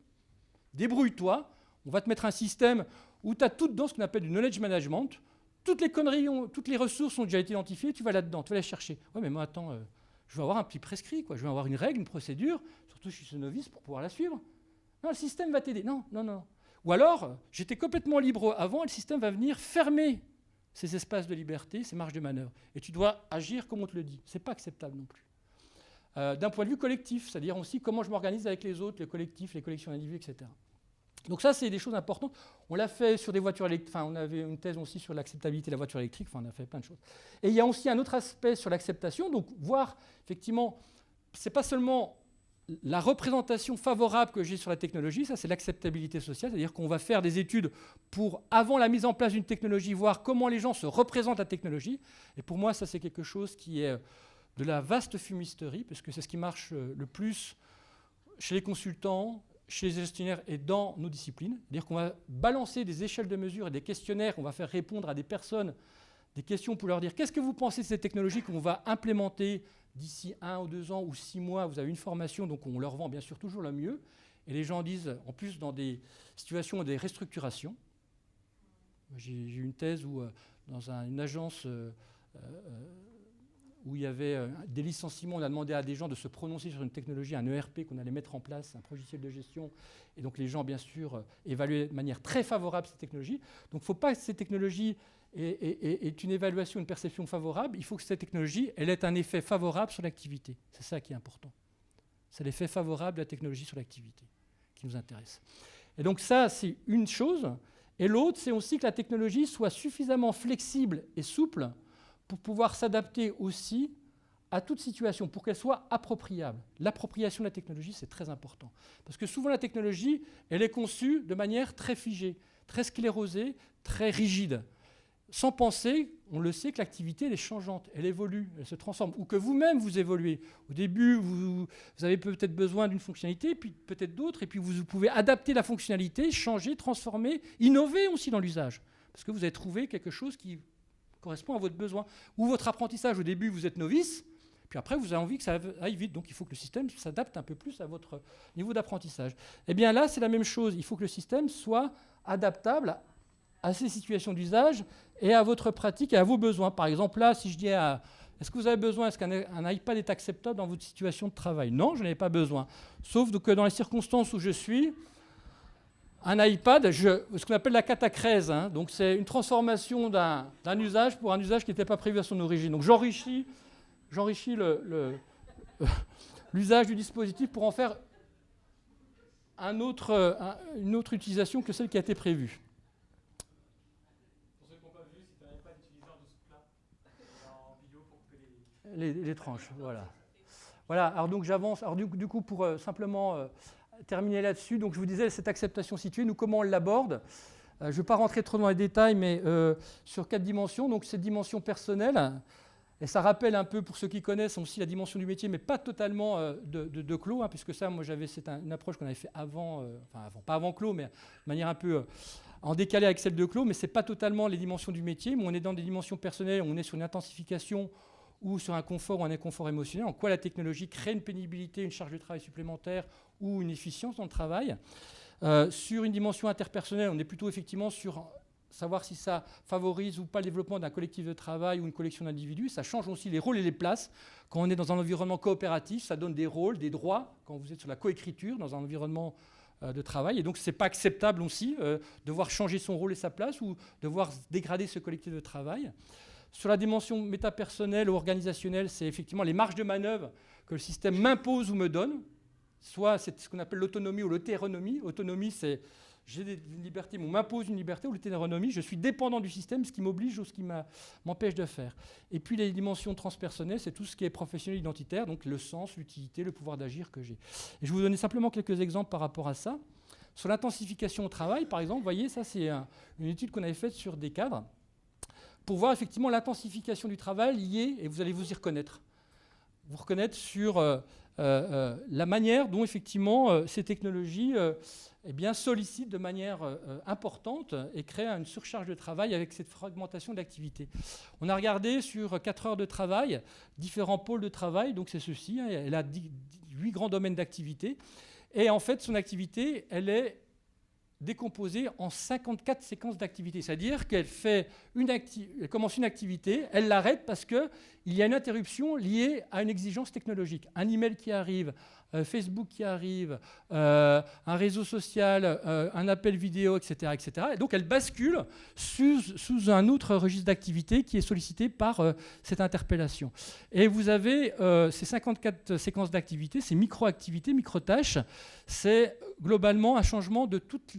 Débrouille-toi, on va te mettre un système où tu as tout dedans ce qu'on appelle du knowledge management. Toutes les conneries, toutes les ressources ont déjà été identifiées, tu vas là-dedans, tu vas les chercher. Oui, mais moi, attends, je vais avoir un petit prescrit, quoi. Je vais avoir une règle, une procédure, surtout je suis novice pour pouvoir la suivre. Non, le système va t'aider. Non. Ou alors, j'étais complètement libre avant, et le système va venir fermer ces espaces de liberté, ces marges de manœuvre. Et tu dois agir comme on te le dit. Ce n'est pas acceptable non plus. D'un point de vue collectif, c'est-à-dire aussi comment je m'organise avec les autres, les collectifs, les collections individuelles, etc. Donc ça, c'est des choses importantes. On l'a fait sur des voitures électriques, on avait une thèse aussi sur l'acceptabilité de la voiture électrique, on a fait plein de choses. Et il y a aussi un autre aspect sur l'acceptation, donc voir, effectivement, ce n'est pas seulement la représentation favorable que j'ai sur la technologie, ça c'est l'acceptabilité sociale, c'est-à-dire qu'on va faire des études pour, avant la mise en place d'une technologie, voir comment les gens se représentent la technologie. Et pour moi, ça c'est quelque chose qui est de la vaste fumisterie, parce que c'est ce qui marche le plus chez les consultants, chez les gestionnaires et dans nos disciplines. C'est-à-dire qu'on va balancer des échelles de mesure et des questionnaires, on va faire répondre à des personnes des questions pour leur dire qu'est-ce que vous pensez de cette technologie qu'on va implémenter d'ici 1 ou 2 ans ou 6 mois, vous avez une formation, donc on leur vend bien sûr toujours le mieux. Et les gens disent, en plus dans des situations des restructurations, j'ai eu une thèse où dans une agence où il y avait des licenciements, on a demandé à des gens de se prononcer sur une technologie, un ERP qu'on allait mettre en place, un logiciel de gestion. Et donc les gens, bien sûr, évaluaient de manière très favorable ces technologies. Donc il ne faut pas que ces technologies aient une évaluation, une perception favorable. Il faut que cette technologie elle ait un effet favorable sur l'activité. C'est ça qui est important. C'est l'effet favorable de la technologie sur l'activité qui nous intéresse. Et donc ça, c'est une chose. Et l'autre, c'est aussi que la technologie soit suffisamment flexible et souple pour pouvoir s'adapter aussi à toute situation, pour qu'elle soit appropriable. L'appropriation de la technologie, c'est très important. Parce que souvent, la technologie, elle est conçue de manière très figée, très sclérosée, très rigide. Sans penser, on le sait, que l'activité, elle est changeante, elle évolue, elle se transforme. Ou que vous-même, vous évoluez. Au début, vous avez peut-être besoin d'une fonctionnalité, puis peut-être d'autres, et puis vous pouvez adapter la fonctionnalité, changer, transformer, innover aussi dans l'usage. Parce que vous avez trouvé quelque chose qui correspond à votre besoin. Ou votre apprentissage, au début, vous êtes novice, puis après, vous avez envie que ça aille vite. Donc, il faut que le système s'adapte un peu plus à votre niveau d'apprentissage. Eh bien là, c'est la même chose. Il faut que le système soit adaptable à ces situations d'usage et à votre pratique et à vos besoins. Par exemple, là, si je dis est-ce que vous avez besoin, est-ce qu'un iPad est acceptable dans votre situation de travail ? Non, je n'en ai pas besoin. Sauf que dans les circonstances où je suis, un iPad, ce qu'on appelle la catacrèse, hein, donc c'est une transformation d'un usage pour un usage qui n'était pas prévu à son origine. Donc j'enrichis l'usage du dispositif pour en faire une autre utilisation que celle qui a été prévue. Pour ceux qui n'ont pas vu, c'est un iPad utilisant de ce plat en vidéo pour couper les tranches, voilà. Voilà, alors donc j'avance. Alors du coup, pour simplement terminer là-dessus, donc je vous disais, cette acceptation située, nous, comment on l'aborde ? Je ne vais pas rentrer trop dans les détails, mais sur 4 dimensions. Donc cette dimension personnelle, et ça rappelle un peu, pour ceux qui connaissent, aussi la dimension du métier, mais pas totalement de Clos, hein, puisque ça, moi, c'est une approche qu'on avait fait avant, pas avant Clos, mais de manière un peu en décalé avec celle de Clos, mais ce n'est pas totalement les dimensions du métier, mais on est dans des dimensions personnelles, on est sur une intensification ou sur un confort ou un inconfort émotionnel, en quoi la technologie crée une pénibilité, une charge de travail supplémentaire ou une efficience dans le travail. Sur une dimension interpersonnelle, on est plutôt effectivement sur savoir si ça favorise ou pas le développement d'un collectif de travail ou une collection d'individus. Ça change aussi les rôles et les places. Quand on est dans un environnement coopératif, ça donne des rôles, des droits. Quand vous êtes sur la coécriture, dans un environnement de travail. Et donc, ce n'est pas acceptable aussi de devoir changer son rôle et sa place ou devoir dégrader ce collectif de travail. Sur la dimension métapersonnelle ou organisationnelle, c'est effectivement les marges de manœuvre que le système m'impose ou me donne. Soit c'est ce qu'on appelle l'autonomie ou l'hétéronomie. Autonomie, c'est j'ai des libertés, mais on m'impose une liberté, ou l'hétéronomie, je suis dépendant du système, ce qui m'oblige ou ce qui m'empêche de faire. Et puis les dimensions transpersonnelles, c'est tout ce qui est professionnel identitaire, donc le sens, l'utilité, le pouvoir d'agir que j'ai. Et je vais vous donner simplement quelques exemples par rapport à ça. Sur l'intensification au travail, par exemple, vous voyez, ça c'est une étude qu'on avait faite sur des cadres, pour voir effectivement l'intensification du travail liée, et vous allez vous y reconnaître. Vous reconnaître sur la manière dont effectivement ces technologies eh bien, sollicitent de manière importante et créent une surcharge de travail avec cette fragmentation d'activité. On a regardé sur 4 heures de travail, différents pôles de travail, donc c'est ceci, hein, elle a 8 grands domaines d'activité, et en fait son activité, elle est décomposée en 54 séquences d'activité. C'est-à-dire qu'elle elle commence une activité, elle l'arrête parce qu'il y a une interruption liée à une exigence technologique. Un email qui arrive, Facebook qui arrive, un réseau social, un appel vidéo, etc., etc. Et donc elle bascule sous un autre registre d'activité qui est sollicité par cette interpellation. Et vous avez ces 54 séquences d'activité, ces micro-activités, micro-tâches, c'est globalement un changement de toutes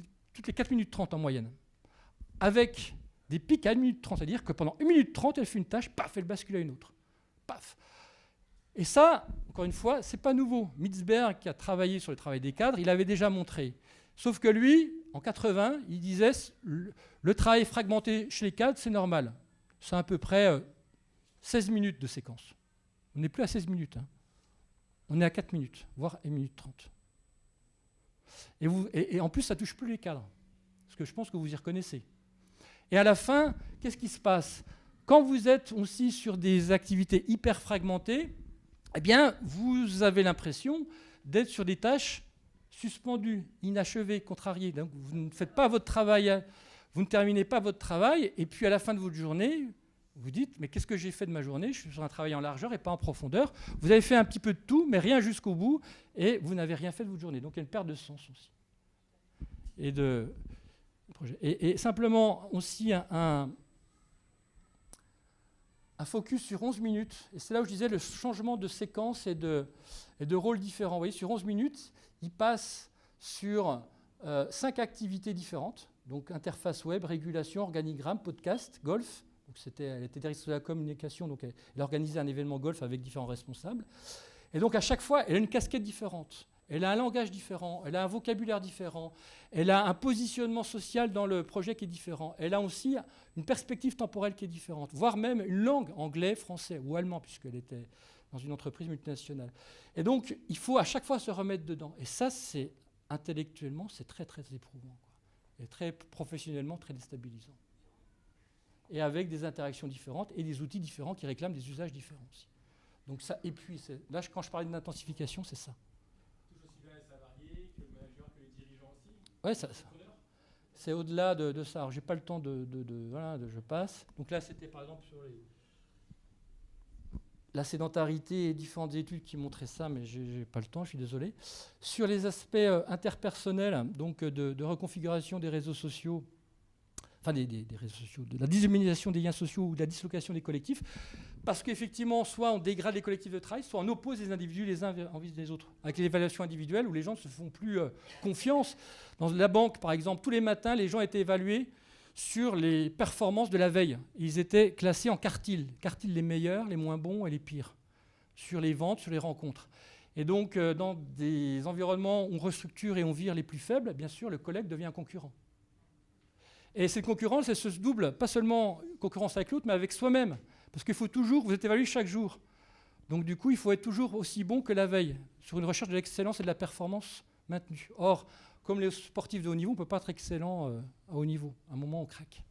les 4 minutes 30 en moyenne, avec des pics à 1 minute 30, c'est-à-dire que pendant 1 minute 30, elle fait une tâche, paf, elle bascule à une autre. Paf. Et ça, encore une fois, c'est pas nouveau. Mitzberg, qui a travaillé sur le travail des cadres, il avait déjà montré. Sauf que lui, en 80, il disait le travail fragmenté chez les cadres, c'est normal. C'est à peu près 16 minutes de séquence. On n'est plus à 16 minutes. Hein. On est à 4 minutes, voire 1 minute 30. Et en plus, ça ne touche plus les cadres, parce que je pense que vous y reconnaissez. Et à la fin, qu'est-ce qui se passe? Quand vous êtes aussi sur des activités hyper fragmentées, eh bien, vous avez l'impression d'être sur des tâches suspendues, inachevées, contrariées. Donc, vous ne faites pas votre travail, vous ne terminez pas votre travail, et puis à la fin de votre journée, vous dites, mais qu'est-ce que j'ai fait de ma journée? Je suis sur un travail en largeur et pas en profondeur. Vous avez fait un petit peu de tout, mais rien jusqu'au bout, et vous n'avez rien fait de votre journée. Donc il y a une perte de sens aussi. Et simplement aussi un focus sur 11 minutes. Et c'est là où je disais le changement de séquence et de rôles différents. Vous voyez, sur 11 minutes, il passe sur 5 activités différentes. Donc interface web, régulation, organigramme, podcast, golf. Elle était directrice de la communication, donc elle organisait un événement golf avec différents responsables. Et donc à chaque fois, elle a une casquette différente, elle a un langage différent, elle a un vocabulaire différent, elle a un positionnement social dans le projet qui est différent, elle a aussi une perspective temporelle qui est différente, voire même une langue, anglais, français ou allemand, puisqu'elle était dans une entreprise multinationale. Et donc, il faut à chaque fois se remettre dedans. Et ça, c'est intellectuellement, c'est très, très éprouvant, quoi. Et très professionnellement, très déstabilisant. Et avec des interactions différentes et des outils différents qui réclament des usages différents aussi. Donc ça épuise. Là, quand je parlais d'intensification, c'est ça. Touche aussi bien les salariés que le manager, que les dirigeants aussi. Oui, c'est au-delà de ça. Alors, j'ai pas le temps je passe. Donc là, c'était par exemple sur la sédentarité et différentes études qui montraient ça, mais j'ai pas le temps, je suis désolé. Sur les aspects interpersonnels, donc de reconfiguration des réseaux sociaux, enfin des réseaux sociaux, de la déshumanisation des liens sociaux ou de la dislocation des collectifs, parce qu'effectivement, soit on dégrade les collectifs de travail, soit on oppose les individus les uns envers les autres, avec l'évaluation individuelle où les gens ne se font plus confiance. Dans la banque, par exemple, tous les matins, les gens étaient évalués sur les performances de la veille. Ils étaient classés en quartiles. Quartiles les meilleurs, les moins bons et les pires, sur les ventes, sur les rencontres. Et donc, dans des environnements où on restructure et on vire les plus faibles, bien sûr, le collègue devient un concurrent. Et cette concurrence, elle se double, pas seulement concurrence avec l'autre, mais avec soi-même. Parce qu'il faut toujours, vous êtes évalué chaque jour. Donc du coup, il faut être toujours aussi bon que la veille, sur une recherche de l'excellence et de la performance maintenue. Or, comme les sportifs de haut niveau, on ne peut pas être excellent à haut niveau. À un moment, on craque.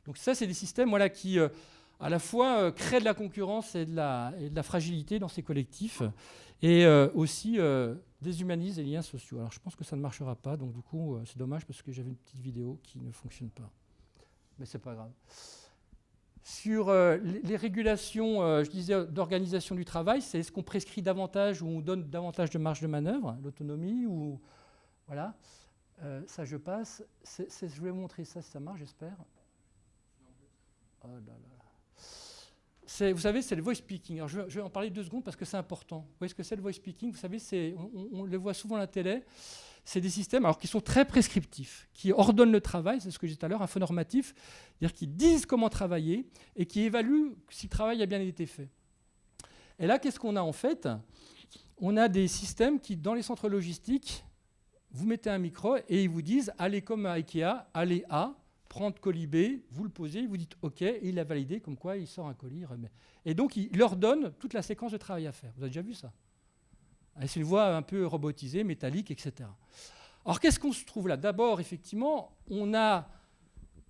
Donc ça, c'est des systèmes qui, à la fois, créent de la concurrence et de la fragilité dans ces collectifs, et aussi déshumanisent les liens sociaux. Alors je pense que ça ne marchera pas, donc du coup, c'est dommage parce que j'avais une petite vidéo qui ne fonctionne pas. Mais c'est pas grave. Sur les régulations, je disais, d'organisation du travail, c'est est-ce qu'on prescrit davantage ou on donne davantage de marge de manœuvre, l'autonomie, ou voilà. Ça, je passe. Je vais vous montrer ça, si ça marche, j'espère. Oh là là. Vous savez, c'est le voice speaking. Alors, je vais en parler 2 secondes parce que c'est important. Vous voyez ce que c'est le voice speaking? Vous savez, on le voit souvent à la télé. C'est des systèmes alors, qui sont très prescriptifs, qui ordonnent le travail, c'est ce que j'ai dit tout à l'heure, infonormatif, c'est-à-dire qui disent comment travailler et qui évaluent si le travail a bien été fait. Et là, qu'est-ce qu'on a en fait? On a des systèmes qui, dans les centres logistiques, vous mettez un micro et ils vous disent « allez comme à Ikea, allez à ». Prendre colis B, vous le posez, vous dites OK, et il a validé, comme quoi il sort un colis, remet. Et donc, il leur donne toute la séquence de travail à faire. Vous avez déjà vu ça? C'est une voix un peu robotisée, métallique, etc. Alors, qu'est-ce qu'on se trouve là? D'abord, effectivement, on a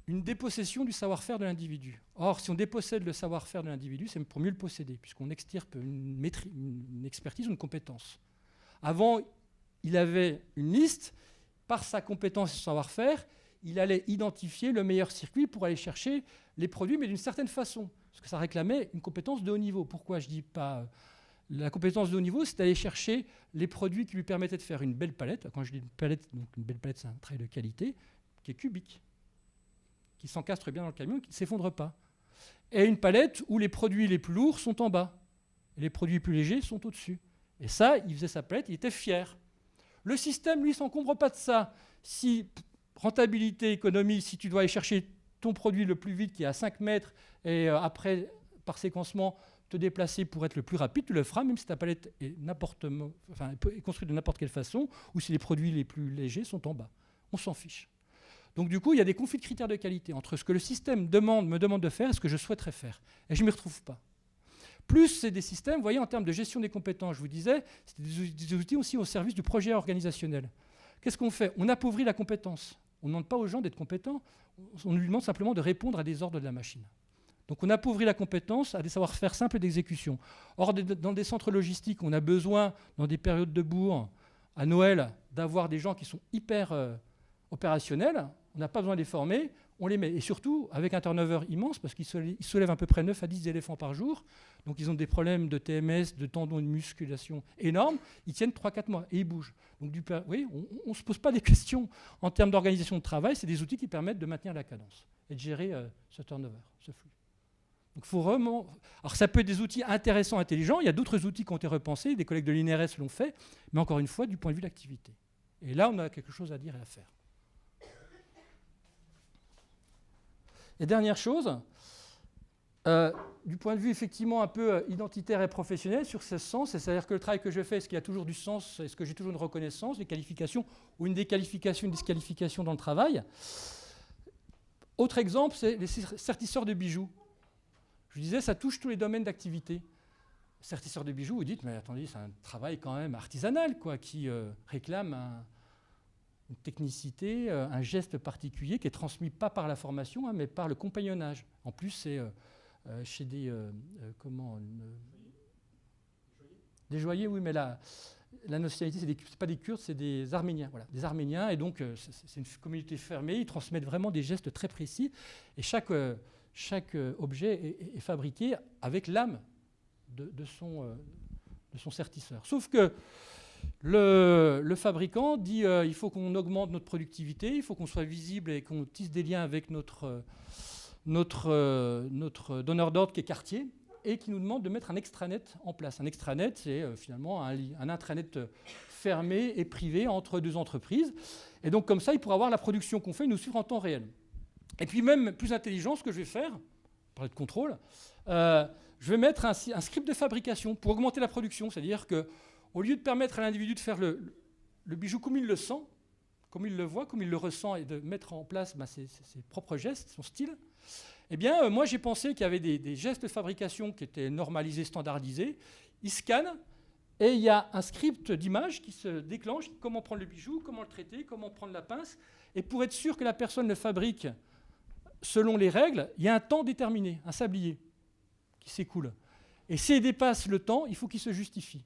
une dépossession du savoir-faire de l'individu. Or, si on dépossède le savoir-faire de l'individu, c'est pour mieux le posséder, puisqu'on extirpe une expertise ou une compétence. Avant, il avait une liste, par sa compétence et son savoir-faire, il allait identifier le meilleur circuit pour aller chercher les produits, mais d'une certaine façon, parce que ça réclamait une compétence de haut niveau. Pourquoi je dis pas la compétence de haut niveau, c'est d'aller chercher les produits qui lui permettaient de faire une belle palette. Quand je dis une palette, donc une belle palette, c'est un trait de qualité, qui est cubique, qui s'encastre bien dans le camion, qui ne s'effondre pas. Et une palette où les produits les plus lourds sont en bas, et les produits plus légers sont au-dessus. Et ça, il faisait sa palette, il était fier. Le système, lui, ne s'encombre pas de ça. Si rentabilité, économie, si tu dois aller chercher ton produit le plus vite qui est à 5 mètres et après, par séquencement, te déplacer pour être le plus rapide, tu le feras, même si ta palette est construite de n'importe quelle façon ou si les produits les plus légers sont en bas. On s'en fiche. Donc du coup, il y a des conflits de critères de qualité entre ce que le système me demande de faire et ce que je souhaiterais faire. Et je ne m'y retrouve pas. Plus c'est des systèmes, vous voyez, en termes de gestion des compétences, je vous disais, c'est des outils aussi au service du projet organisationnel. Qu'est-ce qu'on fait? On appauvrit la compétence. On ne demande pas aux gens d'être compétents, on lui demande simplement de répondre à des ordres de la machine. Donc on appauvrit la compétence à des savoir-faire simples d'exécution. Or, dans des centres logistiques, on a besoin, dans des périodes de bourre, à Noël, d'avoir des gens qui sont hyper opérationnels. On n'a pas besoin de les former, on les met. Et surtout, avec un turnover immense, parce qu'ils soulèvent à peu près 9 à 10 éléphants par jour, donc ils ont des problèmes de TMS, de tendons et de musculation énormes, ils tiennent 3-4 mois et ils bougent. Donc oui, on ne se pose pas des questions en termes d'organisation de travail, c'est des outils qui permettent de maintenir la cadence et de gérer ce turnover, ce flux. Donc faut vraiment... Alors ça peut être des outils intéressants, intelligents, il y a d'autres outils qui ont été repensés, des collègues de l'INRS l'ont fait, mais encore une fois, du point de vue de l'activité. Et là, on a quelque chose à dire et à faire. Et dernière chose, du point de vue effectivement un peu identitaire et professionnel sur ce sens, c'est-à-dire que le travail que je fais, est-ce qu'il a toujours du sens, est-ce que j'ai toujours une reconnaissance, des qualifications ou une déqualification, une disqualification dans le travail. Autre exemple, c'est les sertisseurs de bijoux. Je disais, ça touche tous les domaines d'activité. Sertisseur de bijoux, vous dites, mais attendez, c'est un travail quand même artisanal, quoi, qui réclame une technicité, un geste particulier qui est transmis pas par la formation, mais par le compagnonnage. En plus, c'est chez des des joailliers, oui, mais la nationalité, c'est pas des Kurdes, c'est des Arméniens. Voilà, des Arméniens, et donc c'est une communauté fermée, ils transmettent vraiment des gestes très précis, et chaque objet est fabriqué avec l'âme de son sertisseur. Sauf que le fabricant dit il faut qu'on augmente notre productivité, il faut qu'on soit visible et qu'on tisse des liens avec notre donneur d'ordre qui est Cartier, et qui nous demande de mettre un extranet en place. Un extranet, c'est finalement un intranet fermé et privé entre 2 entreprises. Et donc comme ça, il pourra avoir la production qu'on fait et nous suivre en temps réel. Et puis même plus intelligent, ce que je vais faire, parler de contrôle, je vais mettre un script de fabrication pour augmenter la production. C'est-à-dire qu'au lieu de permettre à l'individu de faire le bijou comme il le sent, comme il le voit, comme il le ressent, et de mettre en place ses propres gestes, son style, eh bien, moi, j'ai pensé qu'il y avait des gestes de fabrication qui étaient normalisés, standardisés. Il scanne, et il y a un script d'image qui se déclenche, comment prendre le bijou, comment le traiter, comment prendre la pince. Et pour être sûr que la personne le fabrique selon les règles, il y a un temps déterminé, un sablier qui s'écoule. Et s'il dépasse le temps, il faut qu'il se justifie.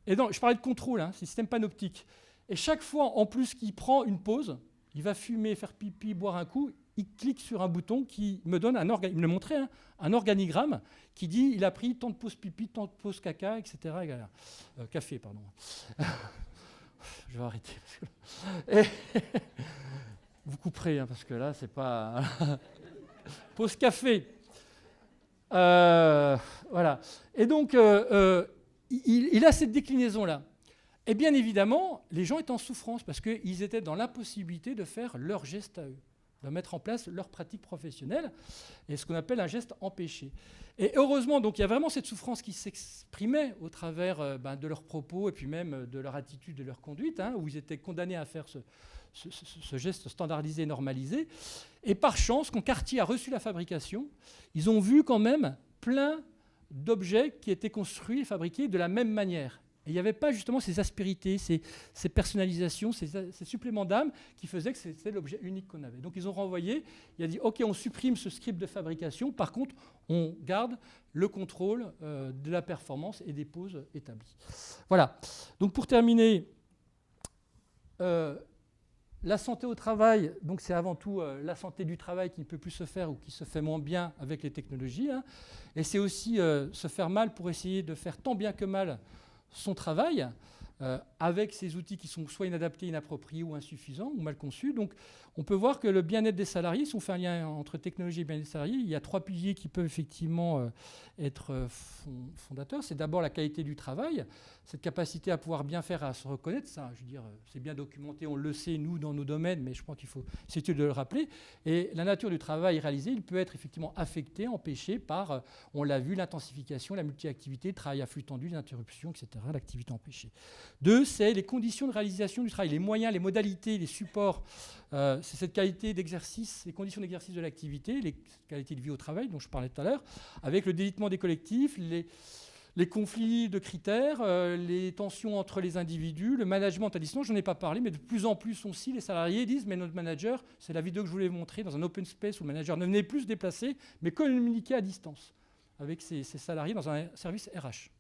Et donc, je parlais de contrôle, c'est système panoptique. Et chaque fois, en plus qu'il prend une pause, il va fumer, faire pipi, boire un coup, il clique sur un bouton qui me donne il me le montrait, un organigramme qui dit il a pris tant de pauses pipi, tant de pauses caca, etc. Café, pardon. je vais arrêter. Et vous couperez, hein, parce que là, c'est pas... Pause café. Voilà. Et donc, il a cette déclinaison-là. Et bien évidemment, les gens étaient en souffrance parce qu'ils étaient dans l'impossibilité de faire leur geste à eux, de mettre en place leur pratique professionnelle, et ce qu'on appelle un geste empêché. Et heureusement, donc, il y a vraiment cette souffrance qui s'exprimait au travers de leurs propos et puis même de leur attitude, de leur conduite, hein, où ils étaient condamnés à faire ce geste standardisé, normalisé. Et par chance, quand Cartier a reçu la fabrication, ils ont vu quand même plein d'objets qui étaient construits et fabriqués de la même manière. Et il n'y avait pas justement ces aspérités, ces personnalisations, ces suppléments d'âme qui faisaient que c'était l'objet unique qu'on avait. Donc ils ont renvoyé, il a dit ok, on supprime ce script de fabrication, par contre on garde le contrôle de la performance et des poses établies. Voilà. Donc pour terminer, la santé au travail, donc c'est avant tout la santé du travail qui ne peut plus se faire ou qui se fait moins bien avec les technologies. Hein. Et c'est aussi se faire mal pour essayer de faire tant bien que mal son travail avec ces outils qui sont soit inadaptés, inappropriés ou insuffisants ou mal conçus. Donc on peut voir que le bien-être des salariés, si on fait un lien entre technologie et bien-être des salariés, il y a 3 piliers qui peuvent effectivement être fondateurs. C'est d'abord la qualité du travail, cette capacité à pouvoir bien faire, à se reconnaître. Ça, je veux dire, c'est bien documenté, on le sait, nous, dans nos domaines, mais je crois qu'il faut, c'est utile de le rappeler. Et la nature du travail réalisé, il peut être effectivement affecté, empêché par, on l'a vu, l'intensification, la multi-activité, le travail à flux tendu, les interruptions, etc., l'activité empêchée. 2, c'est les conditions de réalisation du travail, les moyens, les modalités, les supports. C'est cette qualité d'exercice, les conditions d'exercice de l'activité, les qualités de vie au travail dont je parlais tout à l'heure, avec le délitement des collectifs, les conflits de critères, les tensions entre les individus, le management à distance, je n'en ai pas parlé, mais de plus en plus aussi, les salariés disent, mais notre manager, c'est la vidéo que je voulais vous montrer, dans un open space où le manager ne venait plus se déplacer, mais communiquer à distance avec ses salariés dans un service RH.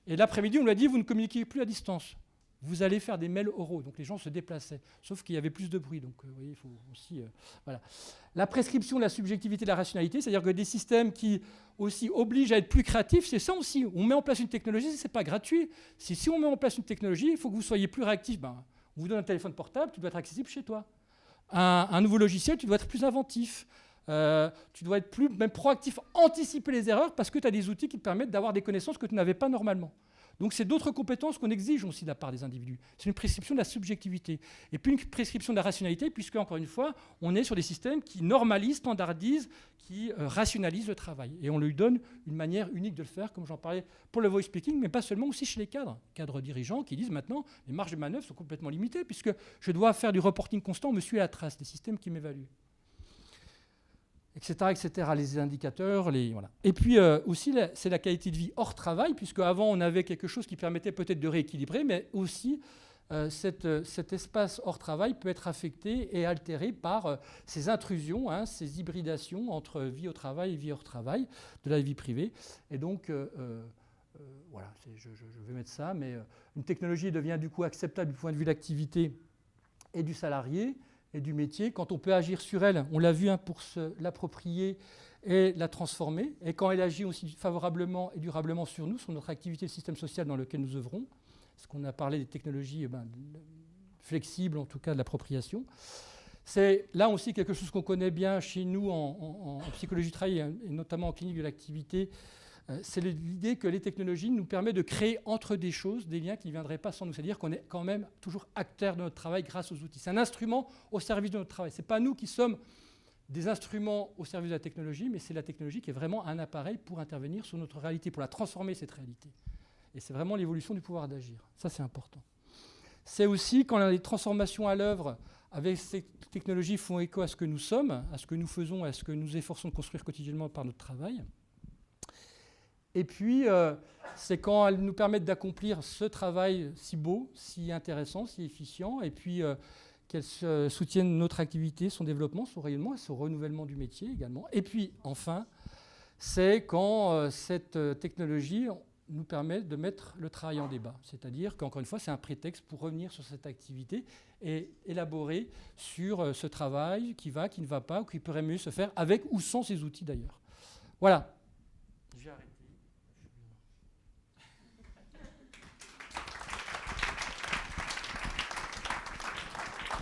Et l'après-midi, on lui a dit, vous ne communiquez plus à distance. Vous allez faire des mails oraux. Donc les gens se déplaçaient. Sauf qu'il y avait plus de bruit. Donc vous voyez, il faut aussi... voilà. La prescription de la subjectivité et de la rationalité, c'est-à-dire que des systèmes qui aussi obligent à être plus créatifs, c'est ça aussi. On met en place une technologie, ce n'est pas gratuit. Si on met en place une technologie, il faut que vous soyez plus réactif. Ben, on vous donne un téléphone portable, tu dois être accessible chez toi. Un nouveau logiciel, tu dois être plus inventif. Tu dois être plus même proactif, anticiper les erreurs parce que tu as des outils qui te permettent d'avoir des connaissances que tu n'avais pas normalement. Donc c'est d'autres compétences qu'on exige aussi de la part des individus. C'est une prescription de la subjectivité. Et puis une prescription de la rationalité, puisque, encore une fois, on est sur des systèmes qui normalisent, standardisent, qui rationalisent le travail. Et on lui donne une manière unique de le faire, comme j'en parlais pour le voice speaking, mais pas seulement, aussi chez les cadres dirigeants qui disent maintenant, les marges de manœuvre sont complètement limitées, puisque je dois faire du reporting constant, on me suit à la trace, des systèmes qui m'évaluent. Etc., les indicateurs, voilà. Et puis aussi, c'est la qualité de vie hors travail, puisque avant on avait quelque chose qui permettait peut-être de rééquilibrer, mais aussi cet espace hors travail peut être affecté et altéré par ces intrusions, hein, ces hybridations entre vie au travail et vie hors travail, de la vie privée. Et donc, voilà, je vais mettre ça, mais une technologie devient du coup acceptable du point de vue de l'activité et du salarié, et du métier, quand on peut agir sur elle, on l'a vu, hein, pour se l'approprier et la transformer, et quand elle agit aussi favorablement et durablement sur nous, sur notre activité, le système social dans lequel nous œuvrons, parce qu'on a parlé des technologies flexibles, en tout cas de l'appropriation. C'est là aussi quelque chose qu'on connaît bien chez nous en psychologie du travail, et notamment en clinique de l'activité. C'est l'idée que les technologies nous permettent de créer entre des choses des liens qui ne viendraient pas sans nous. C'est-à-dire qu'on est quand même toujours acteur de notre travail grâce aux outils. C'est un instrument au service de notre travail. Ce n'est pas nous qui sommes des instruments au service de la technologie, mais c'est la technologie qui est vraiment un appareil pour intervenir sur notre réalité, pour la transformer, cette réalité. Et c'est vraiment l'évolution du pouvoir d'agir. Ça, c'est important. C'est aussi quand les transformations à l'œuvre avec ces technologies font écho à ce que nous sommes, à ce que nous faisons, à ce que nous efforçons de construire quotidiennement par notre travail. Et puis, c'est quand elles nous permettent d'accomplir ce travail si beau, si intéressant, si efficient, et puis qu'elles soutiennent notre activité, son développement, son rayonnement et son renouvellement du métier également. Et puis, enfin, c'est quand cette technologie nous permet de mettre le travail en débat. C'est-à-dire qu'encore une fois, c'est un prétexte pour revenir sur cette activité et élaborer sur ce travail qui va, qui ne va pas, ou qui pourrait mieux se faire avec ou sans ces outils d'ailleurs. Voilà. Je vais arrêter.